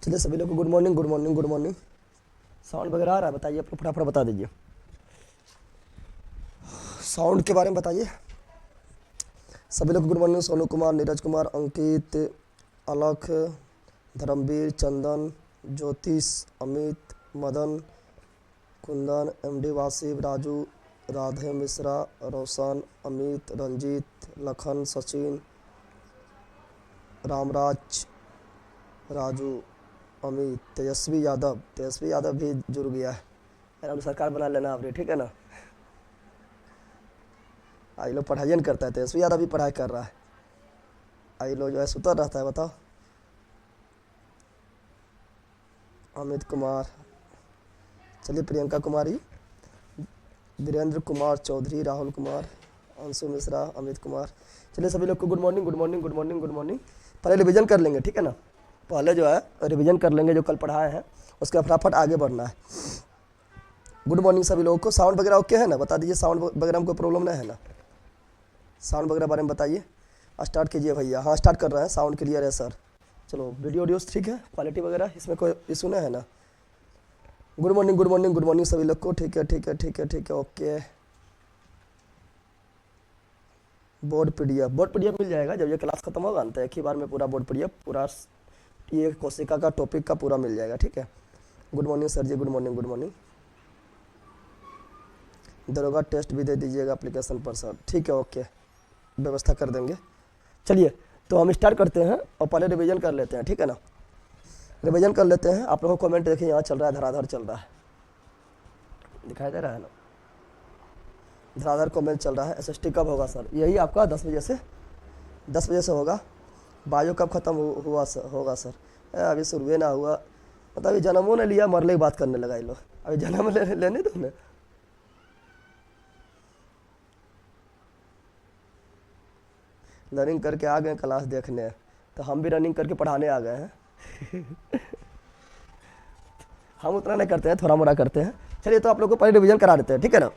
चलिए सभी लोग को good morning, good morning, good morning. Sound वगैरह आ रहा है? बताइए, आप लोग फटाफट बता दीजिए, साउंड के बारे में बताइए सभी लोग को गुड मॉर्निंग। सोनू कुमार, नीरज कुमार, अंकित, अलख, धर्मवीर, चंदन, ज्योतिष, अमित, मदन, कुंदन, एमडी वासिफ, राजू, राधे मिश्रा, रोशन, अमित, रंजीत, लखन, सचिन, रामराज, राजू, अमित, तेजस्वी यादव भी जुड़ गया है। यार सरकार बना लेना आपने, ठीक है ना। आई लोग पढ़ाई नहीं करता है, तेजस्वी यादव भी पढ़ाई कर रहा है। आई लोग जो है सुतर रहता है, बताओ। अमित कुमार, चलिए प्रियंका कुमारी, वीरेंद्र कुमार चौधरी, राहुल कुमार, अंशु मिश्रा, अमित कुमार। चलिए सभी लोग को good morning, good morning, good morning, good morning. पहले रिवीजन कर लेंगे, ठीक है ना। पहले जो है रिवीजन कर लेंगे जो कल पढ़ाए हैं, उसका फटाफट आगे बढ़ना है। गुड मॉर्निंग सभी लोगों को। साउंड वगैरह ओके है ना? बता दीजिए साउंड वगैरह में कोई प्रॉब्लम नहीं है ना? साउंड वगैरह बारे में बताइए। स्टार्ट कीजिए भैया। हाँ स्टार्ट कर रहे हैं, साउंड क्लियर है सर। चलो वीडियो ऑडियोस ठीक है, क्वालिटी वगैरह इसमें कोई इशू नहीं है ना? Good morning, good morning, good morning सभी लोग को। ठीक है ठीक है ठीक है ठीक है, ओके। बोर्ड पीडीएफ मिल जाएगा जब ये क्लास खत्म होगा ना, तो एक ही बार में पूरा बोर्ड पीडीएफ, पूरा ये कोशिका का टॉपिक का पूरा मिल जाएगा, ठीक है। गुड मॉर्निंग सर जी, गुड मॉर्निंग, गुड मॉर्निंग। दरोगा टेस्ट भी दे दीजिएगा एप्लीकेशन पर सर, ठीक है, ओके, व्यवस्था कर देंगे। चलिए तो हम स्टार्ट करते हैं और पहले रिवीजन कर लेते हैं, ठीक है ना। रिवीजन कर लेते हैं। आप लोगों को कमेंट देखिए, यहाँ चल रहा है, धराधर चल रहा है, दिखाई दे रहा है ना? धराधर कमेंट चल रहा है। एसएसटी कब होगा सर? यही आपका 10 बजे से होगा। बायो कब खत्म होगा सर? अभी शुरू ना हुआ, मतलब अभी जन्मों ने लिया, मरने की बात करने लगा ये लोग। अभी जन्म लेने दो ना। रनिंग करके आ गए क्लास देखने, तो हम भी रनिंग करके पढ़ाने आ गए हैं। हम उतना नहीं करते हैं, थोड़ा मोड़ा करते हैं। चलिए तो आप लोग को पहले रिवीजन करा देते हैं, ठीक है ना।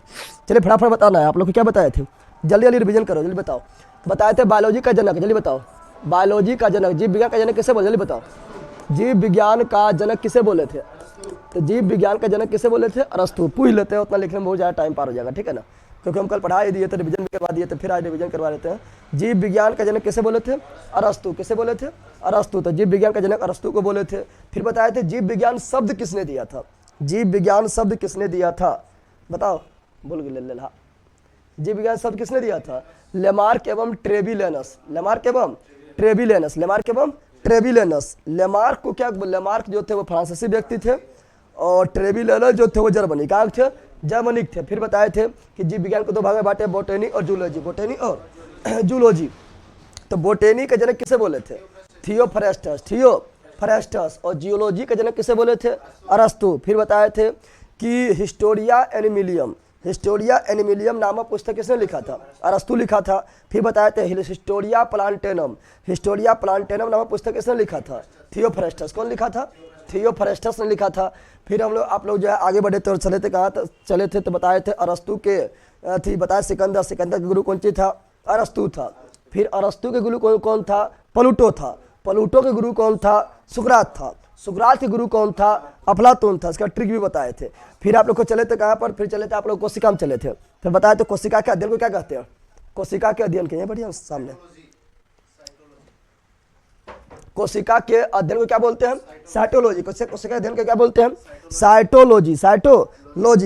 चलिए फटाफट बताना है आप लोग को क्या बताए थे, जल्दी जल्दी रिवीजन करो, जल्दी बताओ। बताए थे बायोलॉजी का जनक, जल्दी बताओ। बायोलॉजी का जनक, जीव विज्ञान का जनक किसे बोले, जल्दी बताओ। जीव विज्ञान का जनक किसे बोले थे? तो जीव विज्ञान का जनक किसे बोले थे? अरस्तु। पूछ लेते हैं, उतना लिखने में बहुत ज़्यादा टाइम पार हो जाएगा, ठीक है ना, क्योंकि हम कल पढ़ा ही दिए थे, रिवीजन भी करवा दिए थे, फिर आज रिवीजन करवा लेते हैं। जीव विज्ञान का जनक किसे बोले थे? अरस्तु। किसे बोले थे? अरस्तु। तो जीव विज्ञान का जनक अरस्तु को बोले थे। फिर बताए थे जीव विज्ञान शब्द किसने दिया था? जीव विज्ञान शब्द किसने दिया था? बताओ, भूल गए। जीव विज्ञान शब्द किसने दिया था? लेमार्क एवं ट्रेविलेनस। लेमार्क एवं ट्रेविलेनस, लेमार्क एवं ट्रेविलेनस। लेमार्क को क्या, लेमार्क जो थे वो फ्रांसीसी व्यक्ति थे, और ट्रेविलेनस जो थे वो जर्मनी का थे, जर्मनिक थे। फिर बताए थे कि जीव विज्ञान को दो भाग में बांटे, बोटेनी और जूलॉजी, बोटेनी और जूलॉजी। तो बोटेनी का जनक किसे बोले थे? थियोफ्रेस्टस। और जियोलॉजी का जनक किसे बोले थे? अरस्तु। फिर बताए थे कि हिस्टोरिया एनिमिलियम नामक पुस्तक किसने लिखा था? अरस्तु लिखा था। फिर बताए थे हिस्टोरिया प्लांटेनम नामक पुस्तक किसने लिखा था? थियोफ्रेस्टस। कौन लिखा था? थियोफ्रेस्टस ने लिखा था। फिर आप लोग जो है आगे बढ़े थे और चले थे, कहाँ चले थे, तो बताए थे अरस्तु के बताया सिकंदर के गुरु कौन सी था? अरस्तु था। फिर अरस्तु के गुरु कौन था? प्लूटो था। प्लूटो के गुरु कौन था? सुकरात था। सुकरात के गुरु कौन था? अफलातून था। इसका ट्रिक भी बताए थे। फिर आप लोग को चले थे कहाँ पर? फिर चले थे आप लोग कोशिका में चले थे। फिर बताए थे कोशिका के अध्ययन को क्या कहते हैं? कोशिका के अध्ययन के, बढ़िया सामने, कोशिका के अध्ययन को क्या बोलते हैं? साइटोलॉजी। कोशिका अध्ययन को क्या बोलते हैं? साइटोलॉजी।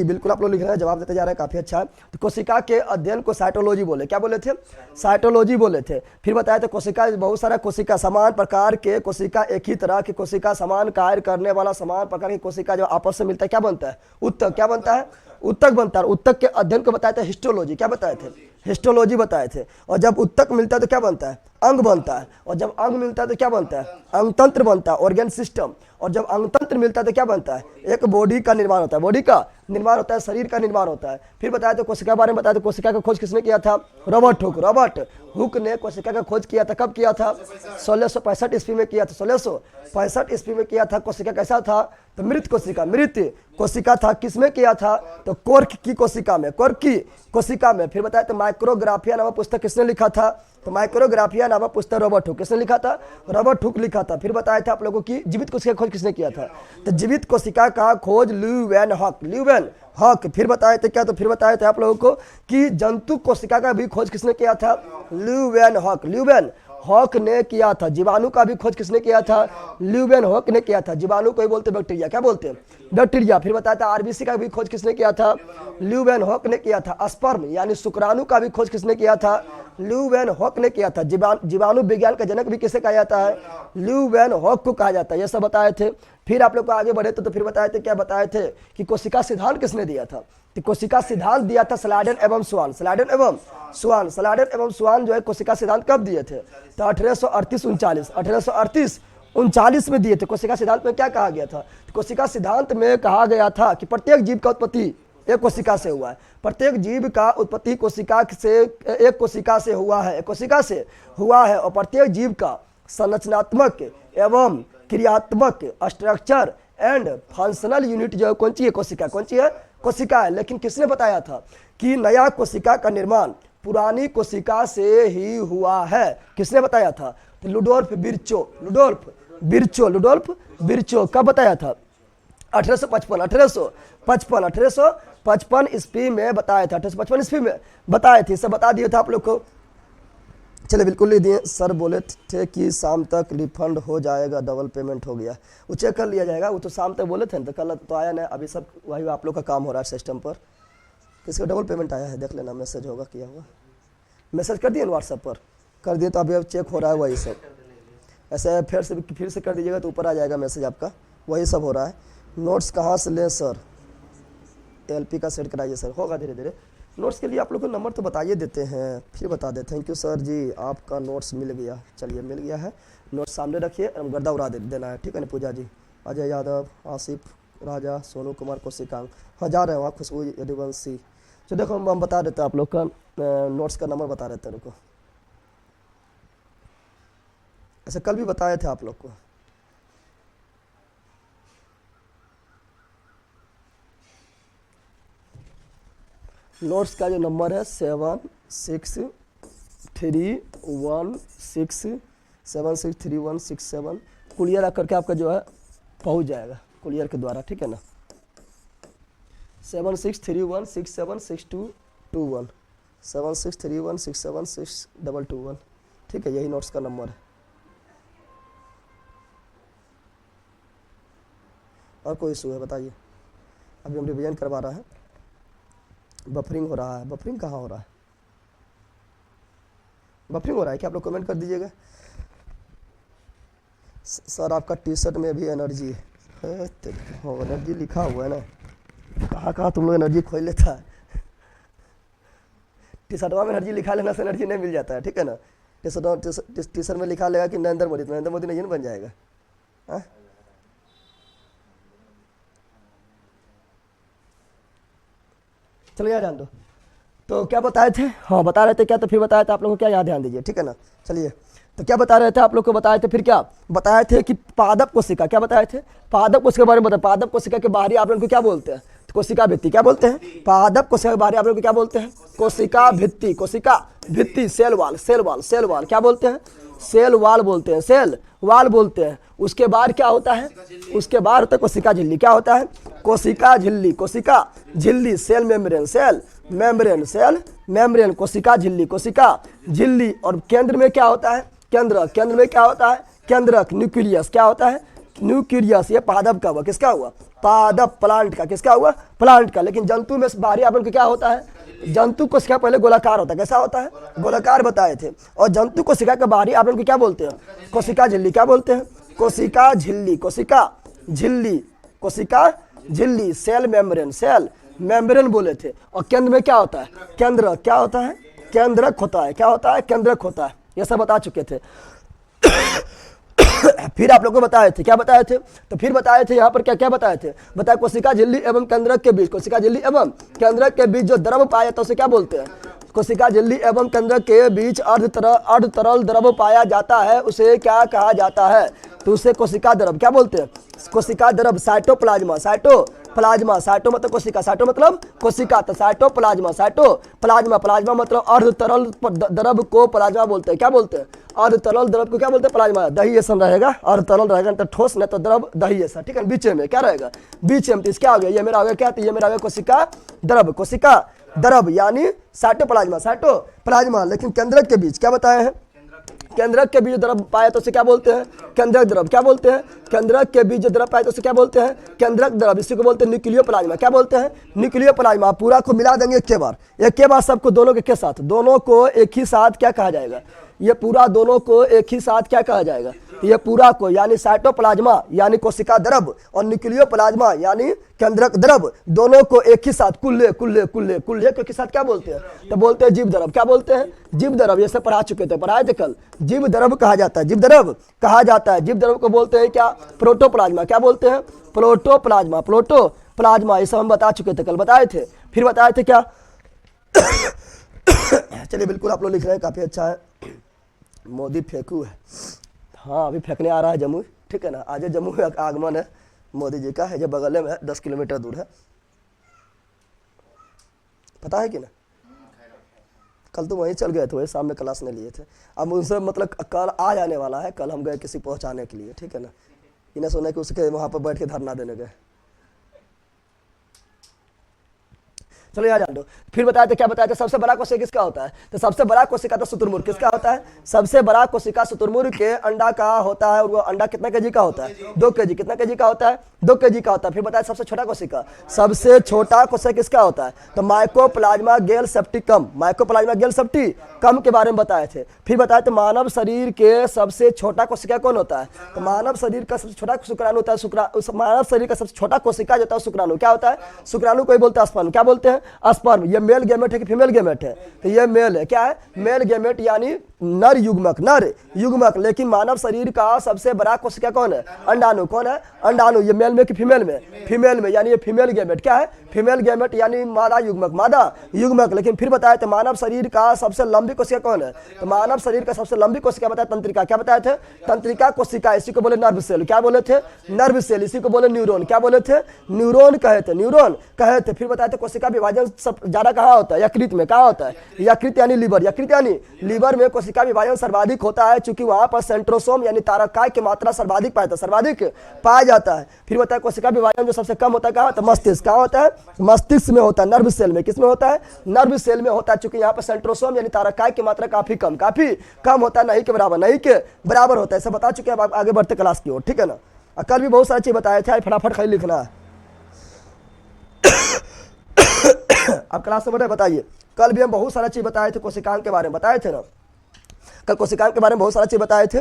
बिल्कुल आप लोग लिख रहे हैं, जवाब देते जा रहे हैं, काफी अच्छा है। तो कोशिका के अध्ययन को साइटोलॉजी बोले, क्या बोले थे? साइटोलॉजी बोले थे। फिर बताया था कोशिका, बहुत सारा कोशिका, समान प्रकार के कोशिका, एक ही तरह की कोशिका, समान कार्य करने वाला समान प्रकार की कोशिका जो आपस में मिलता है, क्या बनता है? उत्तक। क्या बनता है? उत्तक बनता है। उत्तक के अध्ययन को बताया था हिस्टोलॉजी। क्या बताए थे? हिस्टोलॉजी बताए थे। और जब उत्तक मिलता है तो क्या बनता है? अंग बनता है। और जब अंग मिलता है तो क्या बनता है? अंगतंत्र बनता है, ऑर्गन सिस्टम। और जब अंगतंत्र मिलता है तो क्या बनता है? एक बॉडी का निर्माण होता है, बॉडी का निर्माण होता है, शरीर का निर्माण होता है। फिर बताया तो कोशिका के बारे में बताया तो कोशिका का खोज किसने किया था? रॉबर्ट हुक ने कोशिका का खोज किया था। कब किया था? 1665 ईस्वी में किया था। 1665 ईस्वी में किया था। कोशिका कैसा था? तो मृत कोशिका था। किसमें किया था? तो कोर्क की कोशिका में। फिर बताया तो माइक्रोग्राफिया नामक पुस्तक किसने लिखा था? तो माइक्रोग्राफिया नामक पुस्तक रॉबर्ट हुक, किसने लिखा था? रॉबर्ट हुक लिखा था। फिर बताया था आप लोगों की जीवित कोशिका खोज किसने किया था? तो जीवित कोशिका का खोज ल्यूवेन हॉक। फिर बताए थे क्या? तो फिर बताए थे आप लोगों को कि जंतु कोशिका का भी खोज किसने किया था? ल्यूवेन हॉक ने किया था। जीवाणु का भी खोज किसने किया था? ल्यूवेन हॉक ने किया था। जीवाणु को ही बोलते बैक्टीरिया, क्या बोलते हैं? बैक्टीरिया। फिर बताया था आरबीसी का भी खोज किसने किया था? ल्यूवेन हॉक ने किया था। स्पर्म यानी शुक्राणु का भी खोज किसने किया था? ल्यूवेन हॉक ने किया था। जीवाणु विज्ञान का जनक भी किसे कहा जाता है? ल्यूवेन हॉक को कहा जाता है। ये सब बताए थे। फिर आप लोग को आगे बढ़े तो फिर बताए थे, क्या बताए थे कि कोशिका सिद्धांत किसने दिया था? तो कोशिका सिद्धांत दिया था स्लाइडन एवं स्वान जो है कोशिका सिद्धांत कब दिए थे? तो 1838-39 में दिए थे। कोशिका सिद्धांत में क्या कहा गया था? तो कोशिका सिद्धांत में कहा गया था कि प्रत्येक जीव का उत्पत्ति एक कोशिका से हुआ है। प्रत्येक जीव का उत्पत्ति एक कोशिका से हुआ है और प्रत्येक जीव का संरचनात्मक एवं क्रियात्मक स्ट्रक्चर एंड फंक्शनल यूनिट जो है कौन सी है? कोशिका है। लेकिन किसने बताया था कि नया कोशिका का निर्माण पुरानी कोशिका से ही हुआ है? किसने बताया था? तो लुडोल्फ बिरचो कब बताया था? 1855 ईस्वी में बताया था। 1855 ईस्वी में बताए थे। सब बता दिए थे आप लोग को। चलिए बिल्कुल नहीं दिए। सर बोले थे कि शाम तक रिफंड हो जाएगा, डबल पेमेंट हो गया। वो चेक कर लिया जाएगा। वो तो शाम तक बोले थे ना, तो कल तो आया ना। अभी सब वही आप लोग का काम हो रहा है सिस्टम पर। किसका डबल पेमेंट आया है देख लेना, मैसेज होगा किया होगा। मैसेज कर दिए व्हाट्सएप पर? कर दिए तो अभी अब चेक हो रहा है वही सब। ऐसे फिर से कर दीजिएगा तो ऊपर आ जाएगा मैसेज आपका। वही सब हो रहा है। नोट्स कहाँ से लें सर? LP का सेट कराइए सर, होगा धीरे धीरे। नोट्स के लिए आप लोग को नंबर तो बताइए देते हैं, फिर बता दे। थैंक यू सर जी, आपका नोट्स मिल गया। चलिए मिल गया है। नोट्स सामने रखिए, गर्दा उड़ा देना है, ठीक है ना? पूजा जी, अजय यादव, आसिफ राजा, सोनू कुमार कौशिकांग, हाँ जा रहे हैं वहाँ। खुशबू यदुवंशी। तो देखो हम बता देते हैं आप लोग का नोट्स का नंबर बता देते हैं। रुको, ऐसे कल भी बताए थे आप लोग को। नोट्स का जो नंबर है 763167 कुलियर आकर के आपका जो है पहुंच जाएगा कुलियर के द्वारा, ठीक है ना? 7631676221 7631676221, ठीक है? यही नोट्स का नंबर है। और कोई इशू है बताइए? अभी हम रिवीजन करवा रहे हैं। बफरिंग हो रहा है। बफरिंग कहाँ हो रहा है? बफरिंग हो रहा है क्या? आप लोग कमेंट कर दीजिएगा। सर आपका टी शर्ट में भी एनर्जी है। एनर्जी लिखा हुआ है ना, कहाँ तुम लोग एनर्जी खोज लेता है। टी शर्टवा में एनर्जी लिखा लेना से एनर्जी नहीं मिल जाता है, ठीक है ना? टी शर्ट में लिखा लेगा कि नरेंद्र मोदी नहीं बन जाएगा। हाँ, चलिए ध्यान दो। तो क्या बताए थे? हाँ बता रहे थे क्या? तो फिर बताया था आप लोगों को क्या? यहाँ ध्यान दीजिए, ठीक है ना? चलिए तो क्या बता रहे थे आप लोग को? बताए थे फिर क्या बताए थे कि पादप कोशिका, क्या बताए थे? पादप कोशिका के बारे में बताया। पादप कोशिका के बाहरी आप लोग को क्या बोलते हैं? तो कोशिका भित्ति। क्या बोलते हैं? पादप कोशिका के बाहरी आप लोग को क्या बोलते हैं? कोशिका भित्ति। सेल वाल क्या बोलते हैं? सेल वाल बोलते हैं। उसके बाद क्या होता है? उसके बाद होता है कोशिका झिल्ली। क्या होता है? कोशिका झिल्ली। सेल मेम्ब्रेन, कोशिका झिल्ली। और केंद्र में क्या होता है? केंद्र में क्या होता है? केंद्रक, न्यूक्लियस। क्या होता है? न्यूक्लियस। ये पादप का हुआ। किसका हुआ? पादप, प्लांट का। किसका हुआ? प्लांट का। लेकिन जंतु में बाहरी आवरण क्या होता है? जंतु कोशिका पहले गोलाकार होता है। कैसा होता है? गोलाकार बताए थे। और जंतु कोशिका के बाहरी आवरण को क्या बोलते हैं? कोशिका झिल्ली। क्या बोलते हैं? कोशिका झिल्ली। सेल मेम्ब्रेन बोले थे। और केंद्र में क्या होता है? केंद्रक। क्या होता है? केंद्रक होता है। क्या होता है? केंद्रक होता है। ये सब बता चुके थे। फिर आप लोग को बताए थे, क्या बताए थे? तो फिर बताए थे यहाँ पर क्या बताए थे? बताया कोशिका झिल्ली एवं केंद्रक के बीच, जो द्रव पाया जाता है उसे क्या बोलते हैं? कोशिका झिल्ली एवं केंद्रक के बीच अर्ध तरल द्रव पाया जाता है, उसे क्या कहा जाता है? तो उसे कोशिका द्रव क्या बोलते हैं? कोशिका द्रव। साइटोप्लाज्मा, साइटोप्लाज्मा, साइटो मतलब कोशिका, साइटो मतलब कोशिका, तो साइटोप्लाज्मा, साइटोप्लाज्मा, प्लाज्मा मतलब अर्ध तरल द्रव को प्लाज्मा बोलते हैं। क्या बोलते हैं? अर्ध तरल द्रव को क्या बोलते हैं? प्लाज्मा। दही ऐसा रहेगा, अर्ध तरल रहेगा, तो ठोस नहीं तो द्रव, दही ऐसा, ठीक है। बीच में क्या रहेगा? बीच में, तो क्या हो गया? ये मेरा हो गया क्या? तो ये मेरा हो गया कोशिका द्रव, कोशिका द्रव यानी साइटोप्लाज्मा, साइटोप्लाज्मा। लेकिन केंद्रक के बीच क्या बताए हैं? केंद्रक के बीच द्रव पाए तो उसे क्या बोलते हैं? केंद्रक द्रव। क्या बोलते हैं? केंद्रक के बीच द्रव पाए तो उसे क्या बोलते हैं? केंद्रक द्रव। इसी को बोलते हैं न्यूक्लियोप्लाज्मा। क्या बोलते हैं? न्यूक्लियोप्लाज्मा। पूरा को मिला देंगे एक के बाद सबको, दोनों के साथ, दोनों को एक ही साथ क्या कहा जाएगा? ये पूरा दोनों को एक ही साथ क्या कहा जाएगा? ये पूरा को यानी साइटोप्लाज्मा यानी कोशिका द्रव और न्यूक्लियोप्लाज्मा यानी केंद्रक द्रव, दोनों को एक ही साथ कुल्ले कुल्ले कुल्ले कुल्ले के साथ क्या बोलते हैं? तो बोलते हैं जीव द्रव। क्या बोलते हैं? जीव द्रव। ये सब पढ़ा चुके थे, पढ़ाए थे कल। जीव द्रव कहा जाता है, जीव द्रव कहा जाता है। जीव द्रव को बोलते हैं क्या? प्रोटोप्लाज्मा। क्या बोलते हैं? प्रोटोप्लाज्मा, प्रोटोप्लाज्मा। ये सब हम बता चुके थे, कल बताए थे। फिर बताए थे क्या? चलिए बिल्कुल आप लोग लिख रहे हैं, काफी अच्छा है। मोदी फेंकू है, हाँ अभी फेंकने आ रहा है जम्मू, ठीक है ना। आज जम्मू में आगमन है मोदी जी का, है जो बगल में है, 10 किलोमीटर दूर है, पता है कि ना। कल तो वहीं चल गए थे, वही शाम में क्लास नहीं लिए थे। अब उनसे मतलब कल आ जाने वाला है, कल हम गए किसी पहुंचाने के लिए, ठीक है ना। इन्हें सुना कि उसके वहां पर बैठ के धरना देने गए। चलो यहाँ जान दो। फिर बताया था, क्या बताया था? सबसे बड़ा कोशिका किसका होता है? तो सबसे बड़ा कोशिका तो शुतुरमुर्ग किसका होता है? सबसे बड़ा कोशिका शुतुरमुर्ग के अंडा का होता है, और वो अंडा कितना केजी का होता है? 2 केजी। कितना केजी का होता है? 2 केजी का होता है। फिर बताया सबसे छोटा कोशिका, सबसे छोटा कोशिका किसका होता है? तो माइकोप्लाज्मा गेल सेप्टिकम, माइकोप्लाज्मा गेल सेप्टिकम के बारे में बताए थे। फिर बताया तो मानव शरीर के सबसे छोटा कोशिका कौन होता है? तो मानव शरीर का सबसे छोटा शुक्राणु होता है। मानव शरीर का सबसे छोटा कोशिका जो होता है शुक्राणु। क्या होता है? शुक्राणु को ही बोलते हैं स्पर्म। क्या बोलते हैं? स्पर्म। ये मेल गैमेट है कि फीमेल गैमेट है? तो ये मेल है। क्या है? मेल गैमेट यानी नर युग्मक, नर युग्मक। लेकिन मानव शरीर का सबसे बड़ा कोशिका कौन है? अंडाणु। कौन है? अंडाणु। ये मेल में कि फीमेल में? फीमेल में, यानी ये फीमेल गैमेट। क्या है? फीमेल गैमेट यानी मादा युग्मक, मादा युग्मक। लेकिन फिर बताया थे मानव शरीर का सबसे लंबी कोशिका कौन है? तो मानव शरीर का सबसे लंबी कोशिका बताया तंत्रिका। क्या बताए थे? तंत्रिका कोशिका। इसी को बोले नर्व सेल। क्या बोले थे? Nerve cell. इसी को बोले न्यूरॉन। क्या बोले थे? न्यूरॉन कहे थे, न्यूरॉन कहे थे। फिर बताए थे कोशिका विभाजन सब ज्यादा कहाँ होता है? यकृत में। कहाँ होता है? यकृत यानी लीवर। यकृत यानी लीवर में कोशिका विभाजन सर्वाधिक होता है, क्योंकि वहां पर सेंट्रोसोम यानी तारकाय की मात्रा सर्वाधिक पाया जाता है। फिर बताया कोशिका विभाजन जो सबसे कम होता है कहाँ? तो मस्तिष्क। कहाँ होता है? मस्तिष्क में होता है, नर्व सेल में। किसमें होता है? नर्व सेल में होता है, क्योंकि यहाँ पर सेंट्रोसोम यानी तारकाय की मात्रा काफी कम होता है, नहीं के बराबर होता है। ऐसा बता चुके हैं। अब आगे बढ़ते क्लास की ओर, ठीक है ना। कल भी बहुत सारी चीज बताए थे, फटाफट खाली लिखना है। अब क्लास में बताइए, कल भी हम बहुत सारा चीज बताए थे, कोशिकांग के बारे में बताए थे ना। कल कोशिकांग के बारे में बहुत सारा चीज बताए थे,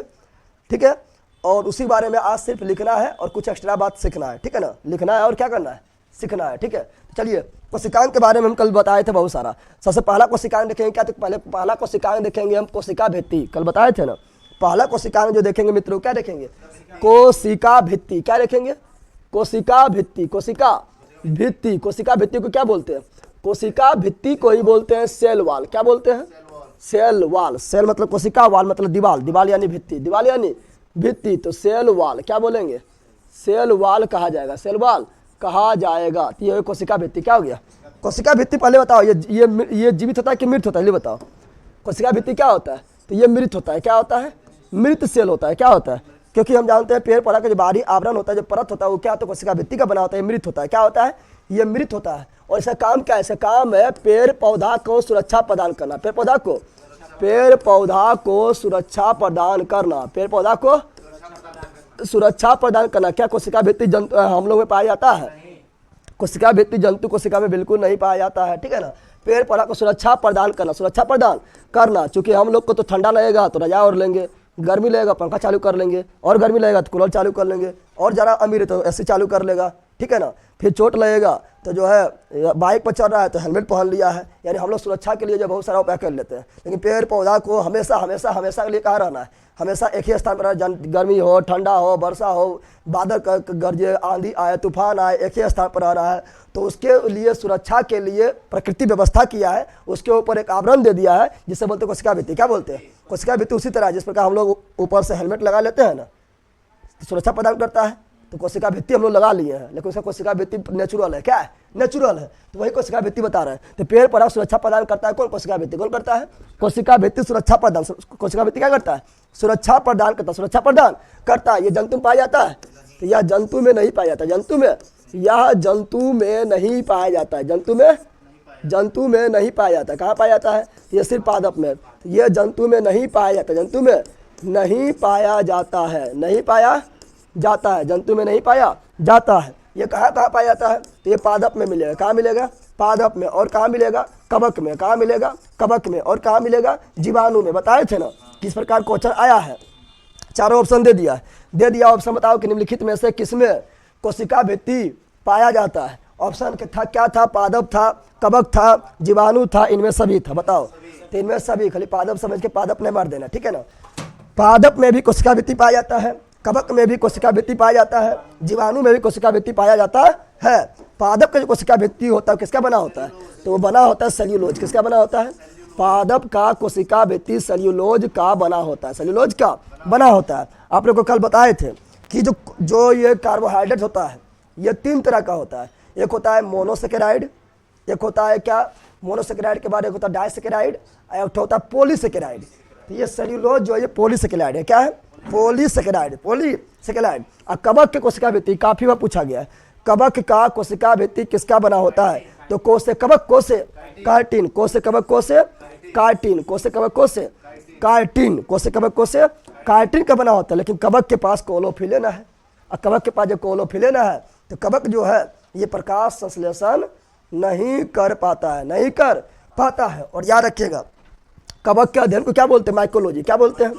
ठीक है। और उसी बारे में आज सिर्फ लिखना है और कुछ एक्स्ट्रा बात सीखना है, ठीक है ना। लिखना है और क्या करना है? सीखना है, ठीक है। चलिए कोशिकांग के बारे में हम कल बताए थे बहुत सारा। सबसे पहला कोशिकांग देखेंगे क्या? तो पहले पहला कोशिकांग देखेंगे हम कोशिका भित्ति। कल बताए थे ना। पहला कोशिकांग जो देखेंगे मित्रों, क्या देखेंगे? कोशिका भित्ति। क्या देखेंगे? कोशिका भित्ति। कोशिका भित्ति। कोशिका भित्ति को क्या बोलते हैं? कोशिका भित्ति को ही बोलते हैं सेल वाल। क्या बोलते हैं? Cell wall. सेल मतलब कोशिका, वाल मतलब दीवाल। दीवाल यानी भित्ति, दीवाल यानी भित्ति। तो सेल वाल क्या बोलेंगे? सेल वाल कहा जाएगा, सेल वाल कहा जाएगा। तो ये कोशिका भित्ति क्या हो गया? कोशिका भित्ति पहले बताओ, ये जीवित होता है कि मृत होता है? ये बताओ। कोशिका भित्ति क्या होता है? तो ये मृत होता है। क्या होता है? मृत सेल होता है। क्या होता है? क्योंकि हम जानते हैं पेड़ पौधा का जो बाहरी आवरण होता है, जो परत होता है, वो क्या होता है? कोशिका भित्ति का बना होता है, मृत होता है। क्या होता है? ये मृत होता है। और इसका काम क्या है? इसका काम है पेड़ पौधा को सुरक्षा प्रदान करना। पेड़ पौधा को सुरक्षा प्रदान करना। पेड़ पौधा को सुरक्षा प्रदान करना। क्या कोशिका भित्ति जंतु हम लोग में पाया जाता है? कोशिका भित्ति जंतु कोशिका में बिल्कुल नहीं पाया जाता है, ठीक है ना। पेड़ पौधा को सुरक्षा प्रदान करना। चूंकि हम लोग को तो ठंडा लगेगा तो रजाई ओढ़ लेंगे, गर्मी लगेगा पंखा चालू कर लेंगे, और गर्मी लगेगा तो कूलर चालू कर लेंगे, और ज़रा अमीर है तो एसी चालू कर लेगा, ठीक है ना। फिर चोट लगेगा तो जो है बाइक पर चल रहा है तो हेलमेट पहन लिया है। यानी हम लोग सुरक्षा के लिए जो बहुत सारा उपाय कर लेते हैं। लेकिन पेड़ पौधा को हमेशा के लिए कहाँ रहना है? हमेशा एक ही स्थान पर रहना। गर्मी हो, ठंडा हो, वर्षा हो, बादल गरजे, आंधी आए, तूफान आए, एक ही स्थान पर रहना है। तो उसके लिए सुरक्षा के लिए प्रकृति व्यवस्था किया है, उसके ऊपर एक आवरण दे दिया है, जिसे बोलते हैं कोशिका भित्ति। क्या बोलते हैं? कोशिका भित्ति। उसी तरह जिस प्रकार हम लोग ऊपर से हेलमेट लगा लेते हैं ना, सुरक्षा प्रदान करता है। तो कोशिका भित्ति हम लोग लगा लिए हैं, लेकिन उसका कोशिका भित्ति नेचुरल है। क्या है? नेचुरल है। तो वही कोशिका भित्ति बता रहे हैं। तो पेड़ पौधा सुरक्षा प्रदान करता है कौन? कोशिका भित्ति। कौन करता है? कोशिका भित्ति सुरक्षा प्रदान। कोशिका भित्ति क्या करता है? सुरक्षा प्रदान करता है। सुरक्षा प्रदान करता है। ये जंतु में पाया जाता है? तो यह जंतु में नहीं पाया जाता। जंतु में, यह जंतु में नहीं पाया जाता है। जंतु में नहीं पाया जाता। कहाँ पाया जाता है? ये सिर्फ पादप में। ये जंतु में नहीं पाया जाता। जंतु में नहीं पाया जाता है। नहीं पाया जाता है। जंतु में नहीं पाया जाता है। ये कहाँ पाया जाता है? तो ये पादप में मिलेगा। कहाँ मिलेगा? पादप में। और कहाँ मिलेगा? कवक में। कहाँ मिलेगा? कवक में। और कहाँ मिलेगा? जीवाणु में। बताए थे ना किस प्रकार क्वेश्चन आया है। चारों ऑप्शन दे दिया। ऑप्शन बताओ कि निम्नलिखित में से किसमें कोशिका भित्ति पाया जाता है? ऑप्शन था क्या था? पादप था, कवक था, जीवाणु था, इनमें सभी था। बताओ। तो इनमें सभी, खाली पादप समझ के पादप नहीं मार देना, ठीक है ना। पादप में भी कोशिका भित्ति पाया जाता है, कवक में भी कोशिका भित्ति पाया जाता है, जीवाणु में भी कोशिका भित्ति पाया जाता है। पादप का जो कोशिका भित्ति होता है किसका बना होता है? तो वो बना होता है सेल्यूलोज। किसका बना होता है? पादप का कोशिका भित्ति सेल्यूलोज का बना होता है। सेल्यूलोज का बना होता है। आप लोग को कल बताए थे कि जो ये कार्बोहाइड्रेट होता है ये 3 तरह का होता है। एक होता है मोनोसेकेराइड, एक होता है क्या? मोनोसेकेराइड के बाद एक होता है डाइसेकेराइड, एक होता है पॉलीसेकेराइड। तो ये सेल्यूलोज जो है ये पॉलीसेकेराइड है। क्या है? पॉलीसेकेराइड। पॉलीसेकेराइड। और कवक के कोशिका भित्ति काफी बार पूछा गया है। कवक का कोशिका भित्ति किसका बना होता है? तो कोसे कवक कोसे कार्टिन। कोसे कवक कोसे कार्टिन। कोसे कवक कोसे कार्टिन। कोसे कवक कोसे कार्टिन का बना होता है। लेकिन कवक के पास कोलोफिलेन है। और कवक के पास जब कोलोफिलेन है तो कवक जो है ये प्रकाश संश्लेषण नहीं कर पाता है। नहीं कर पाता है। और याद रखिएगा कवक के अध्ययन को क्या बोलते हैं? माइकोलॉजी। क्या बोलते हैं?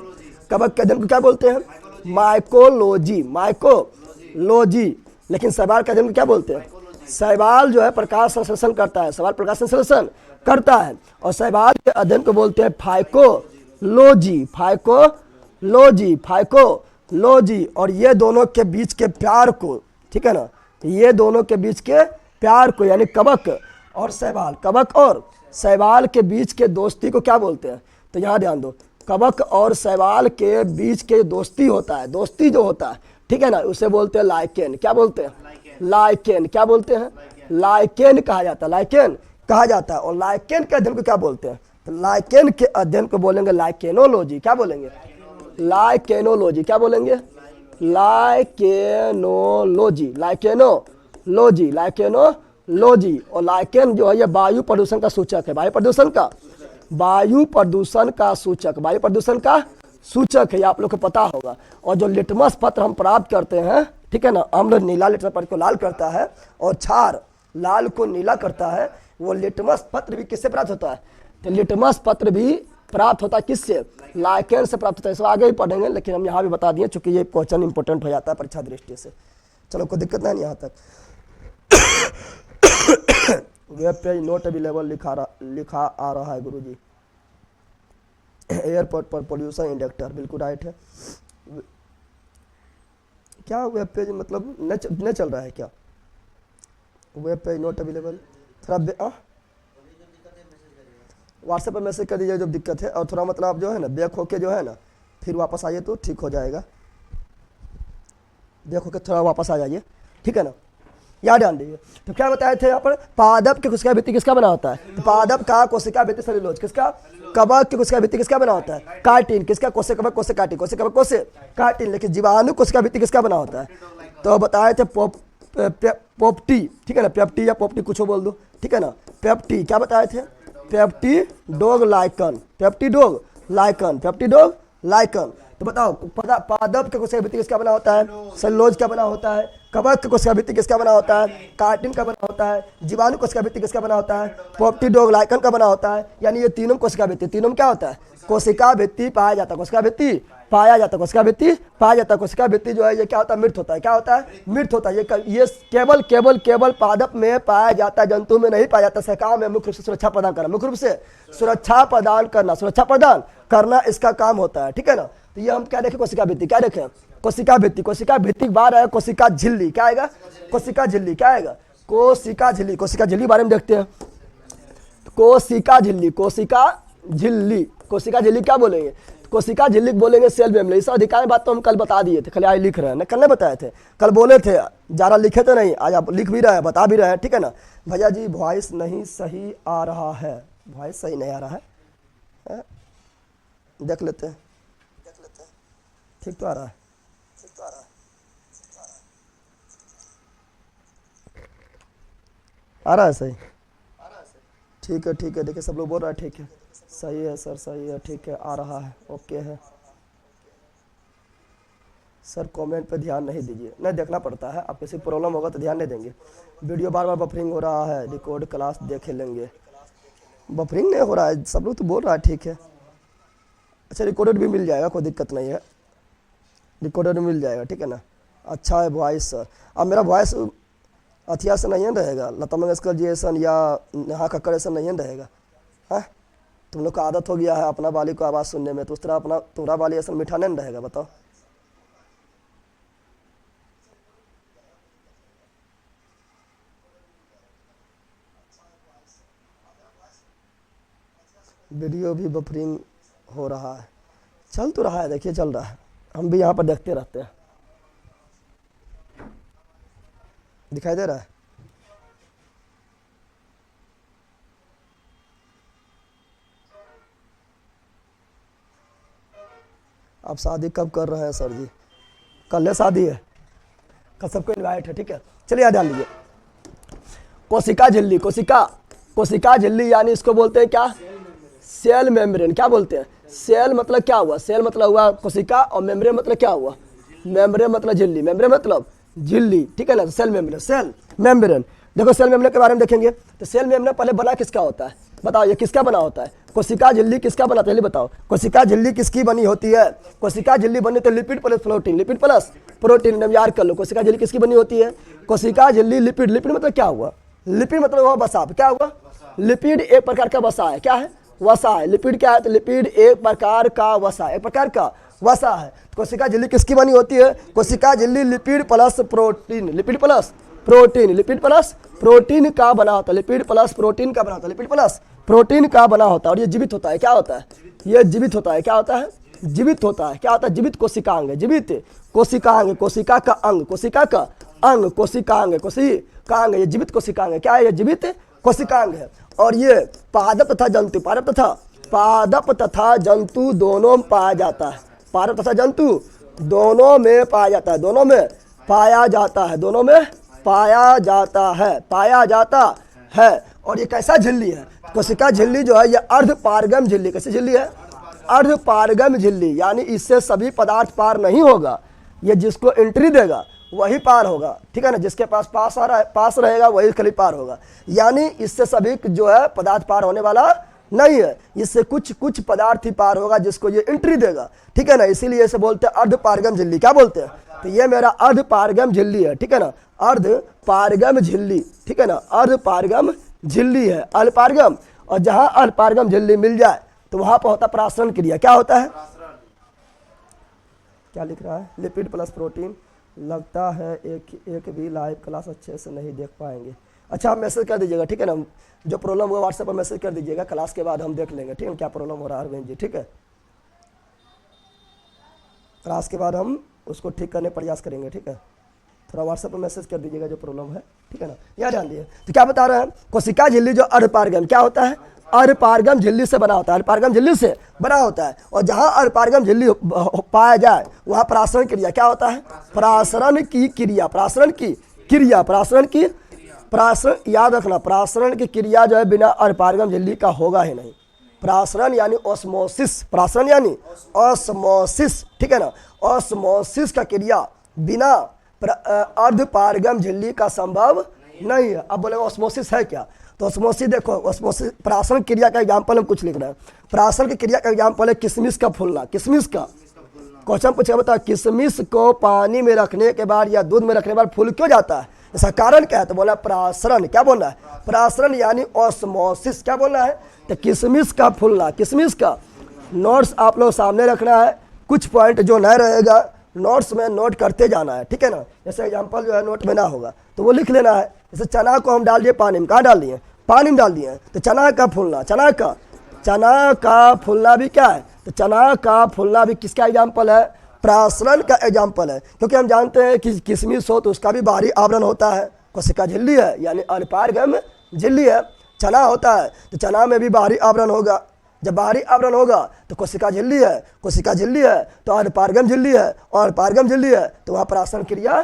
कवक के अध्ययन को क्या बोलते हैं? माइकोलॉजी। माइकोलॉजी। लेकिन शैवाल के अध्ययन को क्या बोलते हैं? शैवाल जो है प्रकाश संश्लेषण करता है। शैवाल प्रकाश संश्लेषण करता है। और शैवाल के अध्ययन को बोलते हैं फाइकोलॉजी। फाइकोलॉजी। फाइकोलॉजी। और ये दोनों के बीच के प्यार को, ठीक है ना, ये दोनों के बीच के प्यार को यानी कवक और शैवाल, कवक और शैवाल के बीच के दोस्ती को क्या बोलते हैं? तो यहाँ ध्यान दो, कवक और शैवाल के बीच के दोस्ती होता है। दोस्ती जो होता है, ठीक है ना, उसे बोलते हैं लाइकेन। क्या बोलते हैं? लाइकेन। क्या बोलते हैं? लाइकेन कहा जाता है। लाइकेन कहा जाता है। और लाइकेन के अध्ययन को क्या बोलते हैं? तो लाइकेन के अध्ययन को बोलेंगे लाइकेनोलॉजी। क्या बोलेंगे? लाइकेनोलॉजी। क्या बोलेंगे? लाइकेनोलॉजी। लाइकेनोलॉजी। लाइकेनोलॉजी। और लाइकेन जो है ये वायु प्रदूषण का सूचक है। वायु प्रदूषण का सूचक। वायु प्रदूषण का सूचक है। ये आप लोग को पता होगा। और जो लिटमस पत्र हम प्राप्त करते हैं, ठीक है ना, अम्ल नीला लिटमस पत्र को लाल करता है और क्षार लाल को नीला करता है। वो लिटमस पत्र भी किससे प्राप्त होता है? तो लिटमस पत्र भी प्राप्त होता है किससे? लाइकेन से प्राप्त होता है। इसको आगे ही पढ़ेंगे, लेकिन हम यहाँ भी बता दिए चूंकि ये क्वेश्चन इंपॉर्टेंट हो जाता है परीक्षा दृष्टि से। चलो कोई दिक्कत नहीं यहाँ तक। वेब पेज नोट अवेलेबल लिखा आ रहा है गुरुजी। एयरपोर्ट पर पोल्यूशन इंडेक्टर, बिल्कुल राइट है। क्या वेब पेज मतलब न चल रहा है क्या? Web page note available. थोड़ा व्हाट्सएप पर मैसेज कर दीजिए जब दिक्कत है। और थोड़ा मतलब जो है ना बैक होके जो है ना फिर वापस आइए तो ठीक हो जाएगा। बैक होके थोड़ा वापस आ जाइए, ठीक है ना। याद ध्यान दीजिए। तो क्या बताए थे यहाँ पर? पादप की कोशिका भित्ति किसका बना होता है? तो पादप का कोशिका भित्ति सेल्यूलोज। किसका? कवक की कोशिका भित्ति किसका बना होता है? कार्टिन। किसका? कोसे कवक कोसे कार्टिन। कोसे कवक कोसे कार्टिन। लेकिन जीवाणु कोशिका भित्ति किसका बना होता है? तो बताए थे पोप्टी, ठीक है ना, पेप्टी या पोप्टी कुछ बोल दो, ठीक है ना। पेप्टी क्या बताए थे? पेप्टिडोग लाइकन। पेप्टिडोग लाइकन। पेप्टिडोग लाइकन। तो बताओ पादप के कोशिका भित्ति किसका बना होता है? सेल्यूलोज का बना होता है। कवक के कोशिका भित्ति किसका बना होता है? कार्टिन का बना होता है। जीवाणु कोशिका भित्ति किसका बना होता है? पेप्टिडोग लाइकन का बना होता है। यानी ये तीनों कोशिका भित्ति, तीनों में क्या होता है? कोशिका भित्ति पाया जाता है। कोशिका भित्ति पाया जाता है। कोशिका भित्ति पाया जाता है। कोशिका भित्ति जो है ये क्या होता है? मृत होता है। क्या होता है? मृत होता है। ये केवल पादप में पाया जाता है, जंतु में नहीं पाया जाता। शाखा में मुख्य रूप से सुरक्षा प्रदान करना, मुख्य रूप से सुरक्षा प्रदान करना इसका काम होता है, ठीक है ना। तो ये हम क्या देखें? कोशिका भित्ति। क्या देखें? कोशिका भित्ति। कोशिका भित्ति के बाद आएगा कोशिका झिल्ली। क्या आएगा? कोशिका झिल्ली। क्या आएगा? कोशिका झिल्ली। कोशिका झिल्ली बारे में देखते हैं। कोशिका झिल्ली। कोशिका झिल्ली। कोशिका झिल्ली क्या बोलेंगे? कोशिका झिल्ली बोलेंगे सेल मेम्ब्रेन। इस अधिकांश बात तो हम कल बता दिए थे, खाली आज लिख रहे हैं ना, कल नहीं बताए थे, कल बोले थे, ज़्यादा लिखे तो नहीं, आज आप लिख भी रहे हैं, बता भी रहे हैं, ठीक है ना। भैया जी वॉइस नहीं सही आ रहा है, वॉइस सही नहीं आ रहा है, देख लेते हैं, ठीक तो आ रहा है, आ रहा है सही, ठीक है, देखिए सब लोग बोल रहा है ठीक है, सही है सर, सही है, ठीक है, आ रहा है, ओके है सर। कमेंट पे ध्यान नहीं दीजिए, नहीं देखना पड़ता है, आप किसी प्रॉब्लम होगा तो ध्यान नहीं देंगे। वीडियो बार बार बफरिंग हो रहा है, रिकॉर्ड क्लास देख लेंगे। बफरिंग नहीं हो रहा है, सब लोग तो बोल रहा है ठीक है। अच्छा रिकॉर्डेड भी मिल जाएगा, कोई दिक्कत नहीं है, रिकॉर्डेड मिल जाएगा, ठीक है ना। अच्छा है वॉइस सर, अब मेरा वॉइस अथिया से नहीं रहेगा, लता मंगेशकर जी ऐसा या नेहा कक्कड़ ऐसा नहीं रहेगा, हाँ। तुम लोग का आदत हो गया है अपना वाली को आवाज़ सुनने में, तो उस तरह अपना तुम्हारा वाली ऐसा मीठा नहीं रहेगा, बताओ। वीडियो भी बफरिंग हो रहा है, चल तो रहा है, देखिए चल रहा है, हम भी यहाँ पर देखते रहते हैं, दिखाई दे रहा है। आप शादी कब कर रहे हैं सर जी? कल शादी है, कल सबको इनवाइट है, ठीक है। चलिए याद ध्यान लीजिए, कोशिका झिल्ली, कोशिका झिल्ली यानी इसको बोलते हैं क्या? Cell membrane. क्या बोलते हैं? सेल मतलब क्या हुआ? सेल मतलब हुआ कोशिका, और मेम्ब्रेन मतलब क्या हुआ? मेम्ब्रेन मतलब झिल्ली, मेम्ब्रेन मतलब झिल्ली, ठीक है ना। Cell membrane, cell membrane. देखो सेल मेम्ब्रेन के बारे में देखेंगे तो सेल मेम्ब्रेन पहले बना किसका होता है? बताओ ये किसका बना होता है? कोशिका झिल्ली किसका बना है? बताओ कोशिका झिल्ली किसकी बनी होती है? कोशिका झिल्ली बनी तो lipid plus protein, lipid plus protein, याद कर लो। कोशिका झिल्ली किसकी बनी होती है? कोशिका झिल्ली लिपिड, लिपिड मतलब क्या हुआ? लिपिड मतलब हुआ वसा, क्या हुआ? लिपिड एक प्रकार का वसा है, क्या है? वसा है। लिपिड क्या है? तो लिपिड एक प्रकार का वसा, एक प्रकार का वसा है। कोशिका झिल्ली किसकी बनी होती है? कोशिका झिल्ली lipid plus protein, lipid plus protein, lipid plus protein का बना होता है, लिपिड प्लस प्रोटीन का बना होता है, लिपिड प्लस प्रोटीन का बना होता है। और ये जीवित होता है, क्या होता है? ये जीवित होता है, क्या होता है? जीवित होता है। क्या होता है? जीवित कोशिकांग, जीवित कोशिकांग, कोशिका का अंग, कोशिका का अंग, कोशिकांग, कोशिकांग, ये जीवित कोशिकांग है। क्या है? ये जीवित कोशिकांग है। और ये पादप तथा जंतु, पादप तथा जंतु दोनों में पाया जाता है, पादप तथा जंतु दोनों में पाया जाता है, दोनों में पाया जाता है, दोनों में पाया जाता है, पाया जाता है। और ये कैसा झिल्ली है? कोशिका झिल्ली जो है ये अर्धपारगम झिल्ली। कैसी झिल्ली है? अर्धपारगम झिल्ली, यानी इससे सभी पदार्थ पार नहीं होगा, ये जिसको एंट्री देगा वही पार होगा, ठीक है ना। जिसके पास पास रहेगा वही खाली पार होगा, यानी इससे सभी जो है पदार्थ पार होने वाला नहीं है, इससे कुछ पदार्थ ही पार होगा जिसको ये एंट्री देगा, ठीक है ना। इसीलिए इसे बोलते हैं अर्धपारगम झिल्ली। क्या बोलते हैं? तो ये मेरा अर्धपारगम झिल्ली है, ठीक है ना, अर्धपारगम झिल्ली, ठीक है ना, अर्धपारगम झिल्ली है, अल्पारगम। और जहां अल्पारगम झिल्ली मिल जाए तो वहां पर होता प्रासरण क्रिया। क्या होता है? क्या लिख रहा है? Lipid plus protein. लगता है एक भी लाइव क्लास अच्छे से नहीं देख पाएंगे। अच्छा आप मैसेज कर दीजिएगा, ठीक है ना। जो प्रॉब्लम होगा व्हाट्सएप पर मैसेज कर दीजिएगा, क्लास के बाद हम देख लेंगे, ठीक है, क्या प्रॉब्लम हो रहा है अरविंद जी, ठीक है। क्लास के बाद हम उसको ठीक करने का प्रयास करेंगे, ठीक है। थोड़ा व्हाट्सएप पर मैसेज कर दीजिएगा जो प्रॉब्लम है, ठीक है ना। याद ध्यान दिए। तो क्या बता रहे हैं? कोशिका झिल्ली जो अर्धपारगम, क्या होता है? अर्धपारगम झिल्ली से बना होता है, अर्धपारगम झिल्ली से बना होता है। और जहां अर्धपारगम झिल्ली पाया जाए वहां प्रासरण क्रिया क्या होता है? प्रासरण की क्रिया, प्रासरण की क्रिया, प्रासरण याद रखना, प्रासरण की क्रिया जो है बिना अर्धपारगम झिल्ली का होगा ही नहीं। प्रासरण यानी ऑस्मोसिस, प्रासरण यानी ऑस्मोसिस, ठीक है ना। ऑस्मोसिस का क्रिया बिना अर्धपारगम झिल्ली का संभव नहीं है। अब बोले ऑस्मोसिस है क्या? तो ऑस्मोसिस देखो, ऑस्मोसिस प्रासरण क्रिया का एग्जाम्पल हम कुछ लिख रहे हैं। प्रासरण की क्रिया का एग्जाम्पल है किशमिश का फूलना, किशमिश का। क्वेश्चन पूछा बता किशमिश को पानी में रखने के बाद या दूध में रखने के बाद फूल क्यों जाता है? इसका कारण क्या है? तो बोला प्रासरण। क्या बोलना है? प्रासरण यानी ऑस्मोसिस। क्या बोलना है? तो किशमिश का फूलना, किशमिश का। नोट्स आप लोग सामने रखना है, कुछ पॉइंट जो न रहेगा नोट्स में नोट करते जाना है, ठीक है ना। जैसे एग्जाम्पल जो है नोट में ना होगा तो वो लिख लेना है। जैसे चना को हम डाल दिए पानी में, कहाँ डाल दिए? पानी में डाल दिए। तो चना का फूलना, चना का फूलना भी क्या है? तो चना का फूलना भी किसका एग्जाम्पल है? प्रासरण का एग्जाम्पल है, क्योंकि हम जानते हैं कि किशमिश हो तो उसका भी बाहरी आवरण होता है, कोशिका झिल्ली है यानी अल्पार्गम झिल्ली है। चना होता है तो चना में भी बाहरी आवरण होगा, जब बाहरी आवरण होगा तो कोशिका झिल्ली है, कोशिका झिल्ली है तो अल्पार्गम झिल्ली है, और अल्पार्गम झिल्ली है तो वहाँ प्रासरण क्रिया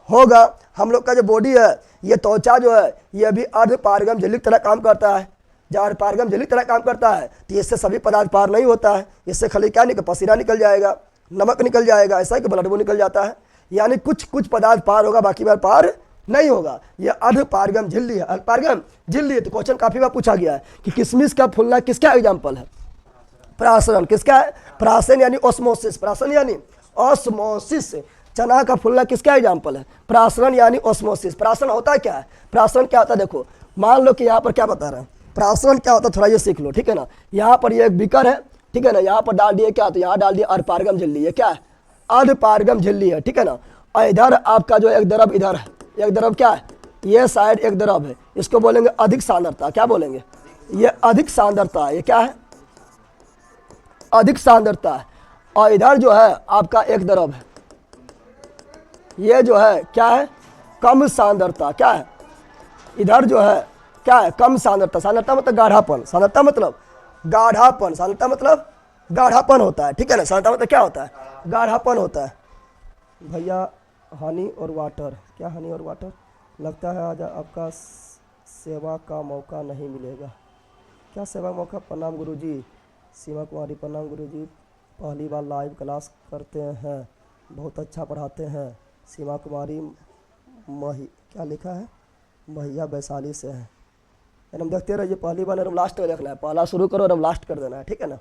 होगा। हम लोग का जो बॉडी है, ये त्वचा जो है, ये भी अर्धपार्गम झिल्ली की तरह काम करता है। जब अर्धपार्गम झिल्ली की तरह काम करता है तो इससे सभी पदार्थ पार नहीं होता है, इससे खाली क्या निकल, पसीना निकल जाएगा, नमक निकल जाएगा, ऐसा है कि ब्लड वो निकल जाता है, यानी कुछ कुछ पदार्थ पार होगा, बाकी बार पार नहीं होगा। यह अर्धपार्गम झिल्ली है, अल्पार्गम झिल्ली है। तो क्वेश्चन काफी बार पूछा गया है कि किशमिश का फूलना किसका एग्जाम्पल है? प्रासरण। किसका है? प्रासरण यानी ऑस्मोसिस, प्रासरण यानी ऑस्मोसिस। चना का फूलना किसका एग्जाम्पल है? प्रासरण यानी ऑस्मोसिस। प्रासरण होता है क्या है? प्रासरण क्या होता है? देखो मान लो कि यहाँ पर क्या बता रहे हैं, प्रासरण क्या होता है, थोड़ा ये सीख लो, ठीक है ना। यहाँ पर ये एक बीकर है, ठीक है ना, यहाँ पर डाल दिए क्या, तो यहाँ डाल दिया अर्धपार्गम झिल्ली, ये क्या है? अर्धपार्गम झिल्ली है, ठीक है ना। और इधर आपका जो एक द्रव इधर है, एक द्रव क्या है, ये साइड एक द्रव है, इसको बोलेंगे अधिक सांद्रता। क्या बोलेंगे? ये अधिक सांद्रता है, ये क्या है? अधिक सांद्रता है। और इधर जो है आपका एक द्रव है, ये जो है क्या है? कम सांद्रता। क्या है? इधर जो है क्या है? कम सांद्रता। सांद्रता मतलब गाढ़ापन, सांद्रता मतलब गाढ़ापन, सांद्रता मतलब गाढ़ापन होता है, ठीक है ना। सांद्रता मतलब क्या होता है? गाढ़ापन होता है। भैया हनी और वाटर, क्या हनी और वाटर? लगता है आज आपका सेवा का मौका नहीं मिलेगा। क्या सेवा मौका? प्रणाम गुरुजी। सीमा कुमारी, प्रणाम गुरुजी, पहली बार लाइव क्लास करते हैं, बहुत अच्छा पढ़ाते हैं। सीमा कुमारी मही, क्या लिखा है? महिया वैशाली से है। हम देखते रहिए, पहली बार हम लास्ट में देखना है, पहला शुरू करो और हम लास्ट कर देना है, ठीक है ना।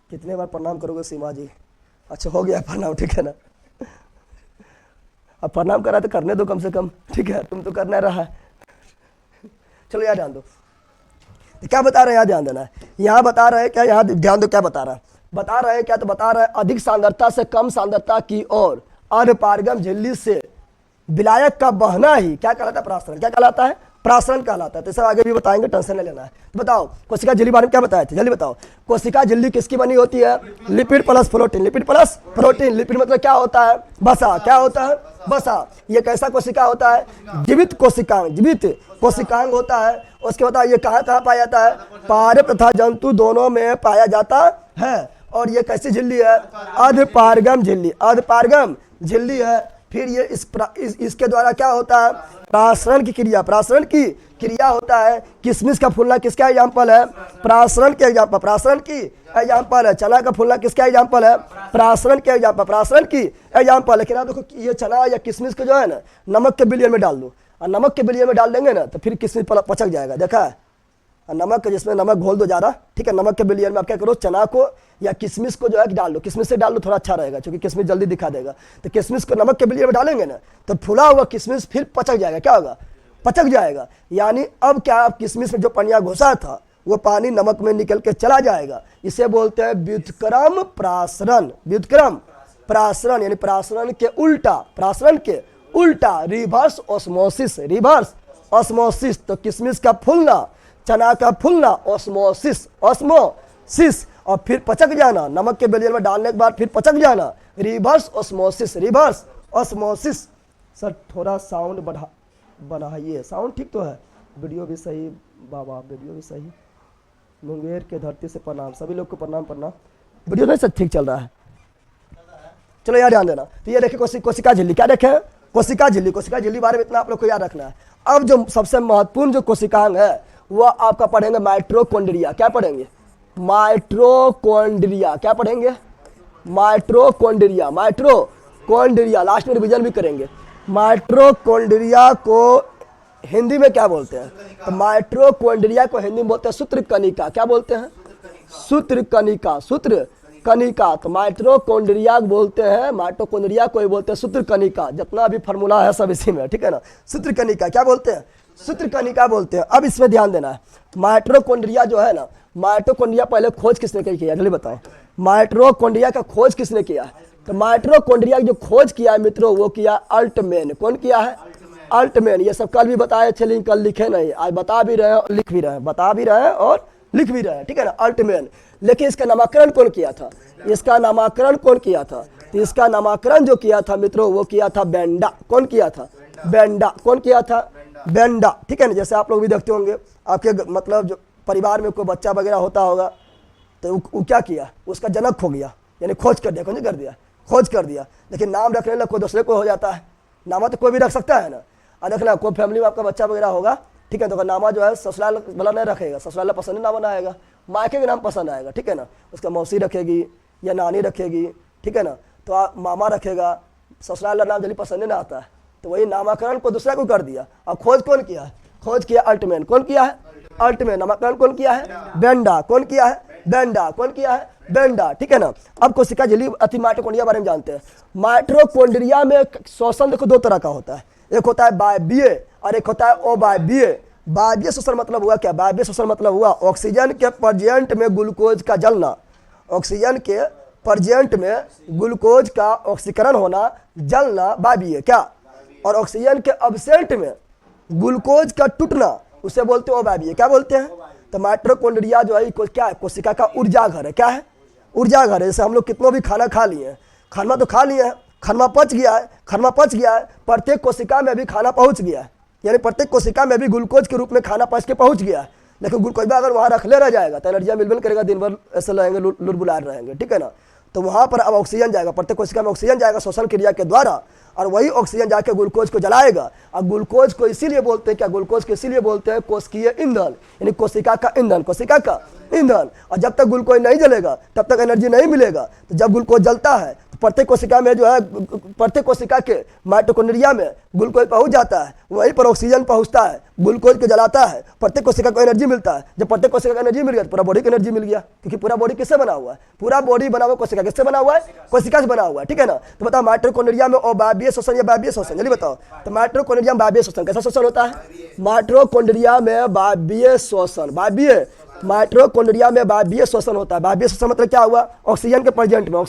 कितने बार प्रणाम करोगे सीमा जी? अच्छा हो गया प्रणाम, ठीक है ना। अब प्रणाम करा तो करने दो कम से कम, ठीक है, तुम तो करना रहा है। चलो यहाँ ध्यान दो, तो क्या बता रहे हैं, यहाँ ध्यान देना है। यहाँ बता रहे हैं क्या, यहाँ ध्यान दो क्या बता रहा है, बता रहे हैं क्या, तो बता रहे हैं अधिक सांद्रता से कम सांद्रता की ओर अर्धपार्गम झिल्ली से विलायक का बहना ही क्या कहलाता है? प्रासरण। क्या कहलाता है? प्रासरण कहलाता है। तो सब आगे भी बताएंगे, टेंशन नहीं लेना है। तो बताओ कोशिका झिल्ली बारे में क्या बताए थे, जल्दी बताओ। कोशिका झिल्ली किसकी बनी होती है? Lipid plus protein. Lipid plus protein. Lipid मतलब क्या होता है? बसा। क्या होता है? बसा। ये कैसा कोशिका होता है? जीवित कोशिकांग, जीवित कोशिकांग होता है। उसके बाद ये कहाँ कहाँ पाया जाता है? पारक तथा जंतु दोनों में पाया जाता है। और ये कैसी झिल्ली है? अर्धपार्गम झिल्ली, अर्धपार्गम झिल्ली है। फिर ये इसके द्वारा क्या होता है? प्रासरण की क्रिया, प्रासरण की क्रिया होता है। किशमिश का फूलना किसका एग्जाम्पल है? प्रासरण के एग्जाम्पल, प्रासरण की एग्जाम्पल है। चना का फूलना किसका एग्जाम्पल है? प्रासरण के एग्जाम्पल, प्रासरण की एग्जाम्पल। लेकिन आप देखो ये चना या किशमिश को जो है ना, नमक के बिलियन में डाल दो, और नमक के बिलियन में डाल देंगे ना तो फिर किशमिश पचक जाएगा, देखा है। और नमक, जिसमें नमक घोल दो ज़्यादा, ठीक है, नमक के बिलियन में आप क्या करो, चना को या किशमिश को जो है डाल दो, किशमिश से डाल दो, थोड़ा अच्छा रहेगा, क्योंकि किशमिश जल्दी दिखा देगा। तो किशमिश को नमक के बिलियन में डालेंगे ना तो फूला हुआ किशमिश फिर पचक जाएगा। क्या होगा? पचक जाएगा। यानी अब क्या, आप किशमिश में जो पनिया घुसा था वो पानी नमक में निकल के चला जाएगा। इसे बोलते हैं व्युत्क्रम प्रासरण। व्युत्क्रम प्रासरण यानी प्रासरण के उल्टा, प्रासरण के उल्टा, रिवर्स ऑस्मोसिस, रिवर्स ऑस्मोसिस। तो किशमिश का फूलना, चना का फूलना, ऑस्मोसिस, ऑस्मोसिस। और फिर पचक जाना, नमक के बिलियन में डालने के बाद फिर पचक जाना, reverse osmosis, reverse osmosis. Sir थोड़ा साउंड बढ़ाइए, साउंड ठीक तो है, वीडियो भी सही बाबा, वीडियो भी सही। मुंगेर के धरती से प्रणाम, सभी लोग को प्रणाम, प्रणाम। वीडियो नहीं सर ठीक चल रहा है, चलो यार ध्यान देना। तो ये देखिए कोशिका झिल्ली, क्या देखें? कोशिका झिल्ली। कोशिका झिल्ली बारे में इतना आप लोग को याद रखना है। अब जो सबसे महत्वपूर्ण जो कोशिकांग है वो आपका पढ़ेंगे माइटोकॉन्ड्रिया। क्या पढ़ेंगे? माइटोकॉन्ड्रिया। क्या पढ़ेंगे? Mitochondria, mitochondria. लास्ट में रिवीजन भी करेंगे। माइटोकॉन्ड्रिया को हिंदी में क्या बोलते हैं? तो माइटोकॉन्ड्रिया को हिंदी में बोलते हैं सूत्रकणिका। क्या बोलते हैं? सूत्रकणिका, सूत्रकणिका। तो माइटोकॉन्ड्रिया बोलते हैं, माइटोकॉन्ड्रिया को ही बोलते हैं सूत्रकणिका। जितना भी फार्मूला है सब इसी में, ठीक है ना। सूत्रकणिका क्या बोलते हैं? सूत्रकणिका बोलते हैं। अब इसमें ध्यान देना है, माइटोकॉन्ड्रिया जो है ना, माइटोकॉन्ड्रिया पहले खोज किसने किया, जल्दी बताओ। माइटोकॉन्ड्रिया का खोज किसने किया? तो माइटोकॉन्ड्रिया की जो खोज किया है मित्रों, वो किया अल्टमैन। कौन किया है? अल्टमैन। ये सब कल भी बताए थे, लेकिन कल लिखे नहीं, आज बता भी रहे हैं और लिख भी रहे हैं, बता भी रहे हैं और लिख भी रहे हैं, ठीक है ना, अल्टमेन। लेकिन इसका नामकरण कौन किया था? इसका नामकरण कौन किया था? तो इसका नामकरण जो किया था मित्रों वो किया था बेंडा। कौन किया था? बेंडा। कौन किया था? बेंडा, ठीक है ना। जैसे आप लोग भी देखते होंगे आपके मतलब जो परिवार में कोई बच्चा वगैरह होता होगा तो वो क्या किया, उसका जनक हो गया, यानी खोज कर दिया, कौन कर दिया, खोज कर दिया। लेकिन नाम रखने लगा कोई दूसरे को हो जाता है, नामा तो कोई भी रख सकता है ना। और देखना कोई फैमिली में आपका बच्चा वगैरह होगा, ठीक है, तो नामा जो है ससुराल वाला नहीं रखेगा, ससुराल पसंद नाम ना आएगा, मायके के नाम पसंद आएगा, ठीक है ना। उसका मौसी रखेगी या नानी रखेगी, ठीक है ना, तो मामा रखेगा, ससुराल नाम जल्दी पसंद नहीं आता है, तो वही नामकरण को दूसरा को कर दिया। अब खोज कौन किया है? खोज किया अल्टमैन। कौन किया है? अल्टमैन। नामकरण कौन किया है? बेंडा। कौन किया है? बेंडा। कौन किया है? बेंडा, ठीक है ना। अब कोशिका झिल्ली अति माइटोकॉन्ड्रिया बारे में जानते हैं। माइटोकॉन्ड्रिया में श्वसन देखो दो तरह का होता है, एक होता है वायवीय और एक होता है अवायवीय। वायवीय श्वसन मतलब हुआ क्या? वायवीय श्वसन मतलब हुआ ऑक्सीजन के प्रेजेंट में ग्लूकोज का जलना, ऑक्सीजन के प्रेजेंट में ग्लूकोज का ऑक्सीकरण होना, जलना वायवीय क्या, और ऑक्सीजन के अब्सेंट में ग्लूकोज का टूटना उसे बोलते हैं अवायवीय। क्या बोलते हैं? तो माइटोकॉन्ड्रिया जो है क्या है? कोशिका का ऊर्जा घर है। क्या है? ऊर्जा घर है। जैसे हम लोग कितना भी खाना खा लिए हैं, खाना तो खा लिए हैं, खाना पच गया है, खाना पच गया है, प्रत्येक कोशिका में भी खाना पहुंच गया है, यानी प्रत्येक कोशिका में भी ग्लूकोज के रूप में खाना पच के पहुंच गया है। लेकिन ग्लूकोज अगर वहाँ रख ले रह जाएगा तो एनर्जी मिल करेगा, दिन भर ऐसे रहेंगे, लुड़बुलार रहेंगे, ठीक है ना। तो वहाँ पर अब ऑक्सीजन जाएगा, प्रत्येक कोशिका में ऑक्सीजन जाएगा श्वसन क्रिया के द्वारा, और वही ऑक्सीजन जाके ग्लूकोज को जलाएगा। और ग्लूकोज को इसीलिए बोलते हैं क्या? ग्लूकोज को इसीलिए बोलते हैं कोशिकीय ईंधन, यानी कोशिका का ईंधन, कोशिका का ईंधन। और जब तक ग्लूकोज नहीं जलेगा तब तक एनर्जी नहीं मिलेगा। तो जब ग्लूकोज जलता है तो प्रत्येक कोशिका में जो है, प्रत्येक कोशिका के माइटोकॉन्ड्रिया में ग्लूकोज पहुंच जाता है, वहीं पर ऑक्सीजन पहुंचता है, ग्लूकोज को जलाता है, प्रत्येक कोशिका को एनर्जी मिलता है। जब प्रत्येक कोशिका को एनर्जी मिल गया तो पूरा बॉडी को एनर्जी मिल गया, क्योंकि पूरा बॉडी किससे बना हुआ है? पूरा बॉडी बना हुआ कोशिका किससे बना हुआ है? कोशिका से बना हुआ है, ठीक है ना। तो बताओ माइटोकॉन्ड्रिया में अवायवीय श्वसन या वायवीय श्वसन, जल्दी बताओ। तो माइटोकॉन्ड्रिया में वायवीय श्वसन, कैसा श्वसन होता है? माइटोकॉन्ड्रिया में वायवीय श्वसन, वायवीय, माइटोकॉन्ड्रिया में वायवीय श्वसन होता है। वायवीय श्वसन मतलब क्या हुआ? ऑक्सीजन के प्रेजेंट में,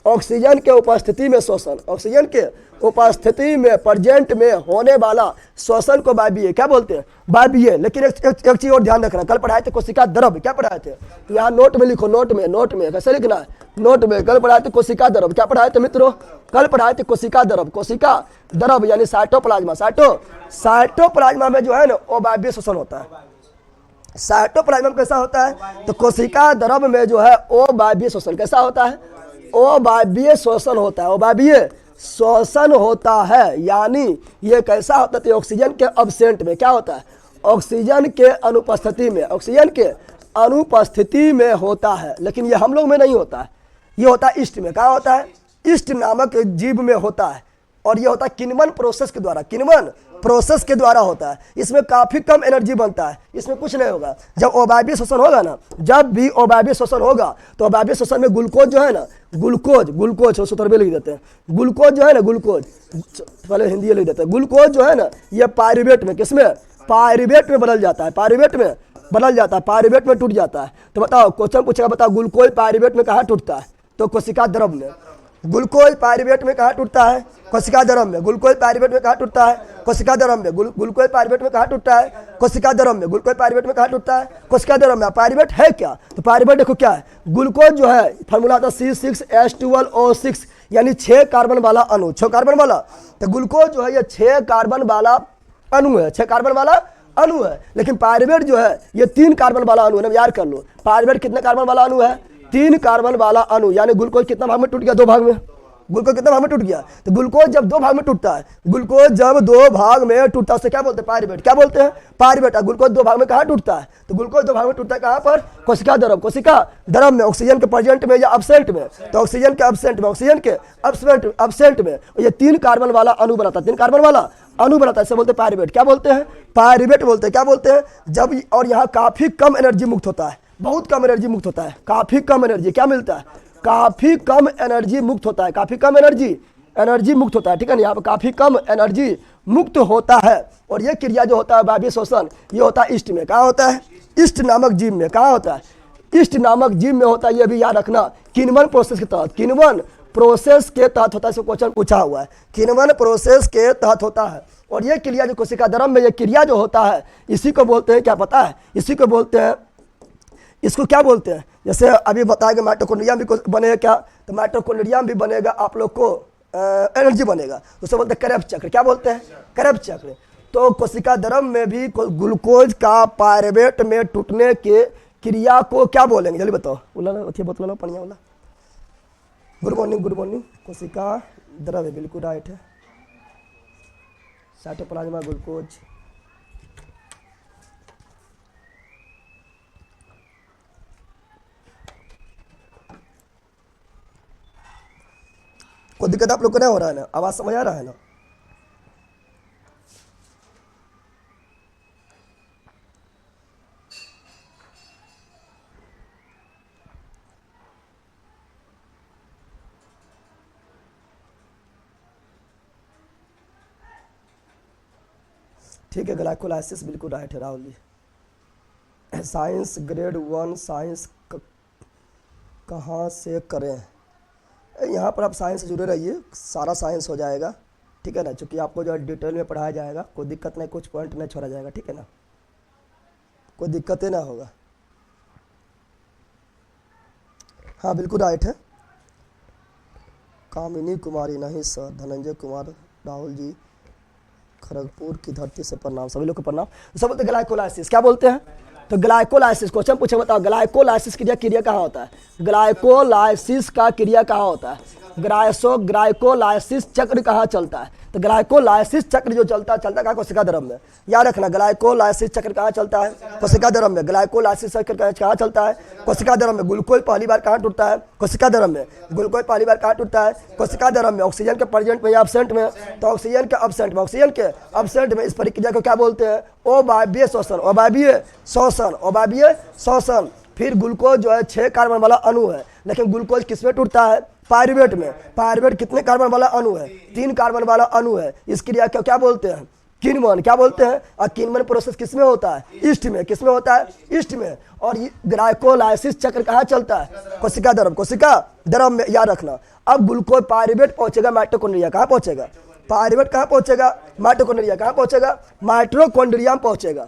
ऑक्सीजन के उपस्थिति में श्वसन, ऑक्सीजन के उपस्थिति में प्रेजेंट में होने वाला श्वसन को वायवीय क्या बोलते हैं? वायवीय। लेकिन एक चीज और ध्यान रखना, कल पढ़ाए थे कोशिका द्रव, क्या पढ़ाए थे? तो यहाँ नोट में लिखो, नोट में कैसे लिखना है? नोट में। कल पढ़ाए थे कोशिका द्रव, क्या पढ़ाए थे मित्रों? कल पढ़ाए थे कोशिका द्रव, कोशिका द्रव यानी साइटोप्लाज्मा। साइटोप्लाज्मा में जो है ना अवायवीय श्वसन होता है। साइटोप्लाज्मा में कैसा होता है? तो कोशिका द्रव में जो है अवायवीय श्वसन कैसा होता है? अवायवीय श्वसन होता है, अवायवीय श्वसन होता है। यानी ये कैसा होता है? तो ऑक्सीजन के अब्सेंट में क्या होता है? ऑक्सीजन के अनुपस्थिति में, ऑक्सीजन के अनुपस्थिति में होता है। लेकिन ये हम लोग में नहीं होता है, ये होता है ईस्ट में। कहाँ होता है? ईस्ट नामक जीव में होता है, और ये होता है किन्वन प्रोसेस के द्वारा, किन्वन प्रोसेस के द्वारा होता है। इसमें काफी कम एनर्जी बनता है, इसमें कुछ नहीं होगा। जब अवायवीय श्वसन होगा ना, जब भी अवायवीय श्वसन होगा तो अवायवीय श्वसन में ग्लूकोज जो है ना, ग्लूकोज सूत्र भी लिख देते हैं, ग्लूकोज जो है ना, ग्लूकोज पहले हिंदी लिख देते हैं, ग्लूकोज जो है ना ये पायरुवेट में, किसमें? पायरुवेट में बदल जाता है, पायरुवेट में बदल जाता है, पायरुवेट में टूट जाता है। तो बताओ, क्वेश्चन पूछेगा, बताओ ग्लूकोज पायरुवेट में कहाँ टूटता है? तो कोशिका द्रव में। ग्लूकोज पायरुवेट में कहाँ टूटता है? कोशिका द्रव में। ग्लूकोज पायरुवेट में कहाँ टूटता है? कोशिका द्रव में। ग्लूकोज पायरुवेट में कहाँ टूटता है? कोशिका द्रव में। ग्लूकोज पायरुवेट में कहाँ टूटता है? कोशिका द्रव में। पायरुवेट है क्या? तो पायरुवेट देखो क्या है, ग्लूकोज जो है फार्मूला आता है C6H12O6, यानी 6 कार्बन वाला अणु, 6 कार्बन वाला। तो ग्लूकोज जो है ये 6 कार्बन वाला अणु है, 6 कार्बन वाला अणु है। लेकिन पायरुवेट जो है ये 3 कार्बन वाला अणु है। याद कर लो, पायरुवेट कितने कार्बन वाला अणु है? 3 कार्बन वाला अणु। यानी ग्लूकोज कितना भाग में टूट गया? 2 भाग में। ग्लूकोज कितना भाग में टूट गया? तो ग्लूकोज जब 2 भाग में टूटता है, ग्लूकोज जब 2 भाग में टूटता है उसे क्या बोलते हैं? पायरुवेट। क्या बोलते हैं? पायरुवेट। ग्लूकोज 2 भाग में कहाँ टूटता है? तो ग्लूकोज 2 भाग में टूटता है कहाँ पर? कोशिका द्रव, कोशिका द्रव में, ऑक्सीजन के प्रेजेंट में या अब्सेंट में। तो ऑक्सीजन के अब्सेंट में, ऑक्सीजन के अब्सेंट में ये 3 कार्बन वाला अणु बनाता है, 3 कार्बन वाला अणु बनाता है, इसे बोलते हैं पायरुवेट। क्या बोलते हैं? पायरुवेट बोलते हैं। क्या बोलते हैं? जब, और यहाँ काफी कम एनर्जी मुक्त होता है, बहुत कम एनर्जी मुक्त होता है, काफी कम एनर्जी क्या मिलता है? काफी कम एनर्जी मुक्त होता है, काफी कम एनर्जी मुक्त होता है, ठीक है ना। यहाँ पर काफी कम एनर्जी मुक्त होता है। और ये क्रिया जो होता है वायवीय श्वसन, ये होता है ईस्ट में। कहाँ होता है? ईस्ट नामक जीव में। कहाँ होता है? ईस्ट नामक जीव में होता है। ये भी याद रखना, किन्वन प्रोसेस के तहत, किन्वन प्रोसेस के तहत होता है। इसको क्वेश्चन पूछा हुआ है, किन्वन प्रोसेस के तहत होता है। और ये क्रिया जो कोशिका द्रव में ये क्रिया जो होता है, इसी को बोलते हैं क्या पता है? इसी को बोलते हैं इसको क्या बोलते हैं? जैसे अभी बताया कि माइटोकॉन्ड्रिया भी बनेगा क्या, तो माइटोकॉन्ड्रिया भी बनेगा आप लोग को एनर्जी बनेगा, उसे बोलते हैं करेब चक्र। क्या बोलते हैं? करेब चक्र। तो कोशिका द्रव में भी ग्लूकोज का पायरुवेट में टूटने के क्रिया को क्या बोलेंगे? जल्दी बताओ। बोला ना, बतला लो पढ़िया बोला। Good morning, good morning. कोशिका द्रव है, बिल्कुल राइट है। साइटोप्लाज्मा ग्लूकोज, कोई दिक्कत आप लोग को नहीं हो रहा है ना? आवाज समझ आ रहा है ना? ठीक है, ग्लाइकोलाइसिस बिल्कुल राइट है Rahul ji. Science grade 1 science कहाँ से करें? यहाँ पर आप साइंस से जुड़े रहिए, सारा साइंस हो जाएगा, ठीक है ना। चूँकि आपको जो डिटेल में पढ़ाया जाएगा, कोई दिक्कत नहीं, कुछ पॉइंट नहीं छोड़ा जाएगा, ठीक है ना, कोई दिक्कत ही ना होगा। हाँ बिल्कुल राइट है। कामिनी कुमारी नहीं सर, धनंजय कुमार, राहुल जी खड़गपुर की धरती से प्रणाम, सभी लोग को प्रणाम। सब बोलते ग्लाइकोलाइसिस, क्या बोलते हैं? तो ग्लाइकोलाइसिस क्वेश्चन पूछे, बताओ ग्लाइकोलाइसिस क्रिया कहाँ होता है? ग्लाइकोलाइसिस का क्रिया कहाँ होता है? ग्लाइकोलाइसिस चक्र कहाँ चलता है? तो ग्लाइकोलाइसिस चक्र जो चलता कहाँ? कोशिका द्रव में। याद रखना, ग्लाइकोलाइसिस चक्र कहाँ चलता है? कोशिका द्रव में। ग्लाइकोलाइसिस चक्र कहाँ चलता है? कोशिका द्रव में। ग्लूकोज पहली बार कहाँ टूटता है? कोशिका द्रव में। ग्लूकोज पहली बार कहाँ टूटता है? कोशिका द्रव में। ऑक्सीजन के प्रेजेंट में या एब्सेंट में? तो ऑक्सीजन के एब्सेंट में इस प्रक्रिया को क्या बोलते हैं? अवायवीय शोषण। अवायवीय शोषण। फिर ग्लूकोज जो है 6 कार्बन वाला अणु है, लेकिन ग्लूकोज किस में टूटता है? पायरुवेट में। पायरुवेट कितने कार्बन वाला अणु है? 3 कार्बन वाला अणु है। इस क्रिया को क्या बोलते हैं? किण्वन। क्या बोलते हैं? और किण्वन प्रोसेस किस में होता है? ईस्ट में। किस में होता है? ईस्ट में। और ग्लाइकोलाइसिस चक्र कहाँ चलता है? कोशिका द्रव में। याद रखना, अब ग्लूकोज पायरुवेट पहुंचेगा माइटोकॉन्ड्रिया। कहाँ पहुंचेगा? पायरुवेट कहाँ पहुंचेगा? माइटोकॉन्ड्रिया। कहाँ पहुंचेगा? माइटोकॉन्ड्रिया में पहुंचेगा।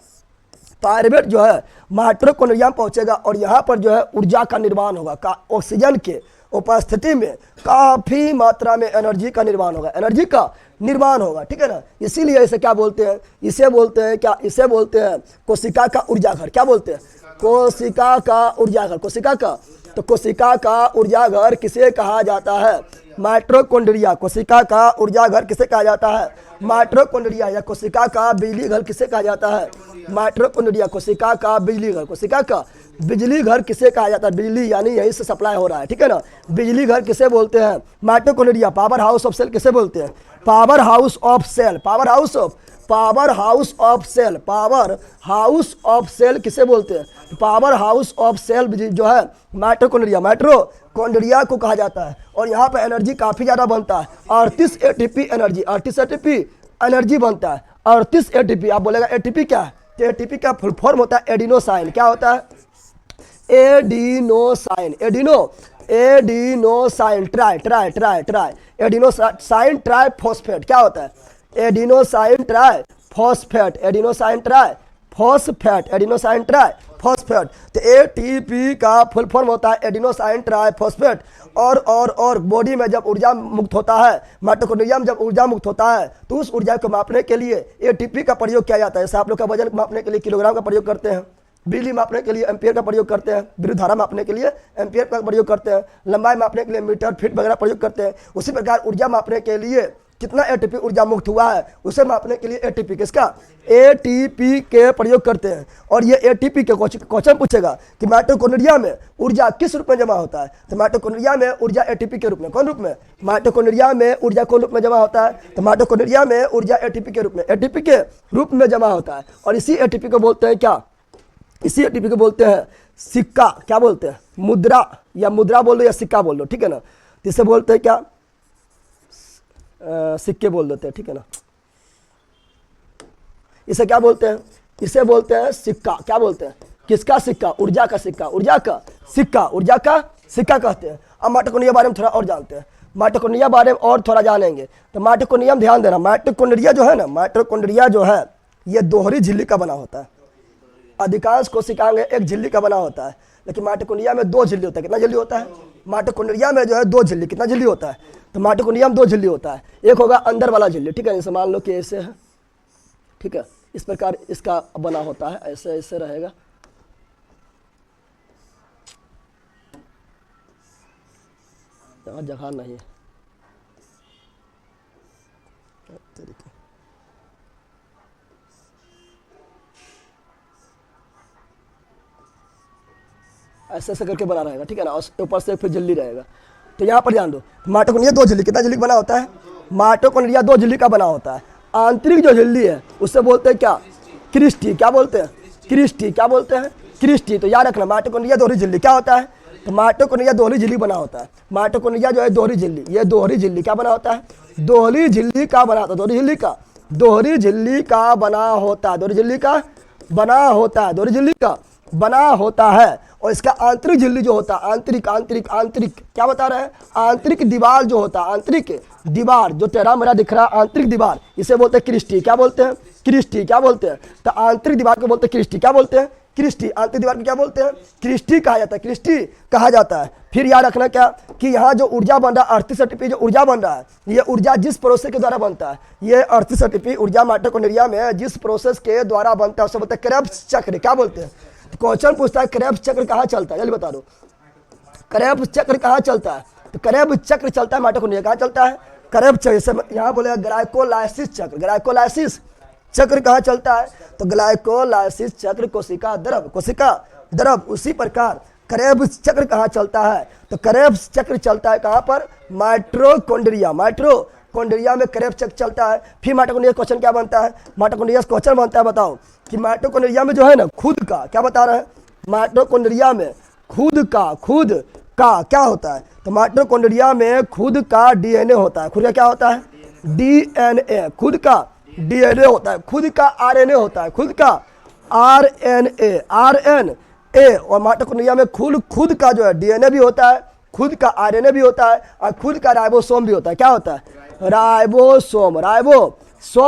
पायरुवेट जो है माइटोकॉन्ड्रिया में पहुंचेगा और यहाँ पर जो है ऊर्जा का निर्माण होगा। ऑक्सीजन के उपस्थिति में काफी मात्रा में एनर्जी का निर्माण होगा, ठीक है ना। इसीलिए इसे क्या बोलते हैं? इसे बोलते हैं क्या? इसे बोलते हैं कोशिका का ऊर्जाघर। क्या बोलते हैं? कोशिका का ऊर्जाघर। कोशिका का, तो कोशिका का ऊर्जाघर किसे कहा जाता है? माइटोकॉन्ड्रिया। कोशिका का ऊर्जाघर किसे कहा जाता है? माइटोकॉन्ड्रिया। या कोशिका का बिजली घर किसे कहा जाता है? माइटोकॉन्ड्रिया। कोशिका का बिजली घर। कोशिका का बिजली घर किसे कहा जाता है? बिजली यानी यहीं से सप्लाई हो रहा है, ठीक है ना। बिजली घर किसे बोलते हैं? Mitochondria. Power house of cell किसे बोलते हैं? Power house of cell. Power house of cell किसे बोलते हैं? पावर हाउस ऑफ सेल जो है माइटोकॉन्ड्रिया को कहा जाता है। और यहाँ पे एनर्जी काफी ज्यादा बनता है, 38 एटीपी एनर्जी बनता है। 38 एटीपी। आप बोलेगा एटीपी क्या है? तो एटीपी का फुल फॉर्म होता है एडिनोसाइन। क्या होता है? एडिनोसाइन। Adenosine adenosine triphosphate. क्या होता है? Adenosine triphosphate. तो एटीपी का फुल फॉर्म होता है एडिनोसाइन ट्राइफॉस्फेट। और बॉडी में जब ऊर्जा मुक्त होता है, माइटोकॉन्ड्रिया में जब ऊर्जा मुक्त होता है, तो उस ऊर्जा को मापने के लिए एटीपी का प्रयोग किया जाता है। जैसे आप लोग का वजन मापने के लिए किलोग्राम का प्रयोग करते हैं, बिजली मापने के लिए एम्पियर का प्रयोग करते हैं, विद्युत धारा मापने के लिए एम्पियर का प्रयोग करते हैं, लंबाई मापने के लिए मीटर फीट वगैरह प्रयोग करते हैं। उसी प्रकार ऊर्जा मापने के लिए कितना एटीपी ऊर्जा मुक्त हुआ है, उसे मापने के लिए एटीपी के प्रयोग करते हैं। और ये एटीपी के क्वेश्चन पूछेगा कि माइटोकॉन्ड्रिया में ऊर्जा किस रूप में जमा होता है? तो माइटोकॉन्ड्रिया में ऊर्जा एटीपी के रूप में। कौन रूप में? माइटोकॉन्ड्रिया में ऊर्जा कौन रूप में जमा होता है? तो माइटोकॉन्ड्रिया में ऊर्जा एटीपी के रूप में जमा होता है। और इसी एटीपी को बोलते हैं क्या? इसी एटीपी को बोलते हैं सिक्का। क्या बोलते हैं? मुद्रा, या मुद्रा बोल दो या सिक्का बोल दो, ठीक है ना। इसे बोलते हैं क्या? सिक्के बोल देते हैं, ठीक है ना। इसे क्या बोलते हैं? इसे बोलते हैं सिक्का। क्या बोलते हैं? किसका सिक्का? ऊर्जा का सिक्का। ऊर्जा का सिक्का कहते हैं। अब माइटोकॉन्ड्रिया बारे में थोड़ा और जानते हैं। माइटोकॉन्ड्रिया बारे में और थोड़ा जानेंगे। तो माइटोकॉन्ड्रिया में ध्यान देना, माइटोकॉन्ड्रिया जो है ना, माइटोकॉन्ड्रिया जो है ये दोहरी झिल्ली का बना होता है। अधिकांश कोशिकांग एक झिल्ली का बना होता है, लेकिन माइटोकॉन्ड्रिया में 2 झिल्ली होता है। कितना झिल्ली होता है? माइटोकॉन्ड्रिया में जो है 2 झिल्ली। कितना झिल्ली होता है? तो माइटोकॉन्ड्रिया में 2 झिल्ली होता है। एक होगा अंदर वाला झिल्ली, ठीक है, जैसे मान लो कि ऐसे है, ठीक है, इस प्रकार इसका बना होता है, ऐसे ऐसे रहेगा। यहाँ जगह नहीं है, ऐसे ऐसे करके बना रहेगा, ठीक है ना, और ऊपर से फिर झिल्ली रहेगा। तो यहाँ पर ध्यान दो, माइटोकॉन्ड्रिया 2 झिल्ली, कितना झिल्ली बना होता है? माइटोकॉन्ड्रिया 2 झिल्ली का बना होता है। आंतरिक जो झिल्ली है उससे बोलते हैं क्या? क्रिस्टी। क्या बोलते हैं? क्रिस्टी। क्या बोलते हैं? क्रिस्टी। तो याद रखना, माइटोकॉन्ड्रिया दोहरी झिल्ली क्या होता है? तो माइटोकॉन्ड्रिया दोहरी झिल्ली बना होता है। माइटोकॉन्ड्रिया जो है दोहरी झिल्ली, ये दोहरी झिल्ली क्या बना होता है? दोहरी झिल्ली का बना होता है। दोहरी झिल्ली का बना होता है। दोहरी झिल्ली का बना होता है। दोहरी झिल्ली का बना होता है। और इसका आंतरिक झिल्ली जो होता है, आंतरिक आंतरिक आंतरिक क्या बता रहे हैं? आंतरिक दीवार जो होता है, आंतरिक दीवार जो टेढ़ा मेढ़ा दिख रहा है, आंतरिक दीवार, इसे बोलते हैं क्रिस्टी। क्या बोलते हैं? क्रिस्टी। क्या बोलते हैं? तो आंतरिक दीवार को बोलते हैं क्रिस्टी। क्या बोलते हैं? क्रिस्टी। आंतरिक दीवार को क्या बोलते हैं? क्रिस्टी कहा जाता है। क्रिस्टी कहा जाता है। फिर याद रखना क्या कि यहाँ जो ऊर्जा बन रहा है, 38 एटीपी जो ऊर्जा बन रहा है, ये ऊर्जा जिस प्रोसेस के द्वारा बनता है, ये 38 एटीपी ऊर्जा माइटोकॉन्ड्रिया में जिस प्रोसेस के द्वारा बनता है उसे बोलते हैं क्रेब्स चक्र। क्या बोलते हैं? क्वेश्चन पूछता है क्रेब्स चक्र कहाँ चलता है, जल्दी बता दो। क्रेब्स चक्र कहाँ चलता है? तो क्रेब्स चक्र चलता है माइटोकॉन्ड्रिया, कहाँ चलता है? क्रेब्स चक्र। जैसे यहाँ बोलेगा ग्लाइकोलाइसिस चक्र। ग्लाइकोलाइसिस चक्र कहाँ चलता है? तो ग्लाइकोलाइसिस चक्र कोशिका द्रव। उसी प्रकार क्रेब्स चक्र कहाँ चलता है? तो क्रेब्स चक्र चलता है कहाँ पर? माइटोकॉन्ड्रिया में क्रेब्स चक्र चलता है। फिर माइटोकॉन्ड्रिया क्वेश्चन क्या बनता है? माइटोकॉन्ड्रिया क्वेश्चन बनता है, बताओ कि माइटोकॉन्ड्रिया में जो है ना खुद का, क्या बता रहे हैं? माइटोकॉन्ड्रिया में खुद का क्या होता है? तो माइटोकॉन्ड्रिया में खुद का डीएनए होता है। खुद का क्या होता है? डीएनए। खुद का डीएनए होता है। खुद का आरएनए होता है। खुद का आरएनए। और माइटोकॉन्ड्रिया में खुद का जो है डीएनए भी होता है, खुद का आरएनए भी होता है, और खुद का राइबोसोम भी होता है। क्या होता है? राइबोसोम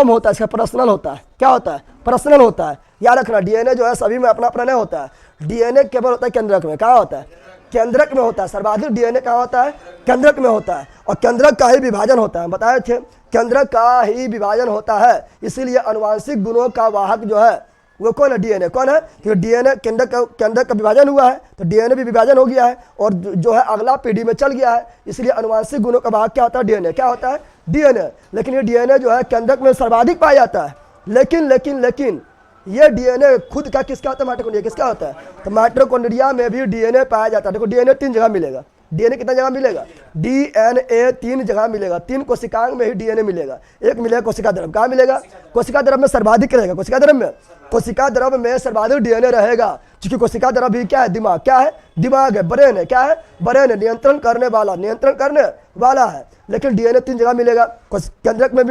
होता है। इसका पर्सनल होता है। क्या होता है? पर्सनल होता है। याद रखना, डीएनए जो है सभी में अपना अपना नहीं होता है। डीएनए केवल होता है केंद्रक में। कहाँ होता है? केंद्रक में होता है। सर्वाधिक डीएनए कहाँ होता है? केंद्रक में होता है। और केंद्रक का ही विभाजन होता है, बताए थे, केंद्रक का ही विभाजन होता है। इसीलिए आनुवांशिक गुणों का वाहक जो है वो कौन है? डीएनए। कौन है? क्योंकि डीएनए केंद्रक का विभाजन हुआ है, तो डीएनए भी विभाजन हो गया है और जो है अगला पीढ़ी में चल गया है। इसलिए आनुवांशिक गुणों का वाहक क्या होता है? डीएनए। क्या होता है? डीएनए। लेकिन ये डीएनए जो है केंद्रक में सर्वाधिक पाया जाता है। लेकिन ये डीएनए खुद का किसका होता है? माइटोकॉन्ड्रिया किसका होता है? तो माइटोकॉन्ड्रिया में भी डीएनए पाया जाता है। देखो, डीएनए 3 जगह मिलेगा। डीएनए कितना जगह मिलेगा? डीएनए 3 जगह मिलेगा। 3 कोशिकांग में ही डीएनए मिलेगा। एक मिलेगा कोशिका द्रव। कहाँ मिलेगा? कोशिका द्रव में सर्वाधिक रहेगा। कोशिका द्रव में सर्वाधिक डीएनए रहेगा, क्योंकि कोशिका द्रव भी क्या है? दिमाग। क्या है? दिमाग है। ब्रेन है। क्या है? ब्रेन है। नियंत्रण करने वाला है। लेकिन डीएनए 3 जगह मिलेगा। केंद्रक में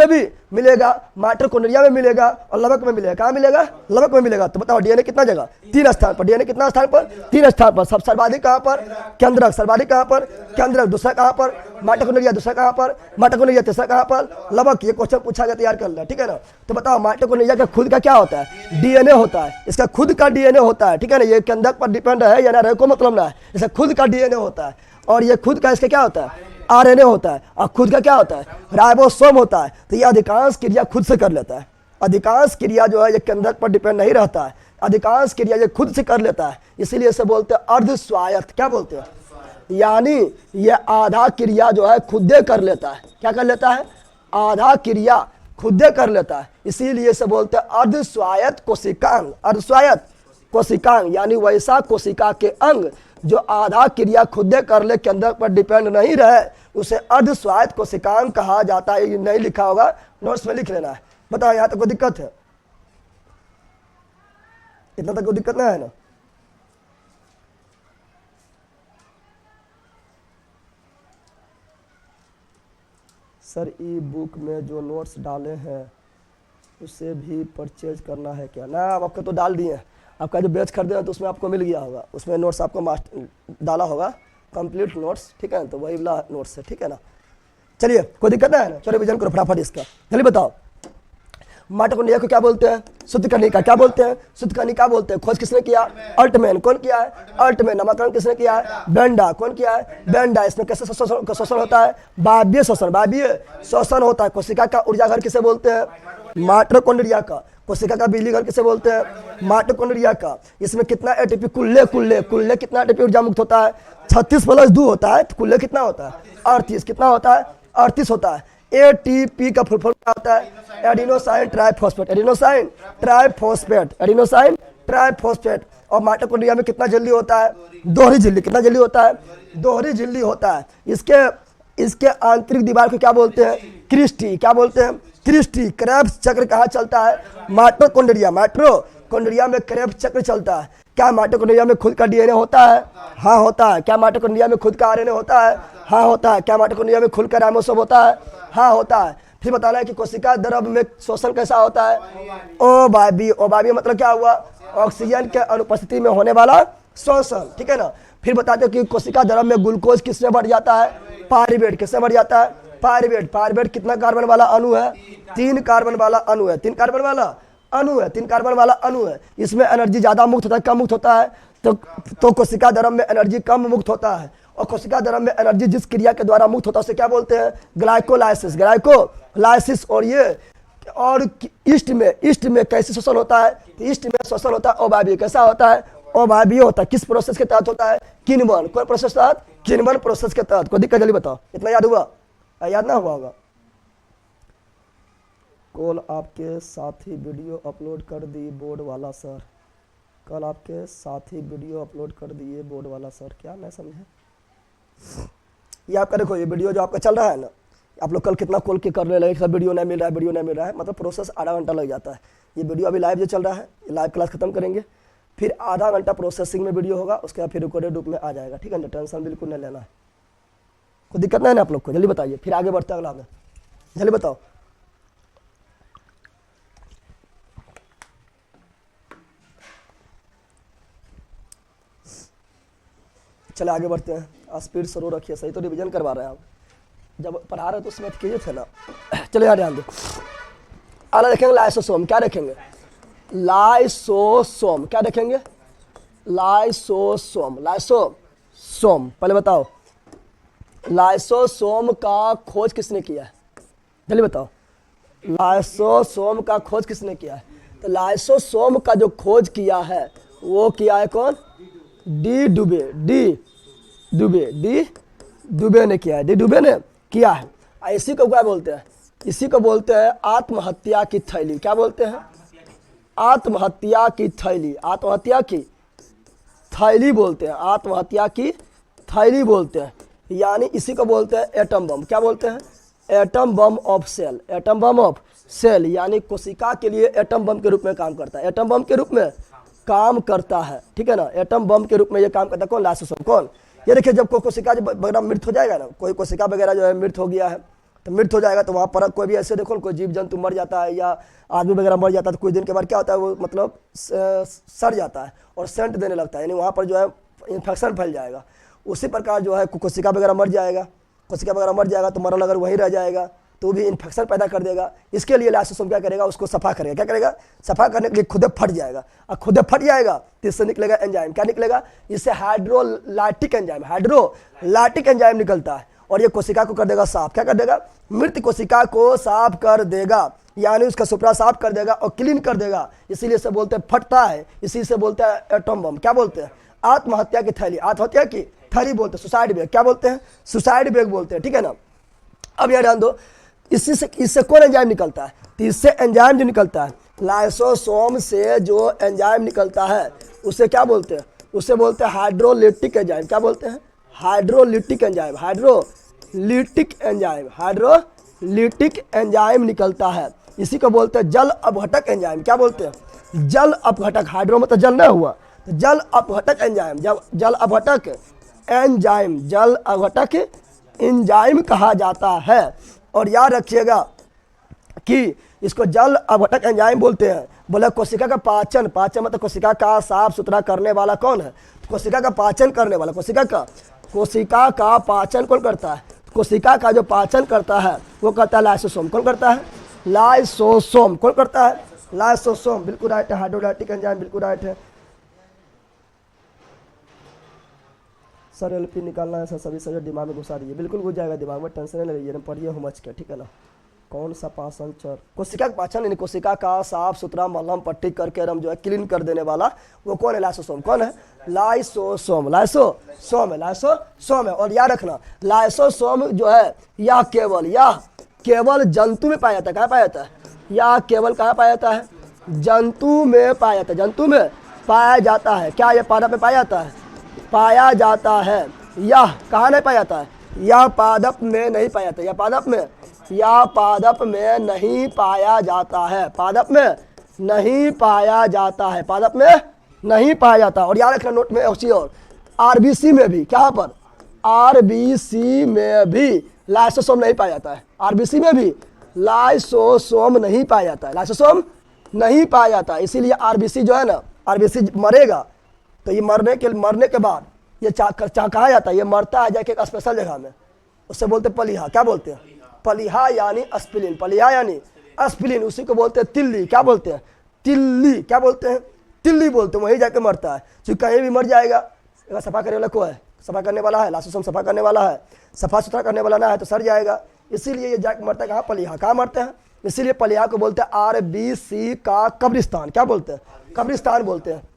भी मिलेगा, माइटोकॉन्ड्रिया में मिलेगा और लवक में मिलेगा। कहाँ मिलेगा? लवक में मिलेगा। तो बताओ डीएनए कितना जगह? 3 स्थान पर। डीएनए कितना स्थान पर? 3 स्थान पर। सब सर्वाधिक कहाँ पर? केंद्रक। सर्वाधिक कहाँ पर? केंद्रक। दूसरा कहाँ पर? माइटोकॉन्ड्रिया। दूसरा कहाँ पर? माइटोकॉन्ड्रिया। तीसरा कहाँ पर? लवक। ये क्वेश्चन पूछा गया, तैयार कर लिया, ठीक है ना। तो बताओ माइटोकॉन्ड्रिया का खुद का क्या होता है? डीएनए होता है। इसका खुद का डीएनए होता है, ठीक है ना। ये केंद्रक पर डिपेंड है या ना रहे, को मतलब ना है। इसका खुद का डीएनए होता है। और ये खुद का इसका क्या होता है? आरएनए होता है। और खुद का क्या होता है? राइबोसोम होता है। तो ये अधिकांश क्रिया खुद से कर लेता है। अधिकांश क्रिया जो है ये केंद्रक पर डिपेंड नहीं रहता है। अधिकांश क्रिया ये खुद से कर लेता है। इसीलिए इसे बोलते हैं अर्ध स्वायत्त। क्या बोलते हैं? यानी ये आधा क्रिया जो है खुदे कर लेता है। क्या कर लेता है? आधा क्रिया खुदे कर लेता है। इसीलिए इसे बोलते हैं अर्ध स्वायत्त कोशिकांग। अर्ध स्वायत्त कोशिकांग यानी वैसा कोशिका के अंग जो आधा क्रिया खुदे कर ले, केंद्रक पर डिपेंड नहीं रहे, उसे अर्ध स्वायत्त कोशिकांग कहा जाता है। ये नहीं लिखा होगा, नोट्स में लिख लेना है। बताओ यहाँ तक कोई दिक्कत है? इतना तक कोई दिक्कत नहीं है ना? सर ई बुक में जो नोट्स डाले हैं उसे भी परचेज करना है क्या? ना, आपको तो डाल दिए हैं। आपका जो बैच खरीदे हैं तो उसमें आपको मिल गया होगा, उसमें नोट्स आपको डाला होगा, कंप्लीट नोट्स, ठीक है ना। तो वही वाला नोट्स है, ठीक है ना। चलिए, कोई दिक्कत नहीं है ना? चलो रिवीजन करो फटाफट इसका। चलिए बताओ, माइटोकॉन्ड्रिया को क्या बोलते हैं? शुद्ध कनिका क्या बोलते हैं? शुद्ध कनिका बोलते हैं। खोज किसने किया? अल्टमैन। कौन किया है? अल्टमैन। नामकरण किसने किया है? बेंडा। कौन किया है? बेंडा। इसमें कैसे शोषण होता है? बाह्य शोषण। बाह्य शोषण होता है। कोशिका का ऊर्जा घर किसे बोलते हैं? माइटोकॉन्ड्रिया का। कोशिका का बिजली घर किसे बोलते हैं? माइटोकॉन्ड्रिया का। इसमें कितना एटीपी? कुल्ले कितना एटीपी ऊर्जा मुक्त होता है? 36 + 2 होता है। कुल्ले कितना होता है? 38। कितना होता है? 38 होता है। एटीपी का फुल फॉर्म क्या होता है? Adenosine triphosphate. Adenosine triphosphate. Adenosine triphosphate. और माइटोकॉन्ड्रिया में कितना झिल्ली होता है? दोहरी झिल्ली। कितना झिल्ली होता है? दोहरी झिल्ली होता है। इसके आंतरिक दीवार को क्या बोलते हैं? क्रिस्टी। क्या बोलते हैं? क्रिस्टी। क्रेब्स चक्र कहाँ चलता है? माइटोकॉन्ड्रिया। माइटोकॉन्ड्रिया में क्रेब्स चक्र चलता है। क्या माइटोकॉन्ड्रिया में खुद का डीएनए होता है? हाँ होता है। क्या माइटोकॉन्ड्रिया में खुद का आरएनए होता है? हाँ होता है। क्या माइटोकॉन्ड्रिया में खुद का राइबोसोम होता है? हाँ होता है। फिर बताना है कि कोशिका द्रव में शोषण कैसा होता है? ओबाबी। ओबाबी मतलब क्या हुआ? ऑक्सीजन के अनुपस्थिति में होने वाला शोषण। ठीक है ना। फिर बताते हो कि कोशिका द्रव में ग्लूकोज किससे बढ़ जाता है? पायरुवेट। किससे बढ़ जाता है? पायरुवेट। पायरुवेट कितना कार्बन वाला अणु है? 3 कार्बन वाला अणु है। 3 कार्बन वाला अणु है। 3 कार्बन वाला अणु है। इसमें एनर्जी ज्यादा मुक्त होता है, कम मुक्त होता है? तो कोशिका द्रव में एनर्जी कम मुक्त होता है। और कोशिका द्रव में एनर्जी जिस क्रिया के द्वारा मुक्त होता है उसे क्या बोलते हैं? ग्लाइकोलाइसिस। ग्लाइकोलाइसिस। और ईस्ट में कैसे शोषण होता है? ईस्ट में शोषण होता है ओबाबी। कैसा होता है? ओबाबी होता है। किस प्रोसेस के तहत होता है? किण्वन। कौन प्रोसेस के तहत? किण्वन प्रोसेस के तहत। कोई दिक्कत? जल्दी बताओ। इतना याद हुआ? याद ना हुआ होगा। कल आपके साथी वीडियो अपलोड कर दी बोर्ड वाला सर। कल आपके साथी वीडियो अपलोड कर दिए बोर्ड वाला सर। क्या मैं समझे? ये आपका देखो, ये वीडियो जो आपका चल रहा है ना, आप लोग कल कितना कॉल के करने लगे, सब वीडियो नहीं मिल रहा है, मतलब प्रोसेस आधा घंटा लग जाता है। ये वीडियो अभी लाइव जो चल रहा है, लाइव क्लास खत्म करेंगे, फिर आधा घंटा प्रोसेसिंग में वीडियो होगा, उसके बाद फिर रिकॉर्डेड रूप में आ जाएगा। ठीक है ना। टेंशन बिल्कुल नहीं लेना है। कोई दिक्कत नहीं है ना आप लोग को? जल्दी बताइए, फिर आगे बढ़ते हैं अगला में। जल्दी बताओ। चले आगे बढ़ते हैं। स्पीड स्लो रखिए, सही तो रिवीजन करवा रहे हैं आप। जब पढ़ा रहे तो उसमें कीजिए थे ना। चलो यहाँ ध्यान दो। अगला देखेंगे लाइसोसोम। क्या देखेंगे? लाइसोसोम। क्या देखेंगे? लाइसोसोम। लाइसोसोम पहले बताओ, लाइसोसोम का खोज किसने किया है? जल्दी बताओ। लाइसोसोम का खोज किसने किया है? तो लाइसोसोम का जो खोज किया है वो किया है कौन? डी दुबे ने किया है। डी दुबे ने किया है। इसी को क्या बोलते हैं? इसी को बोलते हैं आत्महत्या की थैली। क्या बोलते हैं? आत्महत्या की थैली। आत्महत्या की थैली बोलते हैं। आत्महत्या की थैली बोलते हैं। यानी इसी को बोलते हैं एटम बम। क्या बोलते हैं? Atom bomb of cell. Atom bomb of cell यानी कोशिका के लिए एटम बम के रूप में काम करता है। एटम बम के रूप में काम करता है। ठीक है ना। एटम बम के रूप में ये काम करता है। कौन? लाइसोसोम। कौन? ये देखिए, जब कोई कोशिका वगैरह मृत हो जाएगा ना, कोई कोशिका वगैरह जो है मृत हो गया है, तो मृत हो जाएगा तो वहाँ पर कोई भी ऐसे देखो, कोई जीव जंतु मर जाता है या आदमी वगैरह मर जाता है, तो कुछ दिन के बाद क्या होता है, वो मतलब सड़ जाता है और सेंट देने लगता है, यानी वहाँ पर जो है इन्फेक्शन फैल जाएगा। उसी प्रकार जो है कोशिका वगैरह मर जाएगा। कोशिका वगैरह मर जाएगा तो मरल अगर वहीं रह जाएगा तो भी इन्फेक्शन पैदा कर देगा। इसके लिए लाइसोसोम क्या करेगा? उसको सफा करेगा। क्या करेगा? सफा करने के लिए खुद फट जाएगा। और खुद फट जाएगा तो इससे निकलेगा एंजाइम। क्या निकलेगा? इससे हाइड्रोलाइटिक एंजाइम निकलता है और ये कोशिका को कर देगा साफ। क्या कर देगा? मृत कोशिका को साफ कर देगा, यानी उसका सुपड़ा साफ कर देगा और क्लीन कर देगा। इसीलिए से बोलते हैं फटता है, इसी से बोलते हैं एटम बम। क्या बोलते हैं? आत्महत्या की थैली। आत्महत्या की थैली बोलते हैं। Suicide bag. क्या बोलते हैं? सुसाइड बैग बोलते हैं। ठीक है ना। अब यह ध्यान दो, इससे कौन एंजाइम निकलता है? तो इससे एंजाइम जो निकलता है, लाइसोसोम से जो एंजाइम निकलता है उसे क्या बोलते हैं? उसे बोलते हैं हाइड्रोलिटिक एंजाइम। क्या बोलते हैं? Hydrolytic enzyme. हाइड्रोलिटिक एंजाइम निकलता है। इसी को बोलते हैं जल अपघटक एंजाइम। क्या बोलते हैं? जल अपघटक। हाइड्रो मतलब जल नहीं हुआ, तो जल अपघटक एंजाइम। जब जल अपघटक एंजाइम कहा जाता है। और याद रखिएगा कि इसको जल अपघटक एंजाइम बोलते हैं। बोले कोशिका का पाचन मतलब कोशिका का साफ सुथरा करने वाला कौन है? कोशिका का पाचन करने वाला। कोशिका का पाचन कौन करता है? कोशिका का जो पाचन करता है वो करता है लाइसोसोम। कौन करता है? लाइसोसोम। कौन करता है? लाइसोसोम बिल्कुल राइट है। हाइड्रोलाइटिक एंजाइम बिल्कुल राइट है। सर एलपी निकालना है सर, सभी सर दिमाग में घुसा रही है, बिल्कुल घुस जाएगा दिमाग में, टेंशन नहीं लीजिए, पढ़िए होमच के, ठीक है ना। कौन सा पाचन चर, कोशिका का पाचन यानी कोशिका का साफ सुथरा मलहम पट्टी करके एकदम जो है क्लीन कर देने वाला, वो कौन है? लाइसोसोम। कौन है? लाइसोसोम। लाइसोसोम है, लाइसोसोम है। और याद रखना लाइसोसोम जो है यह केवल जंतु में पाया जाता है। कहाँ पाया जाता है? यह केवल कहाँ पाया जाता है? जंतु में पाया जाता है, जंतु में पाया जाता है। क्या यह पादप में पाया जाता है? पाया जाता है। यह कहाँ नहीं पाया जाता है? यह पादप में नहीं पाया जाता। यह पादप में नहीं पाया जाता है। पादप में नहीं पाया जाता है। पादप में नहीं पाया जाता। और याद रखना नोट में और आरबीसी में भी, क्या पर? आरबीसी में भी लाइसोसोम नहीं पाया जाता है। आरबीसी में भी लाइसोसोम नहीं पाया जाता है। लाइसोसोम नहीं पाया जाता है। इसीलिए आरबीसी जो है ना, आरबीसी मरेगा तो ये मरने के बाद ये कहा जाता है, ये मरता है जाके एक स्पेशल जगह में, उससे बोलते पलिहा। क्या बोलते हैं? पलिहा यानी अस्पिलिन। पलिहा यानी अस्पिलिन, उसी को बोलते हैं तिल्ली। क्या बोलते हैं? तिल्ली। क्या बोलते हैं? तिल्ली बोलते हैं। वहीं जाके मरता है, क्योंकि कहीं भी मर जाएगा। अगर सफा करने वाला को है, सफा करने वाला है, लाइसोसोम सफा करने वाला है, सफा सुथरा करने वाला ना है तो सड़ जाएगा। इसीलिए ये जाके मरता है कहाँ? पलिहा। कहाँ मरते हैं? इसीलिए पलिहा को बोलते हैं आरबीसी का कब्रिस्तान। क्या बोलते हैं? कब्रिस्तान बोलते हैं।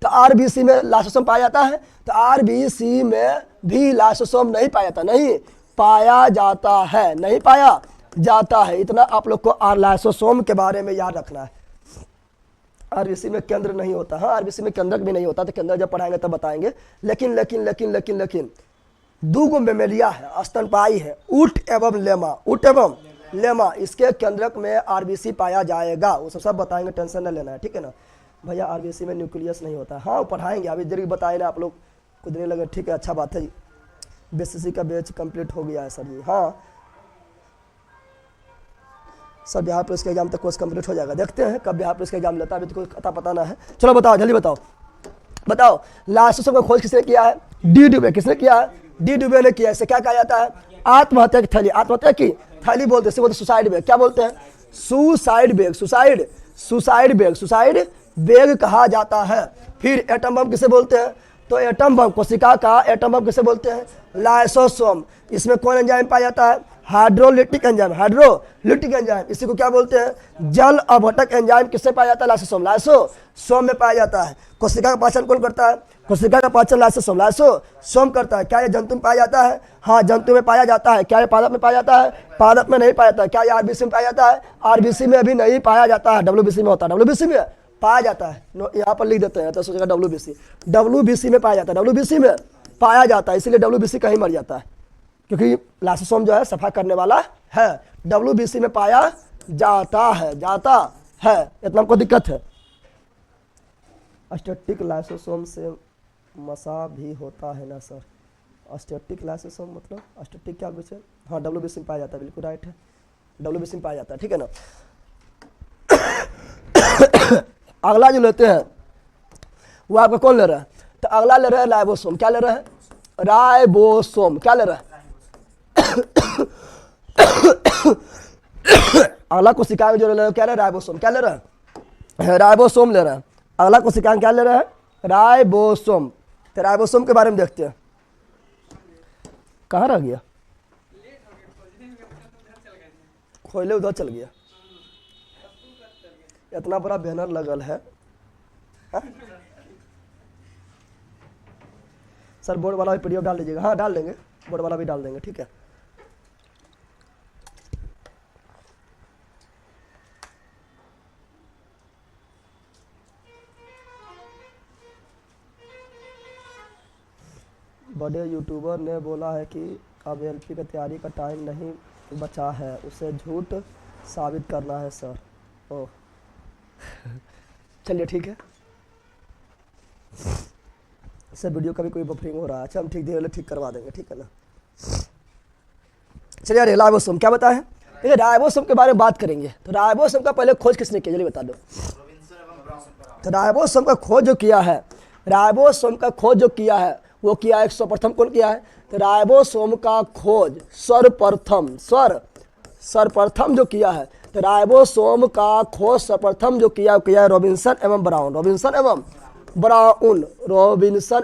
तो आरबीसी में लाइसोसोम पाया जाता है, तो आरबीसी में भी लाइसोसोम नहीं पाया जाता। नहीं पाया जाता है, नहीं पाया जाता है। इतना आप लोग को लाइसोसोम के बारे में याद रखना है। आरबीसी में केंद्र नहीं होता। हाँ, आरबीसी में केंद्रक भी नहीं होता, तो केंद्र जब पढ़ाएंगे तब बताएंगे। लेकिन दो गो मेमेलिया है, स्तनपायी है, ऊंट एवं लेमा। इसके केंद्रक में आरबीसी पाया जाएगा। वो सब बताएंगे, टेंशन न लेना है, ठीक है ना भैया। आरबीसी में न्यूक्लियस नहीं होता। हाँ पढ़ाएंगे, अभी जरूर बताए ना आप लोग को देने लगे, ठीक है, अच्छा बात है। बीसीसी का बैच कंप्लीट हो गया है सर जी। हाँ सर, बिहार पुलिस के एग्जाम तक कोर्स कंप्लीट हो जाएगा। देखते हैं कब बिहार पुलिस का एग्जाम लेता है, अभी तो कुछ पता ना है। चलो बताओ, जल्दी बताओ लाइसोसोम का खोज किसने किया है? डी डुबे। किसने किया है? डी डुबे ने किया। इसे क्या कहा जाता है? आत्महत्या की थैली। आत्महत्या की थैली बोलते हैं, बोलते सुसाइड बैग। क्या बोलते हैं? Suicide bag. सुसाइड बैग कहा जाता है। फिर एटम बम किसे बोलते हैं? तो एटम बम, कोशिका का एटम बम किसे बोलते हैं? लाइसोसोम। इसमें कौन एंजाइम पाया जाता है? Hydrolytic enzyme. इसी को क्या बोलते हैं? जल अवघटक एंजाइम। किससे पाया जाता है? लाइसोसोम में पाया जाता है। कोशिका का पाचन कौन करता है? कोशिका का पाचन लाइसोसोम करता है। क्या ये जंतु में पाया जाता है? हाँ, जंतु में पाया जाता है। क्या ये पादप में पाया जाता है? पादप में नहीं पाया जाता है। क्या ये आरबीसी में पाया जाता है? आरबीसी में भी नहीं पाया जाता है। डब्ल्यूबीसी में होता है। डब्ल्यूबीसी में पाया जाता है। यहाँ पर लिख देते हैं तो सोचेगा डब्ल्यूबीसी में पाया जाता है। डब्ल्यूबीसी में पाया जाता है, इसीलिए डब्ल्यूबीसी कहीं मर जाता है, क्योंकि लाइसोसोम जो है सफा करने वाला है। डब्ल्यूबीसी में पाया जाता है। इतना हमको दिक्कत है। अस्टेटिक लाइसोसोम से मसा भी होता है ना सर? अस्टेटिक लाइसोसोम मतलब अस्टेटिक क्या कुछ है? हाँ, डब्ल्यूबीसी में पाया जाता है, बिल्कुल राइट है। डब्ल्यूबीसी में पाया जाता है, ठीक है ना। अगला जो लेते हैं वो आपका कौन ले रहा है? तो अगला ले रहा है राइबोसोम। क्या ले रहा है? राइबोसोम। क्या ले रहा है? अगला कोशिका में जो ले रहा है क्या ले रहा है? राइबोसोम। क्या ले रहा है? राइबोसोम ले रहा है। अगला कोशिका में क्या ले रहा है? राइबोसोम। तो राइबोसोम के बारे में देखते हैं। कहाँ रह गया? खोले उधर चल गया। इतना बड़ा बैनर लगल है। हा? सर बोर्ड वाला भी पीडीएफ डाल दीजिएगा। हाँ डाल देंगे, बोर्ड वाला भी डाल देंगे, ठीक है। बड़े यूट्यूबर ने बोला है कि अब एलपी की तैयारी का टाइम नहीं बचा है, उसे झूठ साबित करना है सर। ओह चलिए ठीक है सर, वीडियो का भी कोई बफरिंग हो रहा है। अच्छा हम ठीक करवा देंगे, ठीक है ना। चलिए राइबोसोम क्या बताया है? देखिए राइबोसोम के बारे में बात करेंगे। तो राइबोसोम का पहले खोज किसने किया, जल्दी बता दो। तो राइबोसोम का खोज जो किया है, वो किया है सर्वप्रथम कौन किया है? तो राइबोसोम का खोज सर्वप्रथम जो किया है तो राइबोसोम का खोज सर्वप्रथम जो किया रॉबिन्सन एवं ब्राउन, रॉबिन्सन एवं ब्राउन, रॉबिन्सन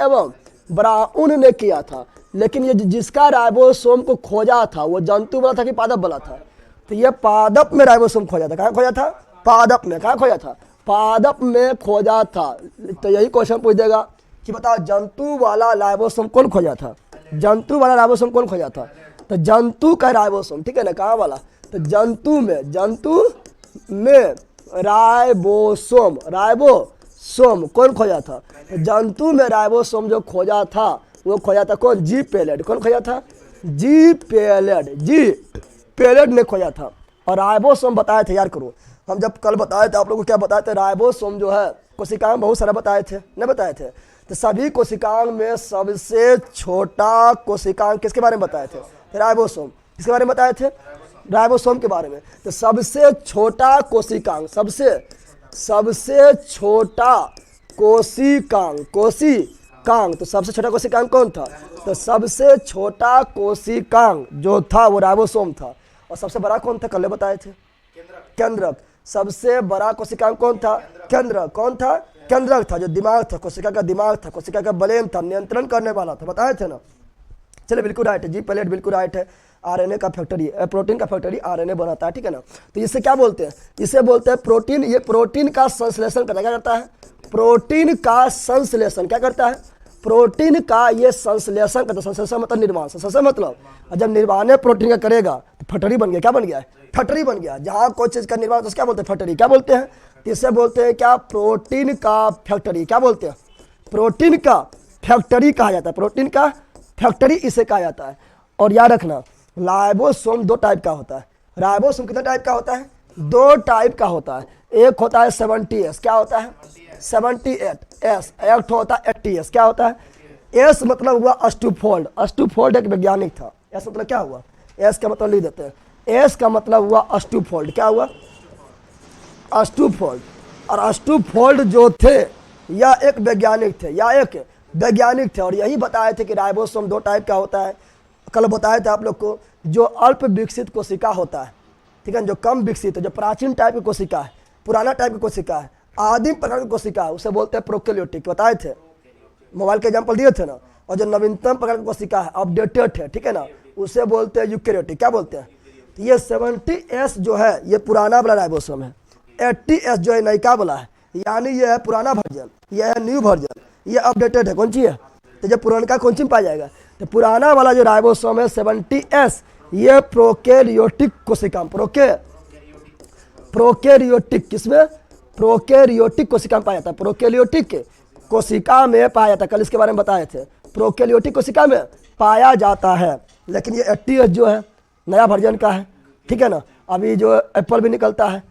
एवं ब्राउन ने किया था। लेकिन ये जिसका राइबोसोम को खोजा था वो जंतु वाला था कि पादप वाला था? तो ये पादप में राइबोसोम खोजा था। कहाँ खोजा था? पादप में। कहाँ खोजा था? पादप में खोजा था। तो यही क्वेश्चन पूछ देगा कि बताओ जंतु वाला राइबोसोम कौन खोजा था? जंतु वाला राइबोसोम कौन खोजा था? तो जंतु का राइबोसोम, ठीक है ना, कहाँ वाला? तो जंतु में राइबोसोम कौन खोजा था? तो जंतु में राइबोसोम जो खोजा था वो खोजा था कौन? जी पेलेट। कौन खोजा था? जी पेलेट ने खोजा था। और राइबोसोम बताए थे, यार करो, हम जब कल बताए थे आप लोगों को, क्या बताए थे? राइबोसोम जो है कोशिकाओं बहुत सारा बताए थे, नहीं बताए थे? तो सभी कोशिकाओं में सबसे छोटा कोशिकांग किसके बारे में बताए थे? राइबोसोम। किसके बारे में बताए थे? राइबोसोम के बारे में। तो सबसे छोटा कोशिकांग, सबसे छोटा कोशिकांग, तो सबसे छोटा कोशिकांग कौन था? तो सबसे छोटा कोशिकांग जो था वो राइबोसोम था। और सबसे बड़ा कौन था? कल बताए थे, केंद्रक। सबसे बड़ा कोशिकांग कौन था? केंद्रक। कौन था? केंद्रक था, जो दिमाग था, कोशिका का दिमाग था, कोशिका का ब्रेन था, नियंत्रण करने वाला था। बताए थे ना? चलिए बिल्कुल राइट है, जी पेलेट बिल्कुल राइट है। आरएनए का फैक्ट्री, प्रोटीन का फैक्ट्री आरएनए बनाता है, ठीक है ना। तो इसे क्या बोलते हैं? इसे बोलते हैं प्रोटीन। ये प्रोटीन का संश्लेषण करता है। क्या करता है? प्रोटीन का संश्लेषण। क्या करता है? प्रोटीन का ये संश्लेषण करता है। संश्लेषण मतलब निर्माण, संश्लेषण मतलब, और जब निर्माण प्रोटीन का करेगा तो फैक्ट्री बन गया। क्या बन गया? फैक्ट्री बन गया। जहाँ कोई चीज़ का निर्माण तो क्या बोलते हैं? फैक्ट्री। क्या बोलते हैं? इसे बोलते हैं क्या? प्रोटीन का फैक्ट्री। क्या बोलते हैं? प्रोटीन का फैक्ट्री कहा जाता है। प्रोटीन का फैक्ट्री इसे कहा जाता है। और याद रखना, राइबोसोम दो टाइप का होता है। राइबोसोम कितने टाइप का होता है? दो टाइप का होता है। एक होता है 70S। क्या होता है? 78S। एक होता है 80S। क्या होता है? एस मतलब हुआ अस्टूफोल्ड। अस्टूफोल्ड एक वैज्ञानिक था। एस मतलब क्या हुआ? एस का मतलब लिख देते हैं। एस का मतलब हुआ अस्टूफोल्ड। क्या हुआ? अस्टूफोल्ड। और अस्टूफोल्ड जो थे या एक वैज्ञानिक थे, और यही बताए थे कि राइबोसोम दो टाइप का होता है। कल बताया था आप लोग को, जो अल्प विकसित कोशिका होता है, ठीक है, जो कम विकसित है, जो प्राचीन टाइप की कोशिका है, पुराना टाइप की कोशिका है, आदिम प्रकार की कोशिका है, उसे बोलते हैं प्रोकैरियोटिक। बताए थे, मोबाइल के एग्जाम्पल दिए थे ना। और जो नवीनतम प्रकार की कोशिका है, अपडेटेड है, ठीक है ना, उसे बोलते हैं यूकैरियोटिक। क्या बोलते हैं? तो ये 70S जो है ये पुराना वाला राइबोसोम है। 80S जो है नयका वाला है, यानी ये है पुराना वर्जन, ये है न्यू वर्जन, ये अपडेटेड है। कौन सी है? तो जब पुराना कौन सी में पाया जाएगा? तो पुराना वाला जो राइबोसोम है 70S, ये प्रोकैरियोटिक कोशिका, प्रोकैरियोटिक, किसमें? प्रोकैरियोटिक कोशिका में पाया जाता है। प्रोकैरियोटिक कोशिका में पाया जाता है। कल इसके बारे में बताए थे, प्रोकैरियोटिक कोशिका में पाया जाता है। लेकिन ये 80S जो है नया वर्जन का है, ठीक है ना। अभी जो एप्पल भी निकलता है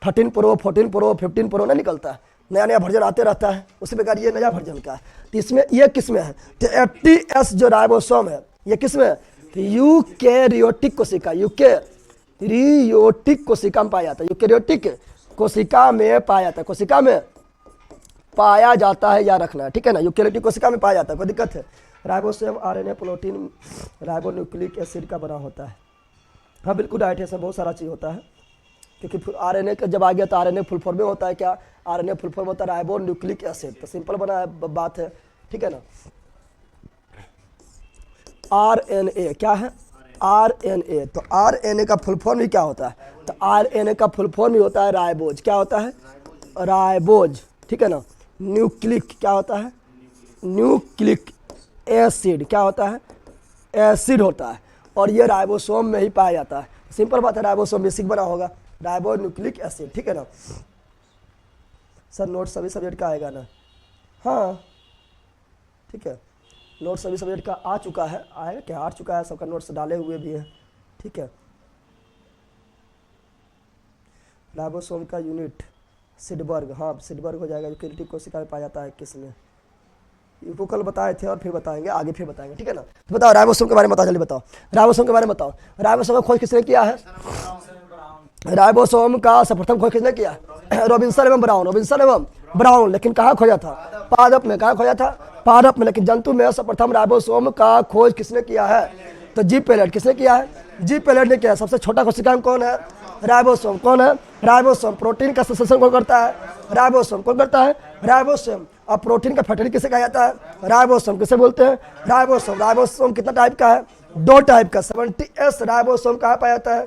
13 प्रो, 14 प्रो, 15 प्रो नहीं निकलता है, नया नया वर्जन आते रहता है, उसी प्रकार ये नया वर्जन का है। तो इसमें ये किस में है? तो 80S जो राइबोसोम है ये किस में है? तो यूकैरियोटिक कोशिका, यूकैरियोटिक कोशिका में पाया जाता है। यूकैरियोटिक कोशिका में पाया जाता है, कोशिका में पाया जाता है, याद रखना है, ठीक है ना। यूकैरियोटिक कोशिका में पाया जाता है। कोई दिक्कत है? Ribosome RNA protein ribonucleic acid का बना होता है। हाँ बिल्कुल राइट है, इसमें बहुत सारा चीज़ होता है। क्योंकि आरएनए का जब आ गया तो आरएनए फुल फॉर्म में होता है क्या? आरएनए फुल फॉर्म होता है राइबोन्यूक्लिक एसिड। तो सिंपल बना है, बात है, ठीक है ना। आरएनए क्या है? आरएनए। तो आरएनए का फुल फॉर्म ही क्या होता है? तो आरएनए का फुल फॉर्म ही होता है राइबोज। क्या होता है? राइबोज, ठीक है ना। न्यूक्लिक क्या होता है? न्यूक्लिक एसिड क्या होता है? एसिड होता है। और ये राइबोसोम में ही पाया जाता है। सिंपल बात है, राइबोसोम बेसिक बना होगा, राइबोन्यूक्लिक एसिड, ठीक है ना। सर नोट सभी सब्जेक्ट का आएगा ना? हाँ ठीक है, नोट सभी सब्जेक्ट का आ चुका है, आएगा क्या? आ चुका है, सबका नोट्स डाले हुए भी है, ठीक है। राइबोसोम का यूनिट सिडबर्ग, हाँ सिडबर्ग हो जाएगा। यूकैरियोटिक कोशिका में पाया जाता है किसमें? इसको कल बताए थे और फिर बताएंगे, आगे फिर बताएंगे, ठीक है ना। तो बताओ राइबोसोम के बारे में बताओ, जल्दी बताओ राइबोसोम के बारे में बताओ। राइबोसोम का खोज किसने किया है? राइबोसोम का सर्वप्रथम खोज किसने किया? रॉबिन्सन एवं ब्राउन, रॉबिन्सन एवं ब्राउन। लेकिन कहाँ खोजा था? पादप में। कहाँ खोजा था? पादप में। लेकिन जंतु में सर्वप्रथम राइबोसोम का खोज किसने किया है? तो जी पैलेट किसने किया है? जी पैलेट ने किया। सबसे छोटा कोशिकांग कौन है? राइबोसोम। कौन है? राइबोसोम। प्रोटीन का संश्लेषण कौन करता है? राइबोसोम। कौन करता है? राइबोसोम। और प्रोटीन का फैक्ट्री किसे कहा जाता है? राइबोसोम। किसे बोलते हैं? राइबोसोम। राइबोसोम कितना टाइप का है? 2 टाइप का। 70S राइबोसोम कहाँ पाया जाता है?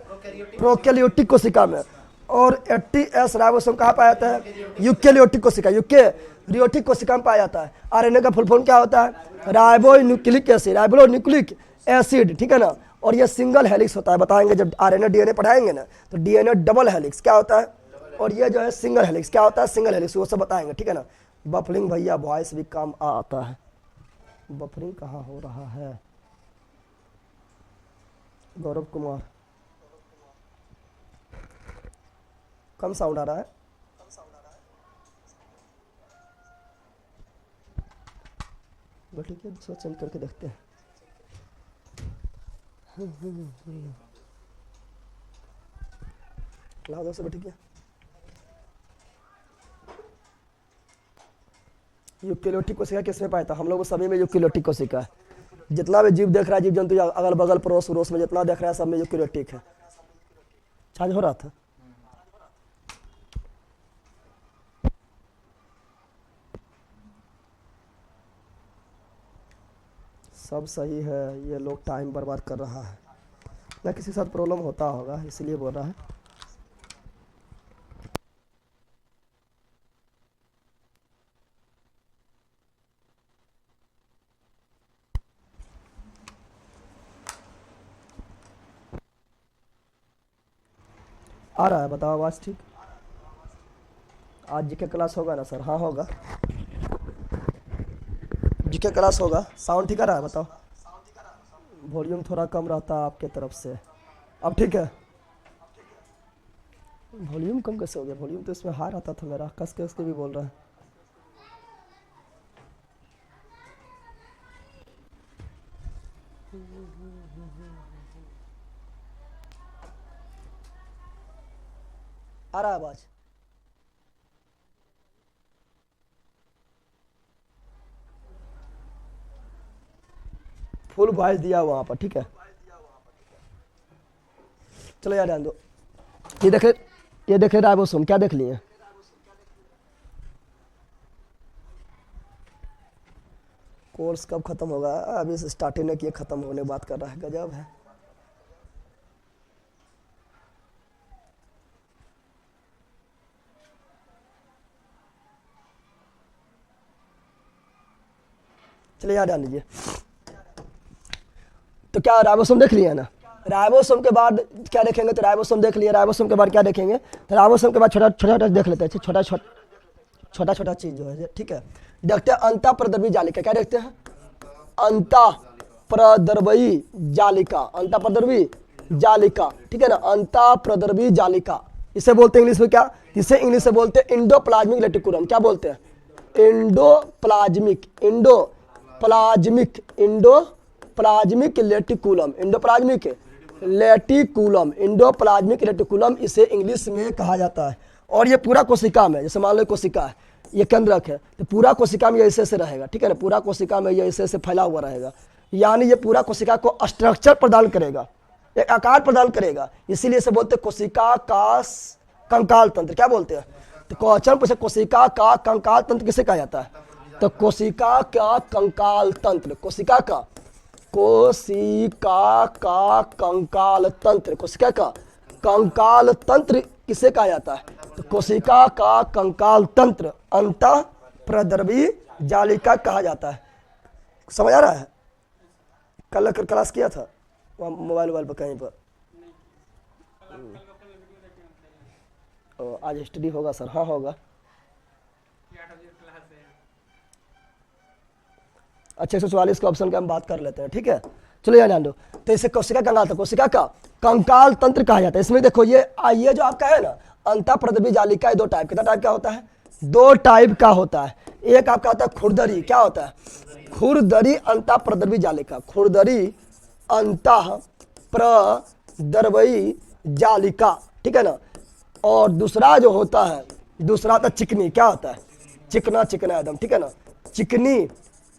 प्रोकैरियोटिक कोशिका में। और 80S राइबोसोम कहाँ पाया जाता है? यूकेरियोटिक कोशिका। यूकेरियोटिक कोशिका में पाया जाता है। आरएनए का फुल फॉर्म क्या होता है? Ribonucleic acid. राइबोन्यूक्लिक एसिड, ठीक है ना। और ये सिंगल हेलिक्स होता है, बताएंगे जब आरएनए डीएनए पढ़ाएंगे ना, तो डीएनए डबल हेलिक्स क्या होता है, और ये जो है सिंगल हेलिक्स क्या होता है? सिंगल हेलिक्स, वो सब बताएंगे, ठीक है ना। बफरिंग भैया वॉइस भी काम आता है। बफरिंग कहाँ हो रहा है? गौरव कुमार, कम साउंड आ रहा है। ठीक है, दूसरा चेंज करके देखते हैं। लाओ से बैठ गया। यूकेरियोटिक कोशिका किसमें पाया था? हम लोग सभी में यूकेरियोटिक कोशिका है। जितना भी जीव देख रहा है, जीव जंतु अगल बगल पड़ोस उड़ोस में जितना देख रहा है, सब में यूकेरियोटिक है। चार्ज हो रहा था। सब सही है, ये लोग टाइम बर्बाद कर रहा है ना, किसी के साथ प्रॉब्लम होता होगा इसलिए बोल रहा है। आ रहा है, बताओ आवाज ठीक? आज जीके क्लास होगा ना सर? हाँ होगा, जीके क्लास होगा। साउंड ठीक आ रहा है? बताओ। वॉल्यूम थोड़ा कम रहता है आपके तरफ से, अब ठीक है? वॉल्यूम कम कैसे हो गया? वॉल्यूम तो इसमें हाई रहता था मेरा, कस के भी बोल रहा है। आ रहा है आवाज? फुल वॉइस दिया वहां पर, ठीक है। चलो यार ध्यान दो। ये देखे राइबोसोम, क्या देख लिए? कोर्स कब खत्म होगा? अभी स्टार्टिंग ने किए, खत्म होने बात कर रहा है, गजब है। चलिए यार ध्यान दीजिए। तो क्या राइबोसोम देख लिया ना? राइबोसोम के बाद क्या देखेंगे? तो राइबोसोम देख लिया। राइबोसोम के बाद क्या देखेंगे? तो राइबोसोम के बाद छोटा छोटा देख लेते हैं, छोटा छोटा चीज जो है, ठीक है। देखते हैं अंतःप्रद्रवी जालिका। क्या देखते हैं? अंतःप्रद्रवी जालिका। अंतःप्रद्रवी जालिका, ठीक है ना। अंतःप्रद्रवी जालिका इसे बोलते हैं इंग्लिश में क्या? इसे इंग्लिश से बोलते हैं इंडोप्लाज्मिक रेटिकुलम। क्या बोलते हैं? Endoplasmic reticulum. इंडोप्लाज्मिक रेटिकुलम इसे इंग्लिश में कहा जाता है। और ये पूरा कोशिका में, जैसे मान लो कोशिका है, ये केंद्रक है, तो पूरा कोशिका में ये ऐसे रहेगा, ठीक है ना। पूरा कोशिका में ये ऐसे फैला हुआ रहेगा, यानी ये पूरा कोशिका को स्ट्रक्चर प्रदान करेगा, एक आकार प्रदान करेगा। इसीलिए इसे बोलते हैं कोशिका का कंकाल तंत्र। क्या बोलते हैं? तो क्वेश्चन पूछे कोशिका का कंकाल तंत्र किसे कहा जाता है? तो कोशिका का कंकाल तंत्र, कोशिका का कंकाल तंत्र, कोशिका का कंकाल तंत्र किसे कहा जाता है? तो कोशिका का कंकाल तंत्र अंतःप्रद्रवी जालिका कहा जाता है। समझ आ रहा है? कल क्लास किया था मोबाइल पर कहीं पर। आज स्टडी होगा सर? हाँ होगा। अच्छा 144 के ऑप्शन का हम बात कर लेते हैं, ठीक है। चलो यार ध्यान दो। तो इसे कोशिका कंकाल तंत्र, कोशिका का कंकाल तंत्र कहा जाता है। इसमें देखो ये जो आपका है ना अंतःप्रद्रवी जालिका, 2 टाइप। कितना टाइप का होता है? 2 टाइप का होता है। एक आपका होता है खुरदरी। क्या होता है? खुरदरी अंतःप्रद्रवी जालिका, खुरदरी अंतःप्रद्रवी जालिका, ठीक है ना। और दूसरा जो होता है, दूसरा होता है चिकनी। क्या होता है? चिकना एकदम, ठीक है ना। चिकनी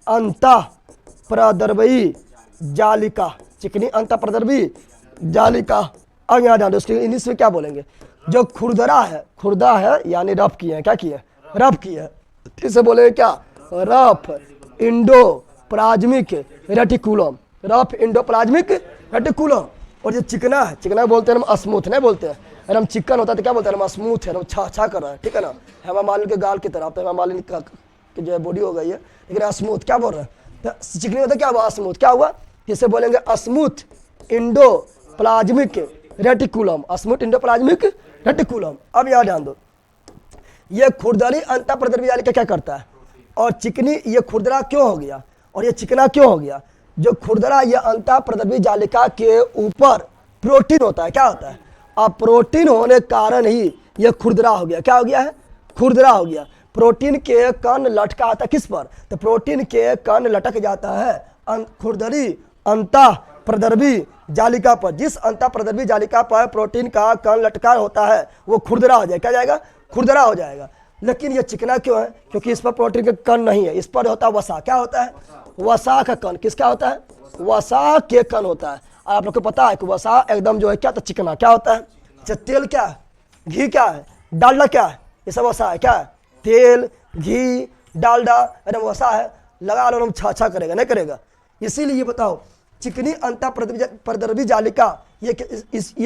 अंतःप्रद्रवी जालिका, चिकनी अंतःप्रदर्भी जालिका। अब यहाँ ध्यान दो, उसके इंग्लिश में क्या बोलेंगे? जो खुरदरा है, खुरदा है यानी रफ किए हैं, क्या किए हैं? रफ किए हैं। इसे बोलेंगे क्या? Rough endoplasmic reticulum, rough endoplasmic reticulum. और जो चिकना है, चिकना बोलते हैं हम स्मूथ नहीं बोलते हैं। अगर हम चिकन होता है तो क्या बोलते हैं? हम स्मूथ है, हम छा कर रहा है, ठीक है ना। हेमा मालिनी के गाल की तरह, तो हेमा मालिनी का कि जो बॉडी हो गई है, लेकिन स्मूथ क्या बोल रहे हैं? तो चिकनी होता क्या हुआ? स्मूथ। क्या हुआ? इसे बोलेंगे smooth endoplasmic reticulum, smooth endoplasmic reticulum. अब यहाँ ध्यान दो, ये खुरदरी अंतःप्रदर्भी जालिका क्या करता है? और चिकनी, ये खुरदरा क्यों हो गया और ये चिकना क्यों हो गया? जो खुरदरा, ये अंतःप्रदर्भी जालिका के ऊपर प्रोटीन होता है, क्या होता है? अब प्रोटीन होने के कारण ही ये खुरदरा हो गया। क्या हो गया है? खुरदरा हो गया। प्रोटीन के कण लटका आता है किस पर? तो प्रोटीन के कण लटक जाता है खुरदरी अंतःप्रदर्भी जालिका पर। जिस अंतःप्रदर्भी जालिका पर प्रोटीन का कण लटका होता है वो खुरदरा हो जाएगा। क्या जाएगा? खुरदरा हो जाएगा। लेकिन ये चिकना क्यों है? क्योंकि इस पर प्रोटीन के कण नहीं है, इस पर होता है वसा। क्या होता है? वसा का कण। किसका होता है? वसा के कण होता है। और आप लोग को पता है कि वसा एकदम जो है क्या? तो चिकना क्या होता है? तेल क्या है? घी क्या है? डालडा क्या है? ये सब वसा है। क्या है? तेल, घी, डालडा, एकदम वसा है। लगा लो, छा करेगा नहीं करेगा। इसीलिए बताओ, चिकनी अंतःप्रदर्भी जालिका ये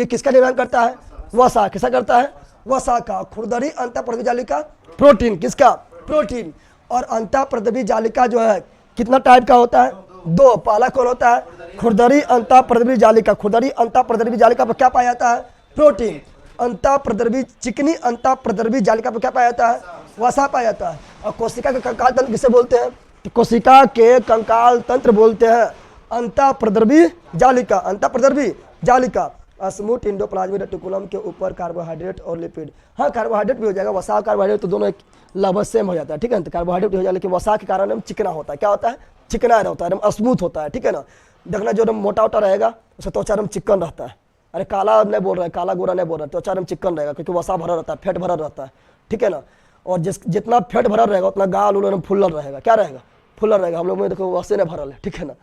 किसका निर्माण करता है? वसा। किसका करता है? वसा का। खुरदरी अंतःप्रदर्भी जालिका प्रोटीन। किसका? प्रोटीन। और अंतःप्रदर्भी जालिका जो है कितना टाइप का होता है? दो। पहला कौन होता है? खुरदरी अंतःप्रदर्भी जालिका। खुरदरी अंतःप्रदर्भी जालिका पर क्या पाया जाता है? प्रोटीन। अंतःप्रदर्भी चिकनी अंतःप्रदर्भी जालिका पर क्या पाया जाता है? वसा पाया जाता है। और कोशिका के कंकाल तंत्र किसे बोलते हैं? तो कोशिका के कंकाल तंत्र बोलते हैं अंतःप्रदर्भी जालिका। अंतःप्रदर्भी जालिका। स्मूथ इंडोप्लाज्मिक रेटिकुलम के ऊपर कार्बोहाइड्रेट और लिपिड। हाँ, कार्बोहाइड्रेट भी हो जाएगा, वसा और कार्बोहाइड्रेट तो दोनों एक लगभग सेम हो जाता है, ठीक है। तो कार्बोहाइड्रेट भी हो जाएगा, लेकिन वसा के कारण हम चिकना होता है। क्या होता है? चिकना होता है, एकदम स्मूथ होता है, ठीक है ना। देखना जो मोटा वोटा रहेगा उसका त्वचा एकदम चिकन रहता है। अरे काला नहीं बोल रहे हैं, काला गोरा नहीं बोल रहे हैं, त्वचा एकदम चिकन रहेगा, क्योंकि वसा भरा रहता है, फैट भरा रहता है, ठीक है ना। और जितना फैट भरा रहेगा उतना गाल उल एकदम फुल्लर रहेगा। क्या रहेगा? फुल्लर रहेगा। हम लोग में देखो वसे नहीं भरल है, ठीक है ना।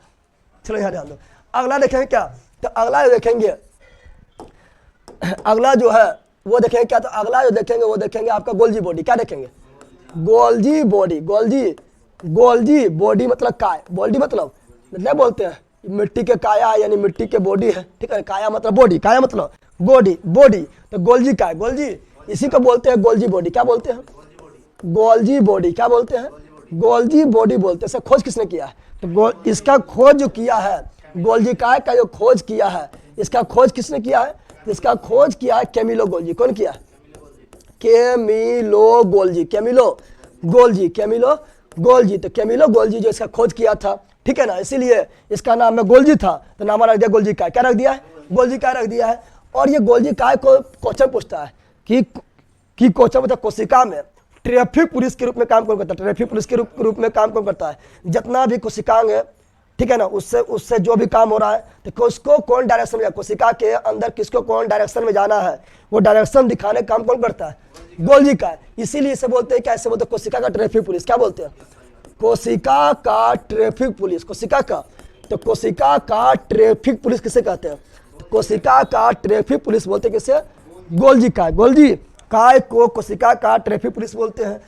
चलो यहाँ ध्यान दो। अगला देखेंगे क्या? तो अगला देखेंगे, अगला जो है वो देखेंगे क्या? तो अगला जो देखेंगे वो देखेंगे आपका गोल्जी बॉडी। क्या देखेंगे? Golgi body. गोल्जी बॉडी मतलब काय। बॉडी मतलब नहीं बोलते हैं मिट्टी के काया यानी मिट्टी के बॉडी है, ठीक है। काया मतलब बॉडी, काया मतलब बॉडी। तो गोल्जी काय, गोल्जी इसी को बोलते हैं गोल्जी बॉडी। क्या बोलते हैं? Golgi body. क्या बोलते हैं? गोल्जी बॉडी बोलते हैं। इसका खोज किसने किया है? तो इसका खोज जो किया है, गोल्जी काय का जो खोज किया है, इसका खोज किसने किया है? इसका खोज किया है कैमिलो गोल्जी। कौन किया? Camillo Golgi. तो कैमिलो गोल्जी जो इसका खोज किया था, ठीक है ना, इसीलिए इसका नाम में गोल्जी था, तो नाम रख दिया गोल्जी काय। क्या रख दिया है? गोल्जी काय रख दिया है। और ये गोल्जी काय को क्वेश्चन पूछता है कि क्वेश्चन मतलब कोशिका में ट्रैफिक पुलिस के रूप में काम कौन करता है? ट्रैफिक पुलिस के रूप में काम कौन करता है? जितना भी कोशिकांग है, ठीक है ना, उससे जो भी काम हो रहा है, तो उसको कौन डायरेक्शन में, कोशिका के अंदर किसको कौन डायरेक्शन में जाना है, वो डायरेक्शन दिखाने का काम कौन करता है? गोल्जी का। इसीलिए इसे बोलते हैं क्या? इसे बोलते हैं कोशिका का ट्रैफिक पुलिस। क्या बोलते हैं? कोशिका का ट्रैफिक पुलिस। कोशिका का, तो कोशिका का ट्रैफिक पुलिस किसे कहते हैं? कोशिका का ट्रैफिक पुलिस बोलते हैं किसे? गोल्जी काय। गोल्जी काय को कोशिका का ट्रैफिक पुलिस बोलते हैं,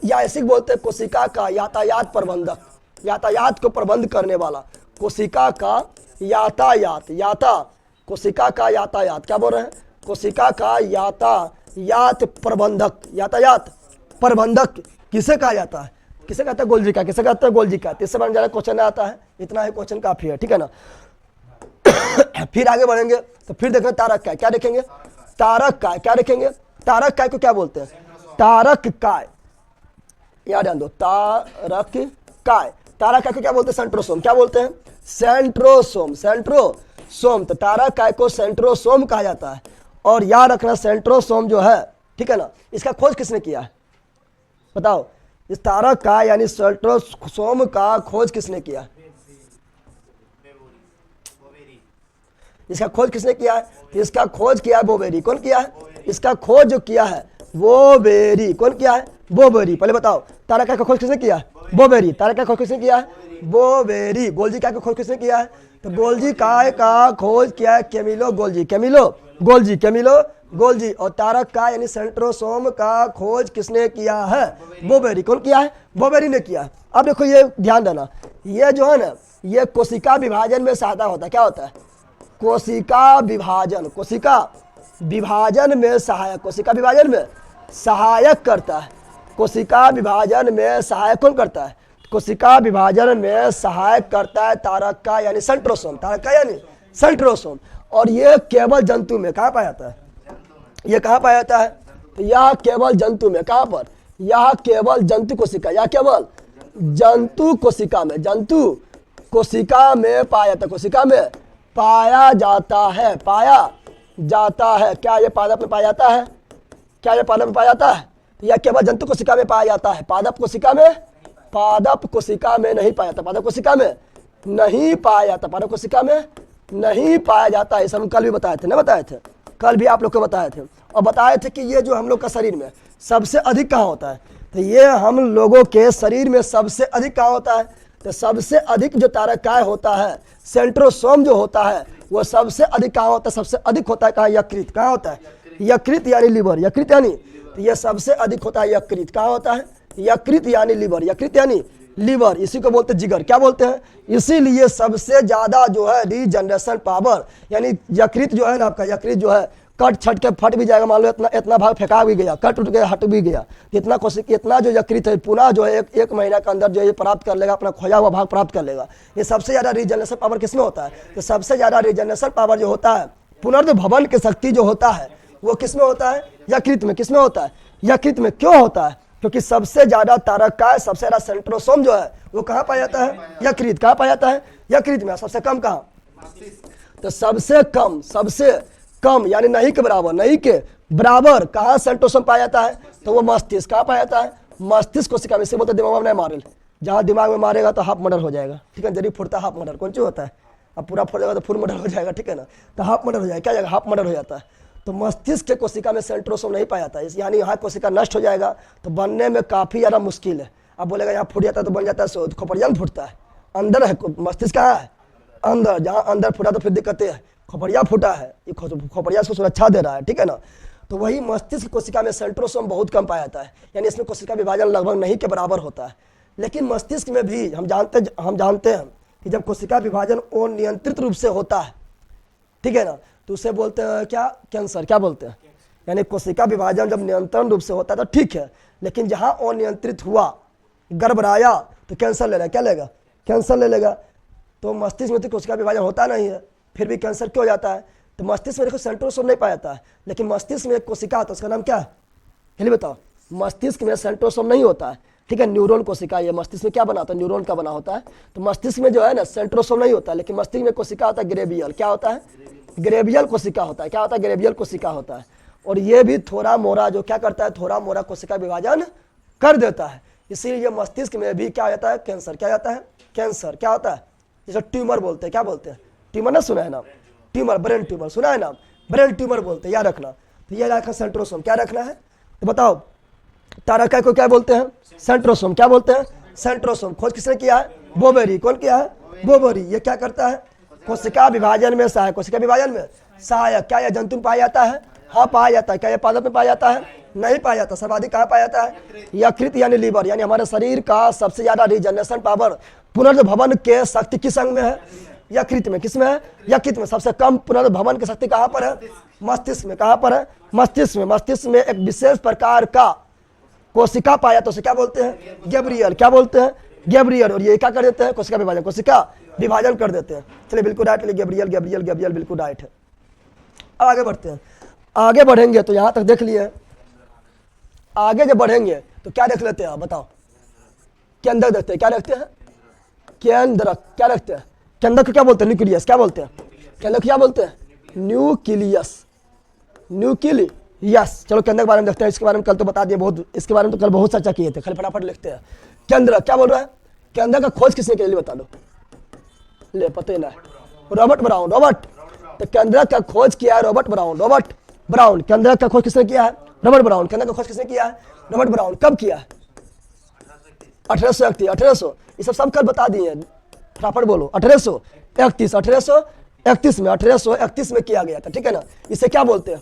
या ऐसे बोलते हैं कोशिका का यातायात प्रबंधक। यातायात को प्रबंध करने वाला, कोशिका का यातायात। कोशिका का यातायात। क्या बोल रहे हैं? कोशिका का यातायात प्रबंधक किसे कहा जाता है? किसे कहता है? गोल्जी का। किसे कहता है? गोल्जी का। इससे बड़ा ज़्यादा क्वेश्चन आता है, इतना ही क्वेश्चन काफी है, ठीक है ना। फिर आगे बढ़ेंगे तो फिर देखेंगे तारक काय। क्या देखेंगे? तारक काय। क्या देखेंगे? तारक काय को क्या बोलते हैं? तारक काय। याद ध्यान दो, तारक काय। तारक काय को क्या बोलते हैं? सेंट्रोसोम। क्या बोलते हैं? सेंट्रोसोम। तो तारक काय को सेंट्रोसोम कहा जाता है। और याद रखना, सेंट्रोसोम जो है, ठीक है ना, इसका खोज किसने किया है? बताओ, इस तारक का यानी सेंट्रोसोम का खोज किसने किया? इसका खोज किसने किया है? तो इसका खोज किया है बोबेरी। कौन किया है? इसका खोज जो किया है बोबेरी। कौन किया है? बोबेरी। पहले बताओ, तारक का खोज किसने किया है? बोबेरी। तारक का खोज किसने किया है? बोबेरी। गोल्जी का खोज किसने किया है? तो गोल्जी काय का खोज किया है कैमिलो गोल्जी, कैमिलो गोल्जी। और तारक का यानी सेंट्रोसोम का खोज किसने किया है? बोबेरी। कौन किया है? बोबेरी ने किया है। अब देखो ये ध्यान देना, ये जो है ना ये कोशिका विभाजन में सहायता होता है। क्या होता है? कोशिका विभाजन में सहायक, कोशिका विभाजन में सहायक करता है। कोशिका विभाजन में सहायक कौन करता है? कोशिका विभाजन में सहायक करता है तारक का यानी सेंट्रोसोम, तारक का यानी सेंट्रोसोम। और ये केवल जंतु में कहाँ पाया जाता है? ये कहाँ पाया जाता है? तो यह केवल जंतु में, कहाँ पर? यह केवल जंतु कोशिका, या केवल जंतु कोशिका में, जंतु कोशिका में पाया जाता है, कोशिका में पाया जाता है, पाया जाता है। क्या ये पादप में पाया जाता है? क्या ये पादप में पाया जाता है? तो यह केवल जंतु कोशिका में पाया जाता है, पादप कोशिका में नहीं पाया जाता, पादप कोशिका में नहीं पाया जाता, पादप कोशिका में नहीं पाया जाता है। इसे हम कल भी बताए थे, ना बताए थे? कल भी आप लोग को बताए थे, और बताए थे कि ये जो हम लोग का शरीर में सबसे अधिक कहाँ होता है? तो ये हम लोगों के शरीर में सबसे अधिक कहाँ होता है? तो सबसे अधिक जो तारकाय होता है, सेंट्रोसोम जो होता है, वो सबसे अधिक कहाँ होता है? सबसे अधिक होता है कहाँ? यकृत। कहाँ होता है? यकृत यानी लीवर, यकृत यानी, तो ये सबसे अधिक होता है यकृत। कहाँ होता है? यकृत यानी लीवर, यकृत यानी लीवर, इसी को बोलते हैं जिगर। क्या बोलते हैं? इसीलिए सबसे ज्यादा जो है रीजनरेशन पावर, यानी यकृत जो है ना आपका, यकृत जो है कट छट के फट भी जाएगा, मान लो इतना भाग फेंका भी गया, कट उठ के हट भी गया, इतना कोशिश, इतना जो यकृत है पुनः जो है एक महीना के अंदर जो ये प्राप्त कर लेगा, अपना खोया हुआ भाग प्राप्त कर लेगा। ये सबसे ज्यादा रीजनरेशन पावर किसमें होता है? तो सबसे ज्यादा रीजनरेशन पावर जो होता है, पुनर्भवन की शक्ति जो होता है, वो किसमें होता है? यकृत में। किसमें होता है? यकृत में। क्यों होता है? क्योंकि सबसे ज्यादा तारकाय, सबसे ज्यादा सेंट्रोसोम जो है वो कहाँ पाया जाता है? यकृत। कहाँ पाया जाता है? यकृत में। सबसे कम कहाँ? तो सबसे कम यानी नहीं के बराबर, नहीं के बराबर कहाँ सेंट्रोसोम पाया जाता है? तो वो मस्तिष्क। कहाँ पाया जाता है? मस्तिष्क कोशिका में। इसे बोलते दिमाग में नहीं मारे, जहाँ दिमाग में मारेगा तो हाफ मर्डर हो जाएगा, ठीक है? जरी फुटता हाफ मर्डर, कौन सी होता है? अब पूरा फुट जाएगा तो फुल मर्डर हो जाएगा, ठीक है ना? तो हाफ मर्डर हो जाएगा, क्या जाएगा? हाफ मर्डर हो जाता है। तो मस्तिष्क के कोशिका में सेंट्रोसोम नहीं पाया जाता है, यानी यहाँ कोशिका नष्ट हो जाएगा तो बनने में काफ़ी ज़्यादा मुश्किल है। अब बोलेगा यहाँ फूट जाता है तो बन जाता है, खोपड़िया में फूटता है, अंदर है मस्तिष्क। कहाँ है? अंदर। जहाँ अंदर फूटा तो फिर दिक्कतें है, खोपड़िया फूटा है, ये खोपड़िया इसको सुरक्षा दे रहा है, ठीक है ना? तो वही मस्तिष्क कोशिका में सेंट्रोसोम बहुत कम पाया जाता है, यानी इसमें कोशिका विभाजन लगभग नहीं के बराबर होता है। लेकिन मस्तिष्क में भी हम जानते हैं कि जब कोशिका विभाजन अनियंत्रित रूप से होता है, ठीक है ना, तो उसे बोलते हैं क्या? कैंसर। क्या बोलते हैं? यानी कोशिका विभाजन जब नियंत्रण रूप से होता है तो ठीक है, लेकिन जहाँ अनियंत्रित हुआ, गड़बड़ाया, तो कैंसर ले लेगा। क्या लेगा? कैंसर ले लेगा। तो मस्तिष्क में तो कोशिका विभाजन होता नहीं है, फिर भी कैंसर क्यों हो जाता है? तो मस्तिष्क में देखो सेंट्रोसोम नहीं पाया जाता है, लेकिन मस्तिष्क में एक कोशिका होता है, उसका नाम क्या है? चलिए बताओ। मस्तिष्क में सेंट्रोसोम नहीं होता है, ठीक है? न्यूरॉन कोशिका, ये मस्तिष्क में क्या बना होता है? न्यूरॉन का बना होता है। तो मस्तिष्क में जो है ना सेंट्रोसोम नहीं होता है, लेकिन मस्तिष्क में कोशिका होता है ग्रेवियल। क्या होता है? ग्रेवियल कोशिका होता है। क्या होता है? ग्रेवियल कोशिका होता है। और ये भी थोड़ा मोड़ा जो क्या करता है? थोड़ा मोड़ा कोशिका विभाजन कर देता है। इसीलिए मस्तिष्क में भी क्या जाता है? कैंसर। क्या जाता है? कैंसर। क्या होता है? जैसे ट्यूमर बोलते हैं। क्या बोलते हैं? ट्यूमर ना सुना है नाम? ट्यूमर, ब्रेन ट्यूमर सुना है नाम? ब्रेन ट्यूमर बोलते हैं, याद रखना। तो ये रखना सेंट्रोसोम। क्या रखना है? तो बताओ, तारकाय को क्या बोलते हैं? सेंट्रोसोम। क्या बोलते हैं? सेंट्रोसोम। खोज किसने किया है? बोबेरी। कौन किया है? बोबेरी। ये क्या करता है? कोशिका विभाजन में सहायक। कोशिका विभाजन में सहायक। क्या यह जंतु में पाया जाता है? हाँ पाया जाता है। क्या यह पादप में पाया जाता है? नहीं पाया जाता। सर्वाधिक कहाँ पाया जाता है? यकृत यानी लीवर, यानी हमारे शरीर का सबसे ज्यादा रीजनरेशन पावर, पुनर्भवन के शक्ति किस अंग में है? यकृत में। किस में है? यकृत में। सबसे कम पुनर्भवन की शक्ति कहाँ पर है? मस्तिष्क में। कहाँ पर है? मस्तिष्क में। मस्तिष्क में एक विशेष प्रकार का कोशिका पाया तो उसे क्या बोलते हैं? गैब्रियल। क्या बोलते हैं? गैब्रियल। और ये क्या कर देते हैं? कोशिका विभाजन। कोशिका विभाजन कर देते हैं। चलिए बिल्कुल राइट, गैब्रियल गैब्रियल गैब्रियल बिल्कुल राइट है। अब आगे बढ़ते हैं। आगे बढ़ेंगे तो यहाँ तक देख लिए, आगे जब बढ़ेंगे तो क्या देख लेते हैं आप? बताओ। केंद्रक देखते हैं। क्या देखते हैं? केंद्रक। क्या देखते हैं? केंद्रक को क्या बोलते हैं? न्यूक्लियस। क्या बोलते हैं? केंद्रक क्या बोलते हैं? न्यूक्लियस। न्यूक्लियस। चलो केंद्रक के बारे में देखते हैं। इसके बारे में कल तो बता दिए बहुत, इसके बारे में तो कल बहुत चर्चा किए थे। खाली फटाफट लिखते हैं। केंद्रक क्या बोल रहा है? केंद्रक का खोज किसने किया? बता दो। ले पता ही ना है। Robert brown. रॉबर्ट। तो केंद्रक का खोज किया है रॉबर्ट ब्राउन। Robert brown. केंद्रक का खोज किसने किया है? Robert brown. केंद्रक का खोज किसने किया है? Robert brown. कब किया है? 1800। 1800 ये सब कल बता दिए। फटाफट बोलो। 1800 1831 में 1831 में किया गया था, ठीक है ना। इसे क्या बोलते हैं?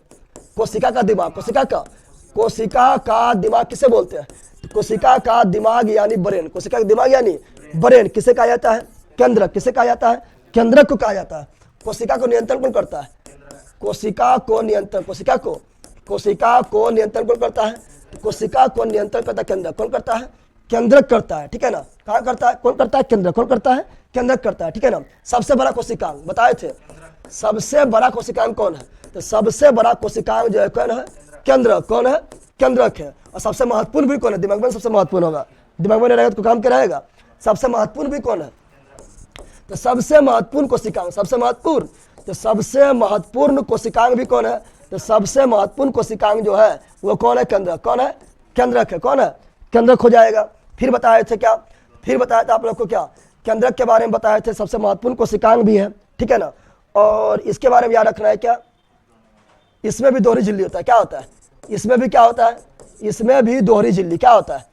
कोशिका का दिमाग। कोशिका का दिमाग किसे बोलते हैं? कोशिका का दिमाग यानी ब्रेन। कोशिका का दिमाग यानी ब्रेन किसे कहा जाता है? केंद्रक। किसे कहा जाता है? केंद्रक को कहा जाता है। कोशिका को नियंत्रण कौन करता है? कोशिका को नियंत्रण कौन करता है? कोशिका को नियंत्रण करता है केंद्रक। कौन करता है? केंद्रक करता है, ठीक है ना। कहाँ करता है? कौन करता है? केंद्रक। कौन करता है? केंद्रक करता है, ठीक है ना। सबसे बड़ा कोशिकांग बताए थे, सबसे बड़ा कोशिकांग कौन है? तो सबसे बड़ा कोशिकांग जो है कौन है? केंद्रक। कौन है? केंद्रक है। और सबसे महत्वपूर्ण भी कौन है? दिमाग में सबसे महत्वपूर्ण होगा, दिमाग में रहेगा तो काम क्या रहेगा? सबसे महत्वपूर्ण भी कौन है? तो सबसे महत्वपूर्ण कोशिकांग, सबसे महत्वपूर्ण कोशिकांग भी कौन है? तो सबसे महत्वपूर्ण कोशिकांग जो है वो कौन है? केंद्रक। कौन है? केंद्रक है। कौन है? केंद्रक हो जाएगा। फिर बताए थे क्या? फिर बताया था आप लोग को क्या? केंद्रक के बारे में बताए थे, सबसे महत्वपूर्ण कोशिकांग भी है, ठीक है ना। और इसके बारे में याद रखना है क्या? इसमें भी दोहरी झिल्ली होता है। क्या होता है? इसमें भी क्या होता है? इसमें भी दोहरी झिल्ली। क्या होता है?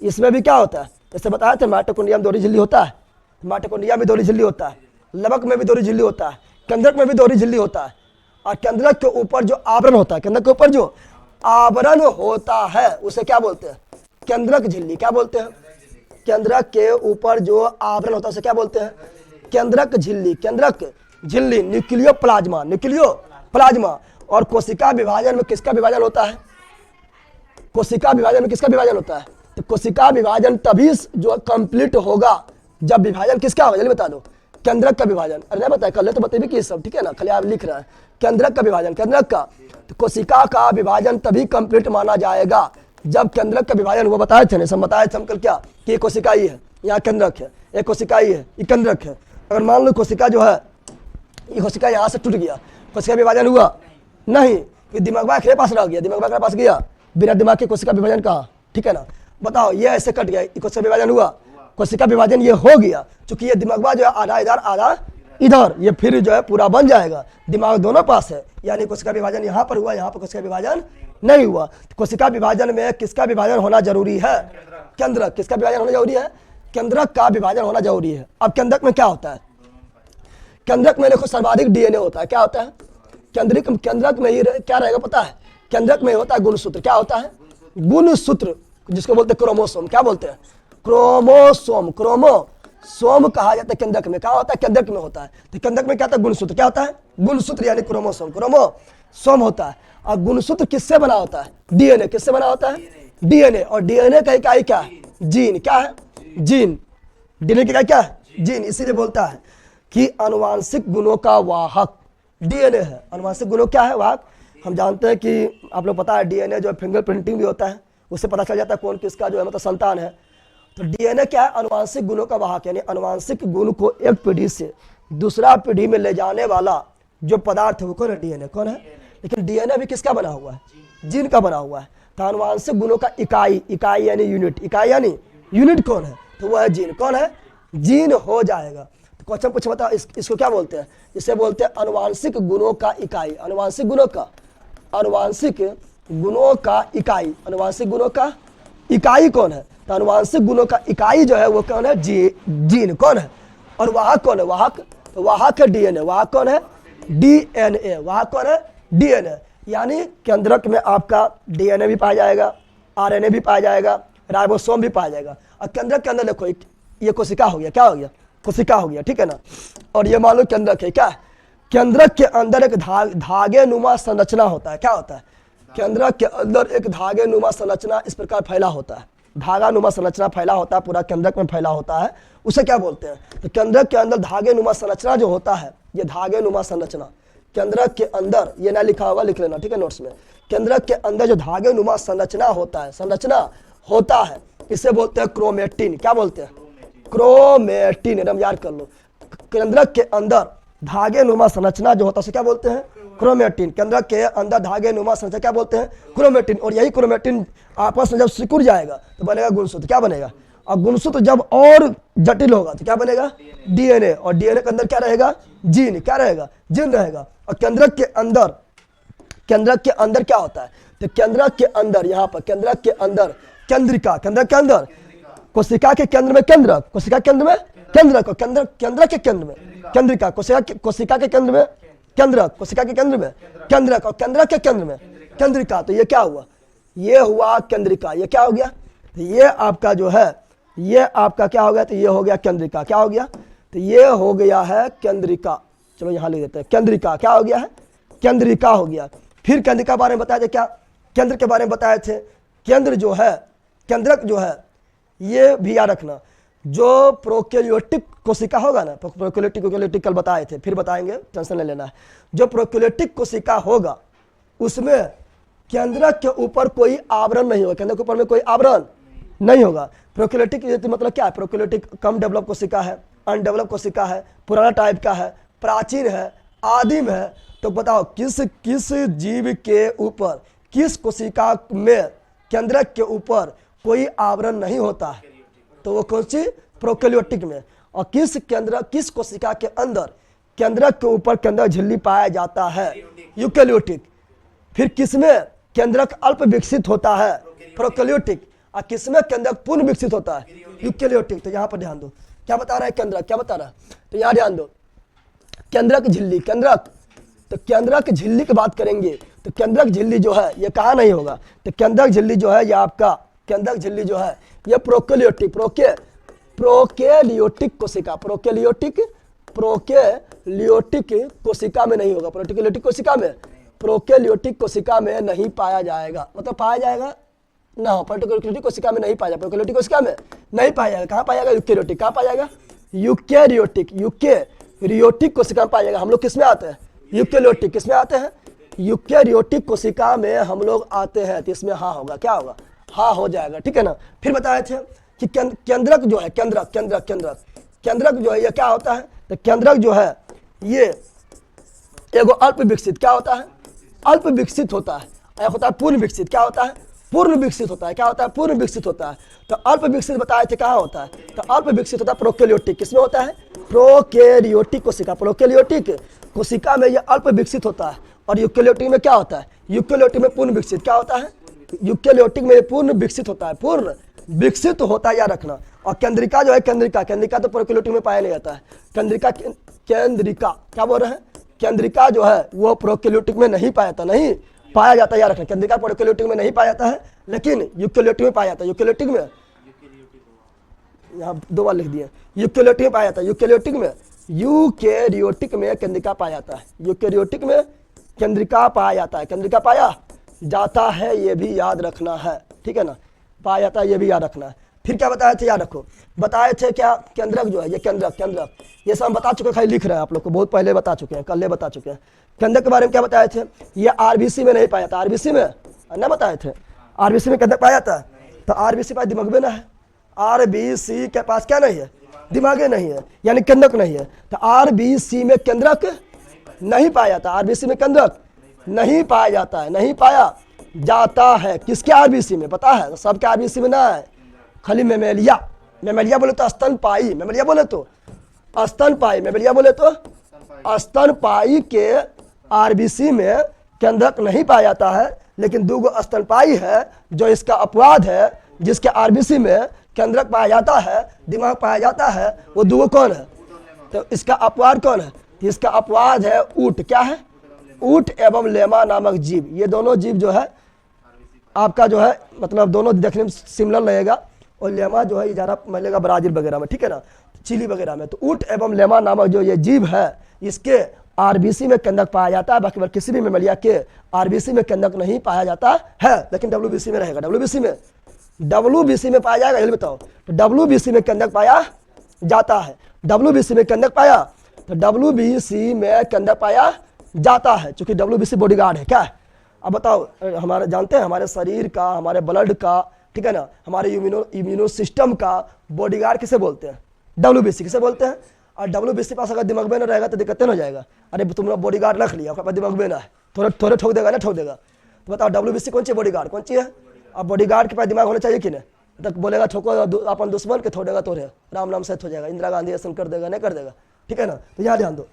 इसमें भी क्या होता है? जैसे बताया था माइटोकॉन्ड्रिया में दोहरी झिल्ली होता है, माइटोकॉन्ड्रिया में दोहरी झिल्ली होता है, लवक में भी दोहरी झिल्ली होता है, केंद्रक में भी दोहरी झिल्ली होता है। और केंद्रक के ऊपर जो आवरण होता है, केंद्रक के ऊपर जो आवरण होता है उसे क्या बोलते हैं? केंद्रक झिल्ली। क्या बोलते हैं? केंद्रक के ऊपर जो आवरण होता है उसे क्या बोलते हैं? केंद्रक झिल्ली। केंद्रक झिल्ली न्यूक्लियो प्लाज्मा। और कोशिका विभाजन में किसका विभाजन होता है? कोशिका विभाजन में किसका विभाजन होता है? तो कोशिका विभाजन तभी जो कंप्लीट होगा जब विभाजन किसका होगा? जल्दी बता दो। केंद्रक का विभाजन। अरे नहीं बताया कल तो बताइए कि सब, ठीक है ना, खाली आप लिख रहे हैं। केंद्रक का विभाजन, केंद्रक का। तो कोशिका का विभाजन तभी कंप्लीट माना जाएगा जब केंद्रक का विभाजन हुआ। बताए थे ना, सब बताए थे हम कल क्या कि ये कोशिका ही है, यहाँ केंद्रक है, एक कोशिका ही है, ये केंद्रक है। अगर मान लो कोशिका जो है ये कोशिका यहाँ से टूट गया, कोशिका विभाजन हुआ नहीं, ये दिमाग के पास रह गया, दिमाग के पास गया, बिना दिमाग के कोशिका विभाजन कहा, ठीक है ना। बताओ ये ऐसे कट गया, कोशिका विभाजन हुआ, कोशिका विभाजन ये हो गया, चूंकि ये दिमाग जो है आधा इधर आधा इधर, ये फिर जो है पूरा बन जाएगा। दिमाग दोनों पास है, यानी कोशिका विभाजन यहाँ पर हुआ, यहाँ पर कोशिका विभाजन नहीं हुआ। तो कोशिका विभाजन में किसका विभाजन होना जरूरी है? केंद्रक। किसका विभाजन होना जरूरी है? केंद्रक का विभाजन होना जरूरी है। अब केंद्रक में क्या होता है? केंद्रक में देखो सर्वाधिक डीएनए होता है। क्या होता है? केंद्रक में ही क्या रहेगा पता है? केंद्रक में होता है गुणसूत्र। क्या होता है? गुणसूत्र, जिसको बोलते हैं क्रोमोसोम। क्या बोलते हैं? क्रोमोसोम कहा जाता है केंद्रक में। क्या होता है? केंद्रक में होता है। तो केंद्रक में क्या होता है? गुणसूत्र। क्या होता है? गुणसूत्र यानी क्रोमोसोम होता है। और गुणसूत्र किससे बना होता है? डीएनए। किससे बना होता है? डीएनए। और डीएनए का इकाई क्या है? जीन। क्या है? जीन। डीएनए की इकाई क्या है? जीन। इसीलिए बोलता है कि अनुवांशिक गुणों का वाहक डीएनए है। अनुवांशिक गुणों क्या है? वाहक। हम जानते हैं कि आप लोग पता है डीएनए जो फिंगरप्रिंटिंग भी होता है, उससे पता चल जाता है कौन किसका जो है मतलब संतान है। तो डीएनए क्या है? अनुवांशिक गुणों का वाहक, यानी अनुवांशिक गुण को एक पीढ़ी से दूसरा पीढ़ी में ले जाने वाला जो पदार्थ है वो कौन है? डीएनए। कौन है? लेकिन डीएनए भी किसका बना हुआ है? जीन का बना हुआ है। तो अनुवांशिक गुणों का इकाई यानी यूनिट कौन है? तो वह है जीन। कौन है? जीन हो जाएगा। तो क्वेश्चन पूछ बता, इसको क्या बोलते हैं? इसे बोलते हैं अनुवांशिक गुणों का इकाई। अनुवांशिक गुणों का इकाई कौन है? तो अनुवांशिक गुणों का इकाई जो है वो कौन है? जीन। कौन है? और वाहक कौन है? वाहक है डीएनए। वाहक कौन है? डीएनए। वाहक कौन है? डीएनए। यानी केंद्रक में आपका डीएनए भी पाया जाएगा, आरएनए भी पाया जाएगा, राइबोसोम भी पाया जाएगा। और केंद्रक के अंदर देखो ये कोशिका हो गया। क्या हो गया? कोशिका हो गया, ठीक है ना। और ये मान लो केंद्रक है। क्या? केंद्रक के अंदर एक धागे नुमा संरचना होता है। क्या होता है? केंद्रक के अंदर एक धागे नुमा संरचना इस प्रकार फैला होता है, धागा नुमा संरचना फैला होता है, पूरा केंद्रक में फैला होता है। उसे क्या बोलते हैं? तो केंद्रक के अंदर धागे नुमा संरचना जो होता है, ये धागे नुमा संरचना केंद्रक के अंदर, ये ना लिखा होगा, लिख लेना, ठीक है नोट्स में। केंद्रक के अंदर जो धागे नुमा संरचना होता है इसे बोलते हैं क्रोमेटिन। क्या बोलते हैं? क्रोमेटिन। एकदम याद कर लो। केंद्रक के अंदर धागे नुमा संरचना जो होता है उसे क्या बोलते हैं? क्रोमेटिन। केंद्रक के अंदर धागे नुमा संरचना क्या बोलते हैं? क्रोमेटिन। और यही क्रोमेटिन आपस में जब सिकुड़ जाएगा तो बनेगा गुणसूत्र। क्या बनेगा? और गुणसूत्र जब और जटिल होगा तो क्या बनेगा? डीएनए। और डीएनए के अंदर क्या रहेगा? जीन। क्या रहेगा? जीन रहेगा। और केंद्रक के अंदर क्या होता है? तो केंद्रक के अंदर, यहाँ पर केंद्रक के अंदर केंद्रिका, केंद्रक के अंदर कोशिका के केंद्र में केंद्रक, कोशिका केंद्र में केंद्रक, और केंद्रक के केंद्र में केंद्रिका, कोशिका के केंद्र में केंद्रक, कोशिका के केंद्र में केंद्रक, और केंद्रक के केंद्र में केंद्रिका। तो ये क्या हुआ, ये हुआ केंद्रिका। ये क्या हो गया, तो ये आपका जो है, ये आपका क्या हो गया, तो ये हो गया केंद्रिका। क्या हो गया, तो ये हो गया है केंद्रिका। चलो यहाँ लिख देते हैं, केंद्रिका क्या हो गया है, केंद्रिका हो गया। फिर केंद्रिका बारे में बताए थे क्या, केंद्र के बारे में बताए थे। केंद्र जो है, केंद्रक जो है, ये भी याद रखना, जो प्रोकैरियोटिक कोशिका होगा ना, प्रोकैरियोटिक कल बताए थे, फिर बताएंगे, टेंशन नहीं लेना है। जो प्रोकैरियोटिक कोशिका होगा उसमें केंद्रक के ऊपर कोई आवरण नहीं होगा, केंद्र के ऊपर में कोई आवरण नहीं होगा। प्रोकैरियोटिक मतलब क्या है, प्रोकैरियोटिक कम डेवलप कोशिका है, अनडेवलप कोशिका है, पुराना टाइप का है, प्राचीन है, आदिम है। तो बताओ किस किस जीव के ऊपर, किस कोशिका में केंद्रक के ऊपर कोई आवरण नहीं होता है, तो वो कौन सी, प्रोकैरियोटिक में। और किस कोशिका के अंदर केंद्रक के ऊपर केंद्रक झिल्ली पाया जाता है, यूकेरियोटिक। फिर किसमें केंद्रक अल्प विकसित होता है, प्रोकैरियोटिक। और किसमें केंद्रक पूर्ण विकसित होता है, यूकेरियोटिक। तो यहाँ पर ध्यान दो, क्या बता रहा है केंद्रक, क्या बता रहा है, तो यहाँ ध्यान दो, केंद्रक झिल्ली, केंद्रक, तो केंद्रक झिल्ली की बात करेंगे तो केंद्रक झिल्ली जो है ये कहाँ नहीं होगा, तो केंद्रक झिल्ली जो है ये आपका, केंद्रक झिल्ली जो है ये प्रोकैरियोटिक कोशिका, प्रोकैरियोटिक कोशिका में नहीं होगा, प्रोकैरियोटिक कोशिका में नहीं पाया जाएगा, मतलब पाया जाएगा ना, प्रोकैरियोटिक कोशिका में नहीं पाया जाएगा, प्रोकैरियोटिक कोशिका में नहीं पाया जाएगा। कहाँ पाया जाएगा, यूकेरियोटिक। कहाँ पाया जाएगा, यूकेरियोटिक कोशिका में पाया जाएगा। हम लोग किसमें आते हैं, यूकेरियोटिक, किसमें आते हैं, यूकेरियोटिक कोशिका में हम लोग आते हैं। तो इसमें हाँ होगा, क्या होगा, हाँ हो जाएगा, ठीक है ना। फिर बताए थे कि केंद्रक जो है, केंद्रक जो है ये क्या होता है, तो केंद्रक जो है ये एगो अल्प विकसित, क्या होता है, अल्प विकसित होता है, या होता है पूर्ण विकसित। क्या होता है, पूर्ण विकसित होता है। क्या होता है, पूर्ण विकसित होता है। तो अल्प विकसित बताए थे कहाँ होता है, तो अल्प विकसित होता है प्रोकैरियोटिक। किसमें होता है, प्रोकैरियोटिक कोशिका, प्रोकैरियोटिक कोशिका में ये अल्प विकसित होता है। और यूकेरियोटिक में क्या होता है, यूकेरियोटिक में पूर्ण विकसित। क्या होता है, यूकेरियोटिक में पूर्ण विकसित होता है, पूर्ण विकसित होता है, याद रखना। और केंद्रिका जो है, केंद्रिका तो प्रोकैरियोटिक में पाया नहीं जाता है। केंद्रिका क्या बोल रहे हैं, केंद्रिका जो है वो प्रोकैरियोटिक में नहीं पाया जाता, नहीं पाया जाता, याद रखना। केंद्रिका प्रोकैरियोटिक में नहीं पाया जाता है, लेकिन यूकेरियोटिक में पाया जाता है। यूकेरियोटिक में, यहाँ 2 बार लिख दिए, यूकेरियोटिक में पाया जाता है। यूकेरियोटिक में केंद्रिका पाया जाता है, यूकेरियोटिक में केंद्रिका पाया जाता है, केंद्रिका पाया जाता है, ये भी याद रखना है, ठीक है ना, पाया जाता है, ये भी याद रखना है। फिर क्या बताए थे, याद रखो, बताए थे क्या, केंद्रक जो है ये केंद्रक ये सब हम बता चुके हैं, खाली लिख रहे हैं आप लोग को, बहुत पहले बता चुके हैं, कल बता चुके हैं। केंद्रक के बारे में क्या बताए थे, ये आरबीसी में नहीं पाया था, आरबीसी में ना बताए थे, आरबीसी में केंद्रक पाया जाता है। तो आरबीसी पास दिमाग में ना है, आरबीसी के पास क्या नहीं है, दिमागे नहीं है, यानी केंद्रक नहीं है। तो आरबीसी में केंद्रक नहीं पाया जाता, आरबीसी में केंद्रक नहीं पाया जाता है, नहीं पाया जाता है। किसके आरबीसी में पता है, सबके आरबीसी में ना है, खाली मेमेलिया बोले तो स्तनपाई, मेमेलिया बोले तो स्तनपाई, मेमेलिया बोले तो स्तनपाई के आरबीसी में केंद्रक नहीं पाया जाता है। लेकिन 2 स्तनपाई है जो इसका अपवाद है, जिसके आरबीसी में केंद्रक पाया जाता है, दिमाग पाया जाता है, वो 2 कौन है, तो इसका अपवाद कौन है, इसका अपवाद है ऊंट। क्या है, ऊंट एवं लेमा नामक जीव। ये दोनों जीव जो है आपका जो है, मतलब दोनों देखने में सिमिलर लगेगा। और लेमा जो है ये ज़्यादा मिलेगा ब्राजील वगैरह में, ठीक है ना, चिली वगैरह में। तो ऊंट एवं लेमा नामक जो ये जीव है, इसके आरबीसी में केंद्रक पाया जाता है, बाकी किसी भी मेमलिया के आरबीसी में केंद्रक नहीं पाया जाता है, लेकिन डब्ल्यूबीसी में रहेगा। डब्ल्यूबीसी में पाया जाएगा, जल्दी बताओ। तो डब्ल्यूबीसी में केंद्रक पाया जाता है, डब्ल्यूबीसी में केंद्रक पाया, तो डब्ल्यूबीसी में केंद्रक पाया जाता है, क्योंकि डब्ल्यूबीसी बॉडीगार्ड है। क्या है, अब बताओ, हमारे जानते हैं हमारे शरीर का, हमारे ब्लड का, ठीक है ना, हमारे इम्यूनो सिस्टम का बॉडीगार्ड किसे बोलते हैं, डब्ल्यूबीसी किसे बोलते हैं। और डब्ल्यूबीसी पास अगर दिमाग में ना रहेगा तो दिक्कत हो जाएगा। अरे तुमने बॉडीगार्ड रख लिया, आपके दिमाग में ना है, थोड़े ठोक देगा ना, ठोक देगा। तो बताओ डब्ल्यूबीसी कौन सी बॉडीगार्ड, कौन सी है। अब बॉडीगार्ड के पास दिमाग होना चाहिए कि नहीं, तो बोलेगा ठोको अपन दुश्मन के, थोड़ेगा तो राम नाम से हो जाएगा, इंदिरा गांधी ऐसा कर देगा, नहीं कर देगा, ठीक है ना। तो यहाँ ध्यान दो।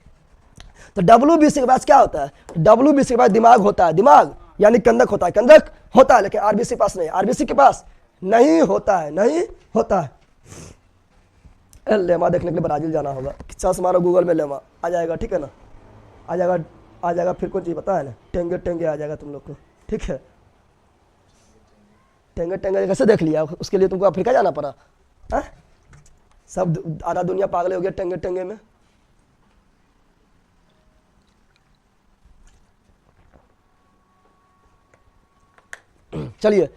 तो डब्ल्यूबीसी के पास क्या होता है, डब्ल्यूबीसी के पास दिमाग होता है, दिमाग यानी केंद्रक होता है, केंद्रक होता है, लेकिन आरबीसी के पास नहीं, आरबीसी के पास नहीं होता है, नहीं होता है। लेमा देखने के लिए ब्राज़ील जाना होगा, सर्च मारो गूगल में लेमा, आ जाएगा, ठीक है ना, आ जाएगा, आ जाएगा। फिर कौन चीज़ पता है ना, टेंगे टेंगे आ जाएगा तुम लोग को, ठीक है। टेंगे टेंगे कैसे देख लिया, उसके लिए तुमको अफ्रीका जाना पड़ा है? सब आधा दुनिया पागल हो गया टेंगे टेंगे में। चलिए,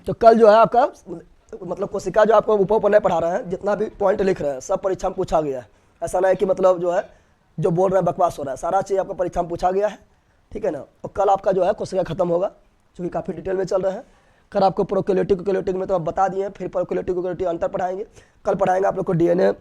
तो कल जो है आपका मतलब कोशिका जो आपको ऊपर ऊपर पढ़ा रहे हैं, जितना भी पॉइंट लिख रहे हैं सब परीक्षा में पूछा गया है। ऐसा ना है कि मतलब जो है जो बोल रहे हैं बकवास हो रहा है, सारा चीज़ आपको परीक्षा में पूछा गया है, ठीक है ना। और कल आपका जो है कोशिका खत्म होगा, क्योंकि काफ़ी डिटेल में चल रहे हैं। कल आपको प्रोकैरियोटिक में तो आप बता दिए हैं, फिर प्रोकैरियोटिक अंतर पढ़ाएंगे। कल पढ़ाएंगे आप लोग को डीएनए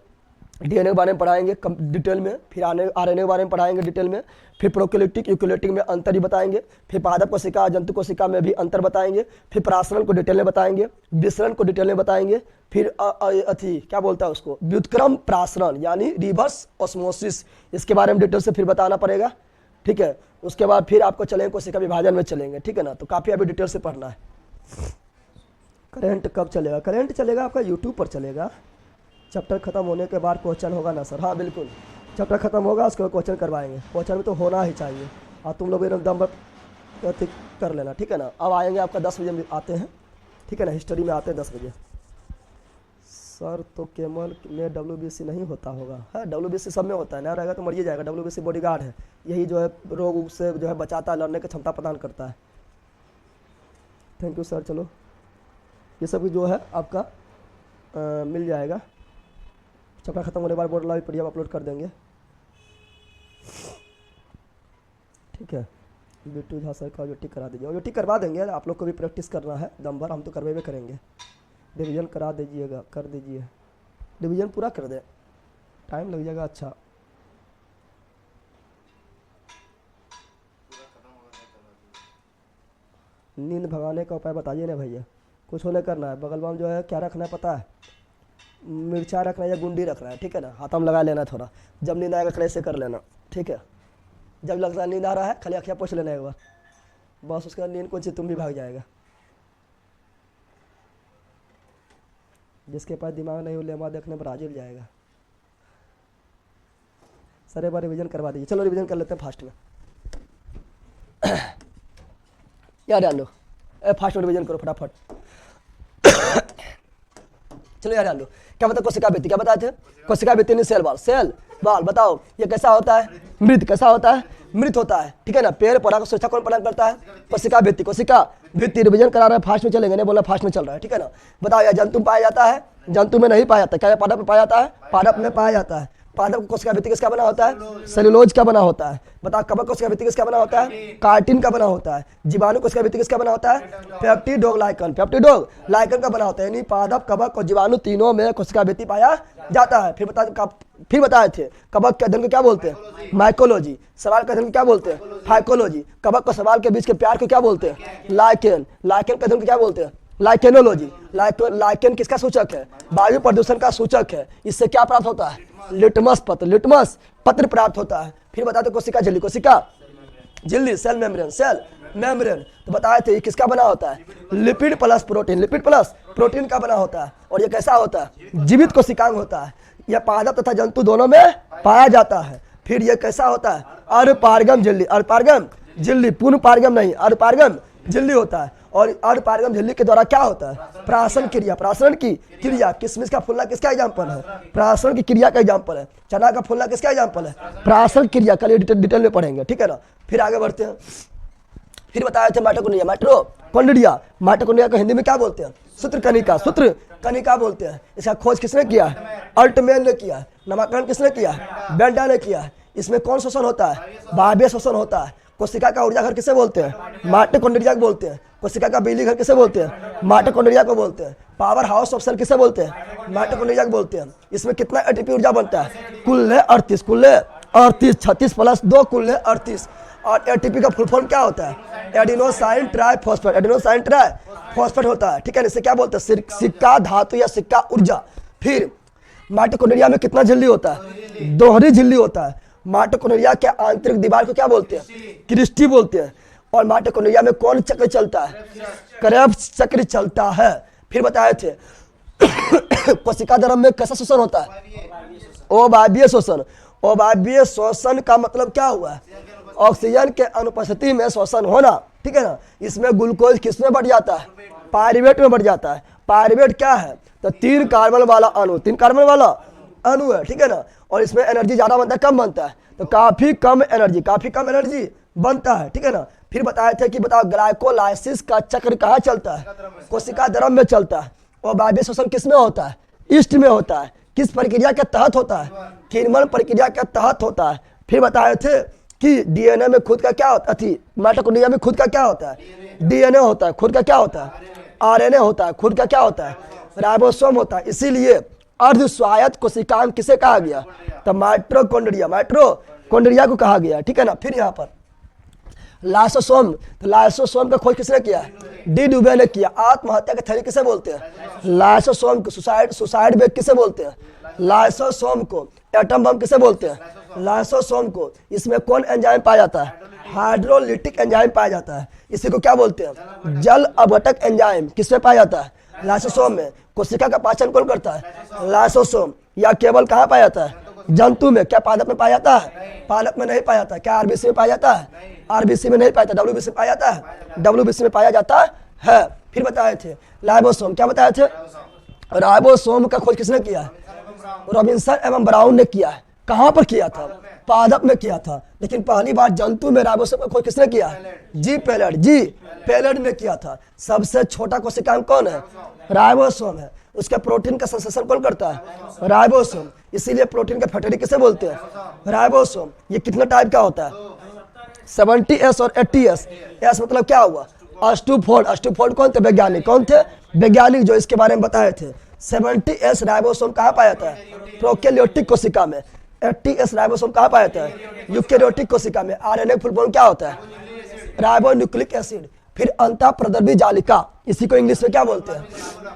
के बारे में पढ़ाएंगे डिटेल में, फिर आरएनए के बारे में पढ़ाएंगे डिटेल में, फिर प्रोकैरियोटिक यूकैरियोटिक में अंतर ही बताएंगे, फिर पादप कोशिका जंतु कोशिका में भी अंतर बताएंगे, फिर प्रासरण को डिटेल में बताएंगे, विसरण को डिटेल में बताएंगे, फिर अथी क्या बोलता है उसको, व्युत्क्रम प्रासरण यानी रिवर्स ऑस्मोसिस, इसके बारे में डिटेल से फिर बताना पड़ेगा, ठीक है। उसके बाद फिर आपको चलेंगे कोशिका विभाजन में चलेंगे, ठीक है ना। तो काफ़ी अभी डिटेल से पढ़ना है। करंट कब चलेगा? करंट चलेगा आपका यूट्यूब पर चलेगा। चैप्टर खत्म होने के बाद क्वेश्चन होगा ना सर? हाँ बिल्कुल, चैप्टर खत्म होगा उसके बाद क्वेश्चन करवाएंगे। क्वेश्चन में तो होना ही चाहिए, और तुम लोग एकदम दम कर लेना, ठीक है ना। अब आएंगे आपका 10 बजे आते हैं, ठीक है ना, हिस्ट्री में आते हैं 10 बजे। सर तो केवल में WBC नहीं होता होगा? है, WBC सब में होता है, ना रहेगा तो मरिए जाएगा। WBC बॉडीगार्ड है, यही जो है रोग से जो है बचाता है, लड़ने की क्षमता प्रदान करता है। Thank you sir. चलो ये सब जो है आपका मिल जाएगा। चैप्टर खत्म होने के बाद बोर्ड लाइव पीडीएफ अपलोड कर देंगे, ठीक है। बिट्टू झा सर का टिक करा दीजिए, टिक करवा देंगे, आप लोग को भी प्रैक्टिस करना है दम भर, हम तो करवे करेंगे। रिवीजन करा दीजिएगा, कर दीजिए, रिवीजन पूरा कर दे, टाइम लग जाएगा। अच्छा नींद भगाने का उपाय बताइए ना भैया। कुछ होने करना है, बगल में जो है क्या रखना है पता है, मिर्चा रखना है या गुंडी रखना है, ठीक है ना। हाथ में लगा लेना थोड़ा, जब नींद आएगा खड़े से कर लेना, ठीक है। जब लगता है नींद आ रहा है खाली अखियाँ पोछ लेना एक बार, बस उसके बाद नींद को तुम भी भाग जाएगा। जिसके पास दिमाग नहीं हो लेमा देखने ब्राजील जाएगा। सर एक बार रिविजन करवा दीजिए। चलो रिविजन कर लेते हैं फास्ट में। यार डाल लो, फास्ट में रिविजन करो फटाफट। चलो यार डाल लो। क्या बता कोशिका भित्ति, क्या बताए थे? कोशिका भित्ति नहीं सेल बाल, सेल बाल बताओ ये कैसा होता है? मृत। कैसा होता है? मृत होता है, ठीक है ना। पेड़ पौधा को सुरक्षा कौन प्रदान करता है? कोशिका भित्ति। कोशिका भित्ति रिविजन करा रहे हैं, फास्ट में चलेंगे, नहीं बोला फास्ट में चल रहा है, ठीक है ना। बताओ यार जंतु में पाया जाता है? जंतु में नहीं पाया जाता। क्या पादप में पाया जाता है? पादप में पाया जाता है। पादप कोशिका भित्ति किसका बना होता है? सेलुलोज का बना होता है। बताओ कवक कोशिका भित्ति किसका बना होता है? कार्टिन का बना होता है। जीवाणु कोशिका भित्ति किसका बना होता है? पेप्टिडोग लाइकन। पेप्टिडोग लाइकन का बना होता है, यानी पादप कवक और जीवाणु तीनों में कोशिका भित्ति पाया जाता है। फिर बताए थे कवक के अध्ययन को क्या बोलते हैं? माइकोलॉजी। सवाल के अध्ययन को क्या बोलते हैं? फाइकोलॉजी। कवक और सवाल के बीच के प्यार को क्या बोलते हैं? लाइकेन। लाइकेन के अध्ययन को क्या बोलते हैं? लाइकेनोलॉजी। लाइकेन किसका सूचक है? वायु प्रदूषण का सूचक है। इससे क्या प्राप्त होता है? लिटमस पत्र। लिटमस पत्र प्राप्त होता है। फिर बताते कोशिका झिल्ली। कोशिका झिल्ली सेल मेम्ब्रेन। सेल मेम्ब्रेन तो बताए थे ये किसका बना होता है? Lipid plus protein. Lipid plus protein का बना होता है। और ये कैसा होता है? जीवित कोशिकांग होता है। यह पादप तथा जंतु दोनों में पाया जाता है। फिर यह कैसा होता है? अर्धपारगम झिल्ली। अर्धपारगम झिल्ली, पूर्ण पारगम नहीं, अर्धपारगम झिल्ली होता है। और अर्धपारगम झिल्ली के द्वारा क्या होता है? प्राशन क्रिया। प्राशन की क्रिया। किशमिश का फूलना किसका एग्जाम्पल है? प्राशन की क्रिया का एग्जाम्पल है। चना का फूलना किसका एग्जाम्पल है? प्राशन क्रिया। कल डिटेल में पढ़ेंगे, ठीक है ना। फिर आगे बढ़ते हैं। फिर बताए थे माइटोकॉन्ड्रिया। माइटोकॉन्ड्रिया। माइटोकॉन्ड्रिया को हिंदी में क्या बोलते हैं? सूत्र कनिका। सूत्र कनिका बोलते हैं। इसका खोज किसने किया है? अल्टमैन ने किया है। नामकरण किसने किया है? बेंडा ने किया है। इसमें कौन शोषण होता है? बाह्य शोषण होता है। कोशिका का ऊर्जा घर किसे बोलते हैं? माइटोकॉन्ड्रिया को बोलते हैं। कोशिका का बिजली घर किसे बोलते हैं? माइटोकॉन्ड्रिया को बोलते हैं। पावर हाउस ऑफ सेल किसे बोलते हैं? माइटोकॉन्ड्रिया को बोलते हैं। इसमें कितना एटीपी ऊर्जा बनता है? कुल है 38। कुल है 38। 36 प्लस 2 कुल है 38। और एटीपी का फुल फॉर्म क्या होता है? Adenosine triphosphate. एडिनोसाइन ट्राइफॉस्फेट होता है, ठीक है। इसे क्या बोलते हैं? सिक्का धातु या सिक्का ऊर्जा। फिर माइटोकॉन्ड्रिया में कितना झिल्ली होता है? दोहरी झिल्ली होता है। माइटोकॉन्ड्रिया के आंतरिक दीवार को क्या बोलते हैं? क्रिस्टी बोलते हैं। और माइटोकॉन्ड्रिया में कौन चक्र चलता है? क्रेब्स चक्र चलता है। फिर बताए थे कोशिका द्रव में कैसा शोषण होता है? अवायवीय शोषण। अवायवीय शोषण का मतलब क्या हुआ? ऑक्सीजन के अनुपस्थिति में शोषण होना, ठीक है ना। इसमें ग्लूकोज किसमें बढ़ जाता है? पायरुवेट में बढ़ जाता है। पायरुवेट क्या है? तो 3 कार्बन वाला अणु, 3 कार्बन वाला अणु है, ठीक है ना। और इसमें एनर्जी ज्यादा बनता है, कम बनता है? तो काफी कम एनर्जी बनता है, ठीक है ना। फिर बताए थे कि बताओ ग्लाइकोलाइसिस का चक्र कहाँ चलता है? कोशिका द्रव में चलता है। और अवायवीय शोषण किसमें होता है? ईस्ट में होता है। किस प्रक्रिया के तहत होता है? किण्वन प्रक्रिया के तहत होता है। फिर बताए थे कि डीएनए में खुद का क्या होता है? माइटोकॉन्ड्रिया में खुद का क्या होता है? डीएनए होता है। खुद का क्या होता है? आरएनए होता है। खुद का क्या होता है? राइबोसोम होता है। इसीलिए अर्ध स्वायत्त कोशिकाएं किसे कहा गया? तो माइटोकॉन्ड्रिया को कहा गया, ठीक है ना। फिर यहाँ पर लाइसोसोम, तो लाइसोसोम का खोज किसने किया? डी ड्यूबे ने किया। आत्महत्या का थ्योरी किसे बोलते हैं? लाइसोसोम को। सुसाइड वेग किसे बोलते हैं? लाइसोसोम को। एटम बम किसे बोलते हैं? लाइसोसोम को। इसमें कौन एंजाइम पाया जाता है? हाइड्रोलिटिक एंजाइम पाया जाता है। इसी को क्या बोलते हैं? जल अपघटक एंजाइम। किसमें पाया जाता है? लाइसोसोम में। कोशिका का पाचन कौन करता है? लाइसोसोम। या केवल कहाँ पाया जाता है? जंतु में। क्या पादप में पाया जाता है? पादप में नहीं पाया जाता। क्या आरबीसी में पाया जाता है? आरबीसी में नहीं पाया जाता। डब्ल्यूबीसी में पाया जाता है? डब्ल्यूबीसी में पाया जाता है। फिर बताए थे राइबोसोम। क्या बताए थे? राइबोसोम का खोज किसने किया है? रॉबिन्सन एवं ब्राउन ने किया है। कहाँ पर किया था? पादप में किया था। लेकिन पहली बार जंतु में राइबोसोम का खोज किसने किया है? जी पैलेड ने किया था। सबसे छोटा कोशिकांग कौन है? राइबोसोम है। उसके प्रोटीन का संश्लेषण कौन करता है? राइबोसोम। इसीलिए प्रोटीन का फैक्ट्री किसे बोलते हैं? राइबोसोम। ये कितना टाइप का होता है? 70S और 80S। एस मतलब क्या हुआ? अस्टूफोल्ड। अस्टूफोल्ड कौन थे? वैज्ञानिक। कौन थे? वैज्ञानिक जो इसके बारे में बताए थे। 70S राइबोसोम कहाँ पाया जाता है? प्रोकैरियोटिक कोशिका में। 80S राइबोसोम कहाँ पाया जाता है? यूकैरियोटिक कोशिका में। आरएनए फुल फॉर्म क्या होता है? Ribonucleic acid. फिर अंतःप्रद्रवी जालिका, इसी को इंग्लिश में क्या बोलते हैं?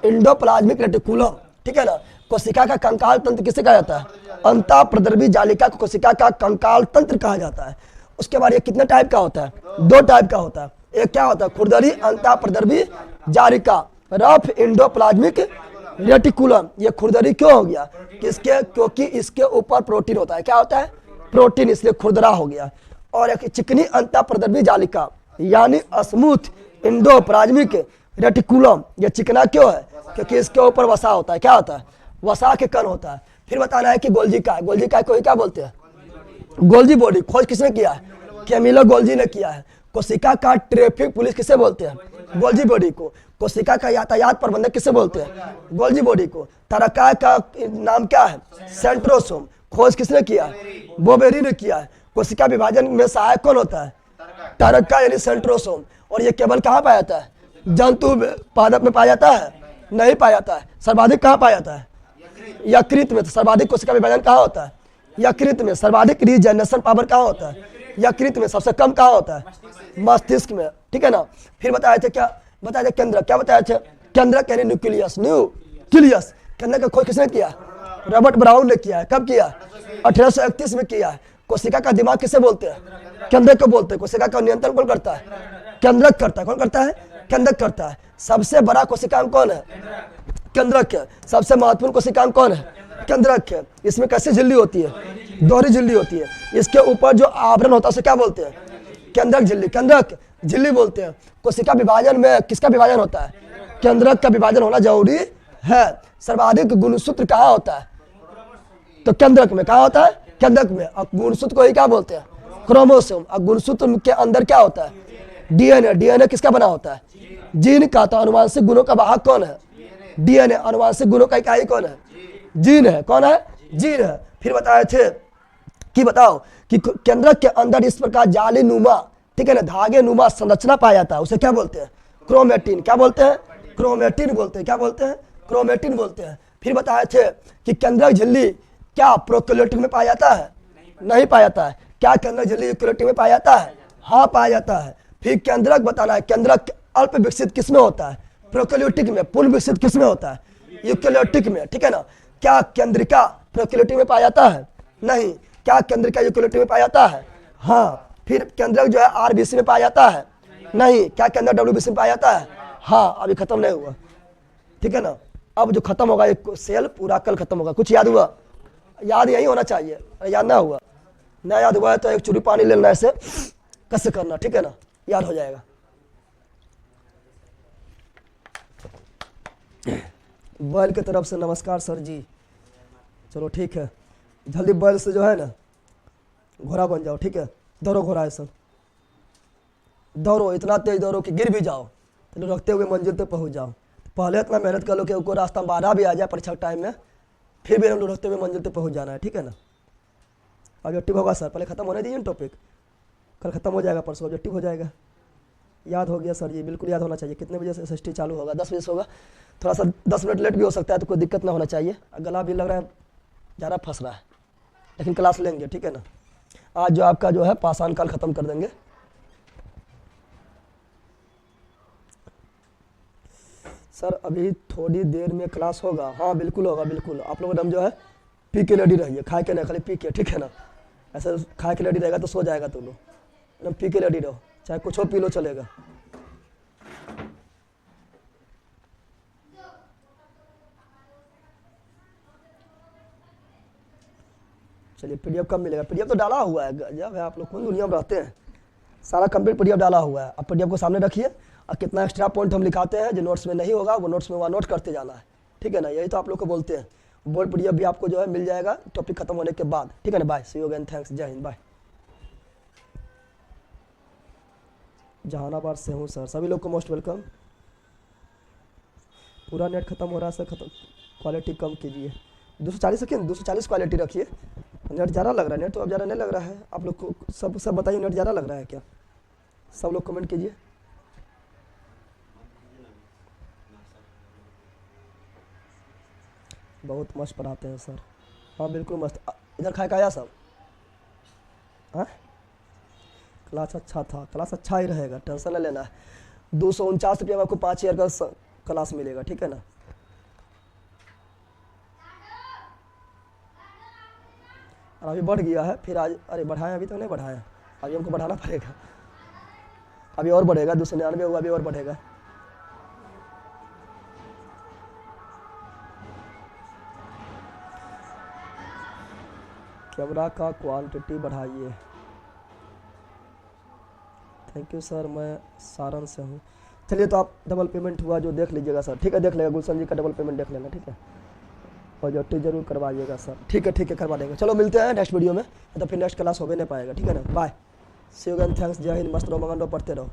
एंडोप्लाज्मिक रेटिकुलम, ठीक है ना। कोशिका का कंकाल तंत्र किसे कहा जाता है? अंतःप्रद्रवी जालिका को कोशिका का कंकाल तंत्र कहा जाता है। उसके बाद ये कितने टाइप का होता है? 2 टाइप का होता है। एक क्या होता है? खुरदरी अंतःप्रद्रवी जालिका, रफ एंडोप्लाज्मिक रेटिकुलम। ये खुरदरी क्यों हो गया? क्योंकि इसके ऊपर प्रोटीन होता है। क्या होता है? प्रोटीन, इसलिए खुरदरा हो गया। और एक चिकनी अंतःप्रद्रवी जालिका यानी स्मूथ एंडोप्लाज्मिक रेटिकुलम। ये चिकना क्यों है? क्योंकि इसके ऊपर वसा होता है। क्या होता है? वसा के कण होता है। फिर बताना है कि गोल्जी काय को क्या बोलते हैं? Golgi body. खोज किसने किया है? कैमिलो गोल्जी ने किया है। कोशिका का ट्रैफिक पुलिस किसे बोलते हैं? गोल्जी बॉडी को। कोशिका का यातायात प्रबंधक किसे बोलते हैं? गोल्जी बॉडी को। तरकाय का नाम क्या है? सेंट्रोसोम। खोज किसने किया है? बोबेरी ने किया है। कोशिका विभाजन में सहायक कौन होता है? तरका यानी सेंट्रोसोम। और ये केवल कहाँ पाया जाता है? जंतु में। पादप में पाया जाता है? नहीं पाया जाता है। सर्वाधिक कहाँ पाया जाता है? यकृत में। तो सर्वाधिक कोशिका विभाजन कहाँ होता है? यकृत में। सर्वाधिक रीजनरेशन पावर कहाँ होता है? यकृत में। सबसे कम कहाँ होता है? मस्तिष्क में, ठीक है ना। फिर बताए थे क्या? बताए थे केंद्रक। क्या बताए थे? केंद्रक यानी न्यूक्लियस। केंद्रक का खोज किसने किया? रॉबर्ट ब्राउन ने किया है। कब किया? 1831 में किया है। कोशिका का दिमाग किसे बोलते हैं? केंद्रक को बोलते हैं। कोशिका का नियंत्रण कौन करता है? केंद्रक करता है। कौन करता है? केंद्रक करता है। सबसे बड़ा कोशिकांग कौन है? केंद्रक है। सबसे महत्वपूर्ण कोशिकांग कौन है? केंद्रक है। इसमें कैसी झिल्ली होती है? दोहरी झिल्ली होती है। इसके ऊपर जो आवरण होता है उसे क्या बोलते हैं? केंद्रक झिल्ली। केंद्रक झिल्ली बोलते हैं। कोशिका विभाजन में किसका विभाजन होता है? केंद्रक का विभाजन होना जरूरी है। सर्वाधिक गुणसूत्र कहाँ होता है? तो केंद्रक में। कहाँ होता है? केंद्रक में। और गुणसूत्र को ही क्या बोलते हैं? क्रोमोसोम। और गुणसूत्र के अंदर क्या होता है? डीएनए। डीएनए किसका बना होता है? जीन का। तो अनुवांशिक गुणों का वाहक कौन है? डीएनए। अनुवांशिक गुणों का इकाई कौन है? जीन है। कौन है? जीन है। फिर बताए थे कि बताओ कि केंद्रक के अंदर इस प्रकार जाली नुमा, ठीक है ना, धागे नुमा संरचना पाया जाता है। उसे क्या बोलते हैं? क्रोमेटिन। क्या बोलते हैं? क्रोमेटिन बोलते हैं। क्या बोलते हैं? क्रोमेटिन बोलते हैं। फिर बताए थे कि केंद्रक झिल्ली क्या प्रोकैरियोटिक में पाया जाता है? नहीं पाया जाता है। क्या केंद्रक झिल्ली यूकैरियोटिक में पाया जाता है? हाँ पाया जाता है। फिर केंद्रक बताना है। केंद्रक अल्प विकसित किसमें होता है? प्रोकैरियोटिक में। पूर्ण विकसित किसमें होता है? यूकैरियोटिक में, ठीक है ना। क्या केंद्रिका प्रोकैरियोटिक में पाया जाता है? नहीं। क्या केंद्रिका यूकैरियोटिक में पाया जाता है? हाँ। फिर केंद्रक जो है आरबीसी में पाया जाता है? नहीं। क्या केंद्रक डब्ल्यूबीसी में पाया जाता है? हाँ। अभी खत्म नहीं हुआ, ठीक है ना। अब जो खत्म होगा एक सेल पूरा कल खत्म होगा। कुछ याद हुआ? याद यही होना चाहिए। अरे याद ना हुआ, ना याद हुआ है तो एक चुरी पानी लेना, ऐसे कैसे करना, ठीक है ना, याद हो जाएगा। बैल की तरफ से नमस्कार सर जी। चलो ठीक है, जल्दी बैल से जो है ना घोड़ा बन जाओ, ठीक है। दौड़ो घोड़ा ऐसा, दौड़ो, इतना तेज दौड़ो कि गिर भी जाओ, तो रखते हुए मंजिल तक पहुंच जाओ। पहले इतना मेहनत कर लो कि कोई रास्ता में बाधा भी आ जाए परीक्षा टाइम में, फिर भी हम लोग रखते हुए मंजिल तक पहुंच जाना है, ठीक है ना। ऑब्जेक्टिव होगा सर, पहले खत्म होने दीजिए टॉपिक, कल खत्म हो जाएगा, परसों ऑब्जेक्टिव हो जाएगा। याद हो गया सर जी, बिल्कुल याद होना चाहिए। कितने बजे से SST चालू होगा? 10 बजे से होगा। थोड़ा सा 10 मिनट लेट भी हो सकता है, तो कोई दिक्कत ना होना चाहिए। गला भी लग रहा है ज़्यादा फंस रहा है, लेकिन क्लास लेंगे, ठीक है ना। आज जो आपका जो है पाषाण काल खत्म कर देंगे। सर अभी थोड़ी देर में क्लास होगा? हाँ बिल्कुल होगा, बिल्कुल। आप लोग एकदम जो है पी के रेडी रहिए, खा के नहीं, खाली पी के, ठीक है ना। ऐसे खा के रेडी रहेगा तो सो जाएगा तुम लोग, एकदम पी के रेडी रहो, चाहे कुछ हो पी लो चलेगा। चलिए PDF कब मिलेगा? PDF तो डाला हुआ है, जब है आप लोग कौन दुनिया में रहते हैं, सारा कंप्लीट PDF डाला हुआ है। अब PDF को सामने रखिए, और कितना एक्स्ट्रा पॉइंट हम लिखाते हैं जो नोट्स में नहीं होगा वो नोट्स में वहाँ नोट करते जाना है, ठीक है ना। यही तो आप लोग को बोलते हैं। बोर्ड PDF भी आपको जो है मिल जाएगा टॉपिक खत्म होने के बाद, ठीक है ना। Bye, see you again, thanks, जय हिंद, बाय। जहानाबाद से हूँ सर, सभी लोग को मोस्ट वेलकम। पूरा नेट खत्म हो रहा है सर, खत्म, क्वालिटी कम कीजिए। 240 सेकेंड, 240 क्वालिटी रखिए। नेट ज़्यादा लग रहा है, नेट तो अब ज़्यादा नहीं लग रहा है। आप लोग को सब बताइए, नेट ज़्यादा लग रहा है क्या? सब लोग कमेंट कीजिए। बहुत मस्त पढ़ाते हैं सर। हाँ बिल्कुल मस्त। इधर खाए का आया सब? हाँ क्लास अच्छा था, क्लास अच्छा ही रहेगा, टेंशन नहीं लेना है। 249 रुपये में आपको 5 ईयर का क्लास मिलेगा, ठीक है ना। और अभी बढ़ गया है फिर आज, अरे बढ़ाया अभी तक नहीं बढ़ाया, अभी हमको बढ़ाना पड़ेगा, अभी और बढ़ेगा। 299 हुआ, अभी और बढ़ेगा। कैमरा का क्वांटिटी बढ़ाइए। थैंक यू सर, मैं सारण से हूँ। चलिए तो आप डबल पेमेंट हुआ जो देख लीजिएगा सर, ठीक है, देख लेगा। गुलशन जी का डबल पेमेंट देख लेना, ठीक है। और जो जरूर करवाइएगा सर, ठीक है, ठीक है, करवा देंगे। चलो मिलते हैं नेक्स्ट वीडियो में, तो फिर नेक्स्ट क्लास हो भी नहीं पाएगा, ठीक है ना। Bye, see you again, thanks, जय हिंद, मस्त रहो, मगन रहो, पढ़ते रहो।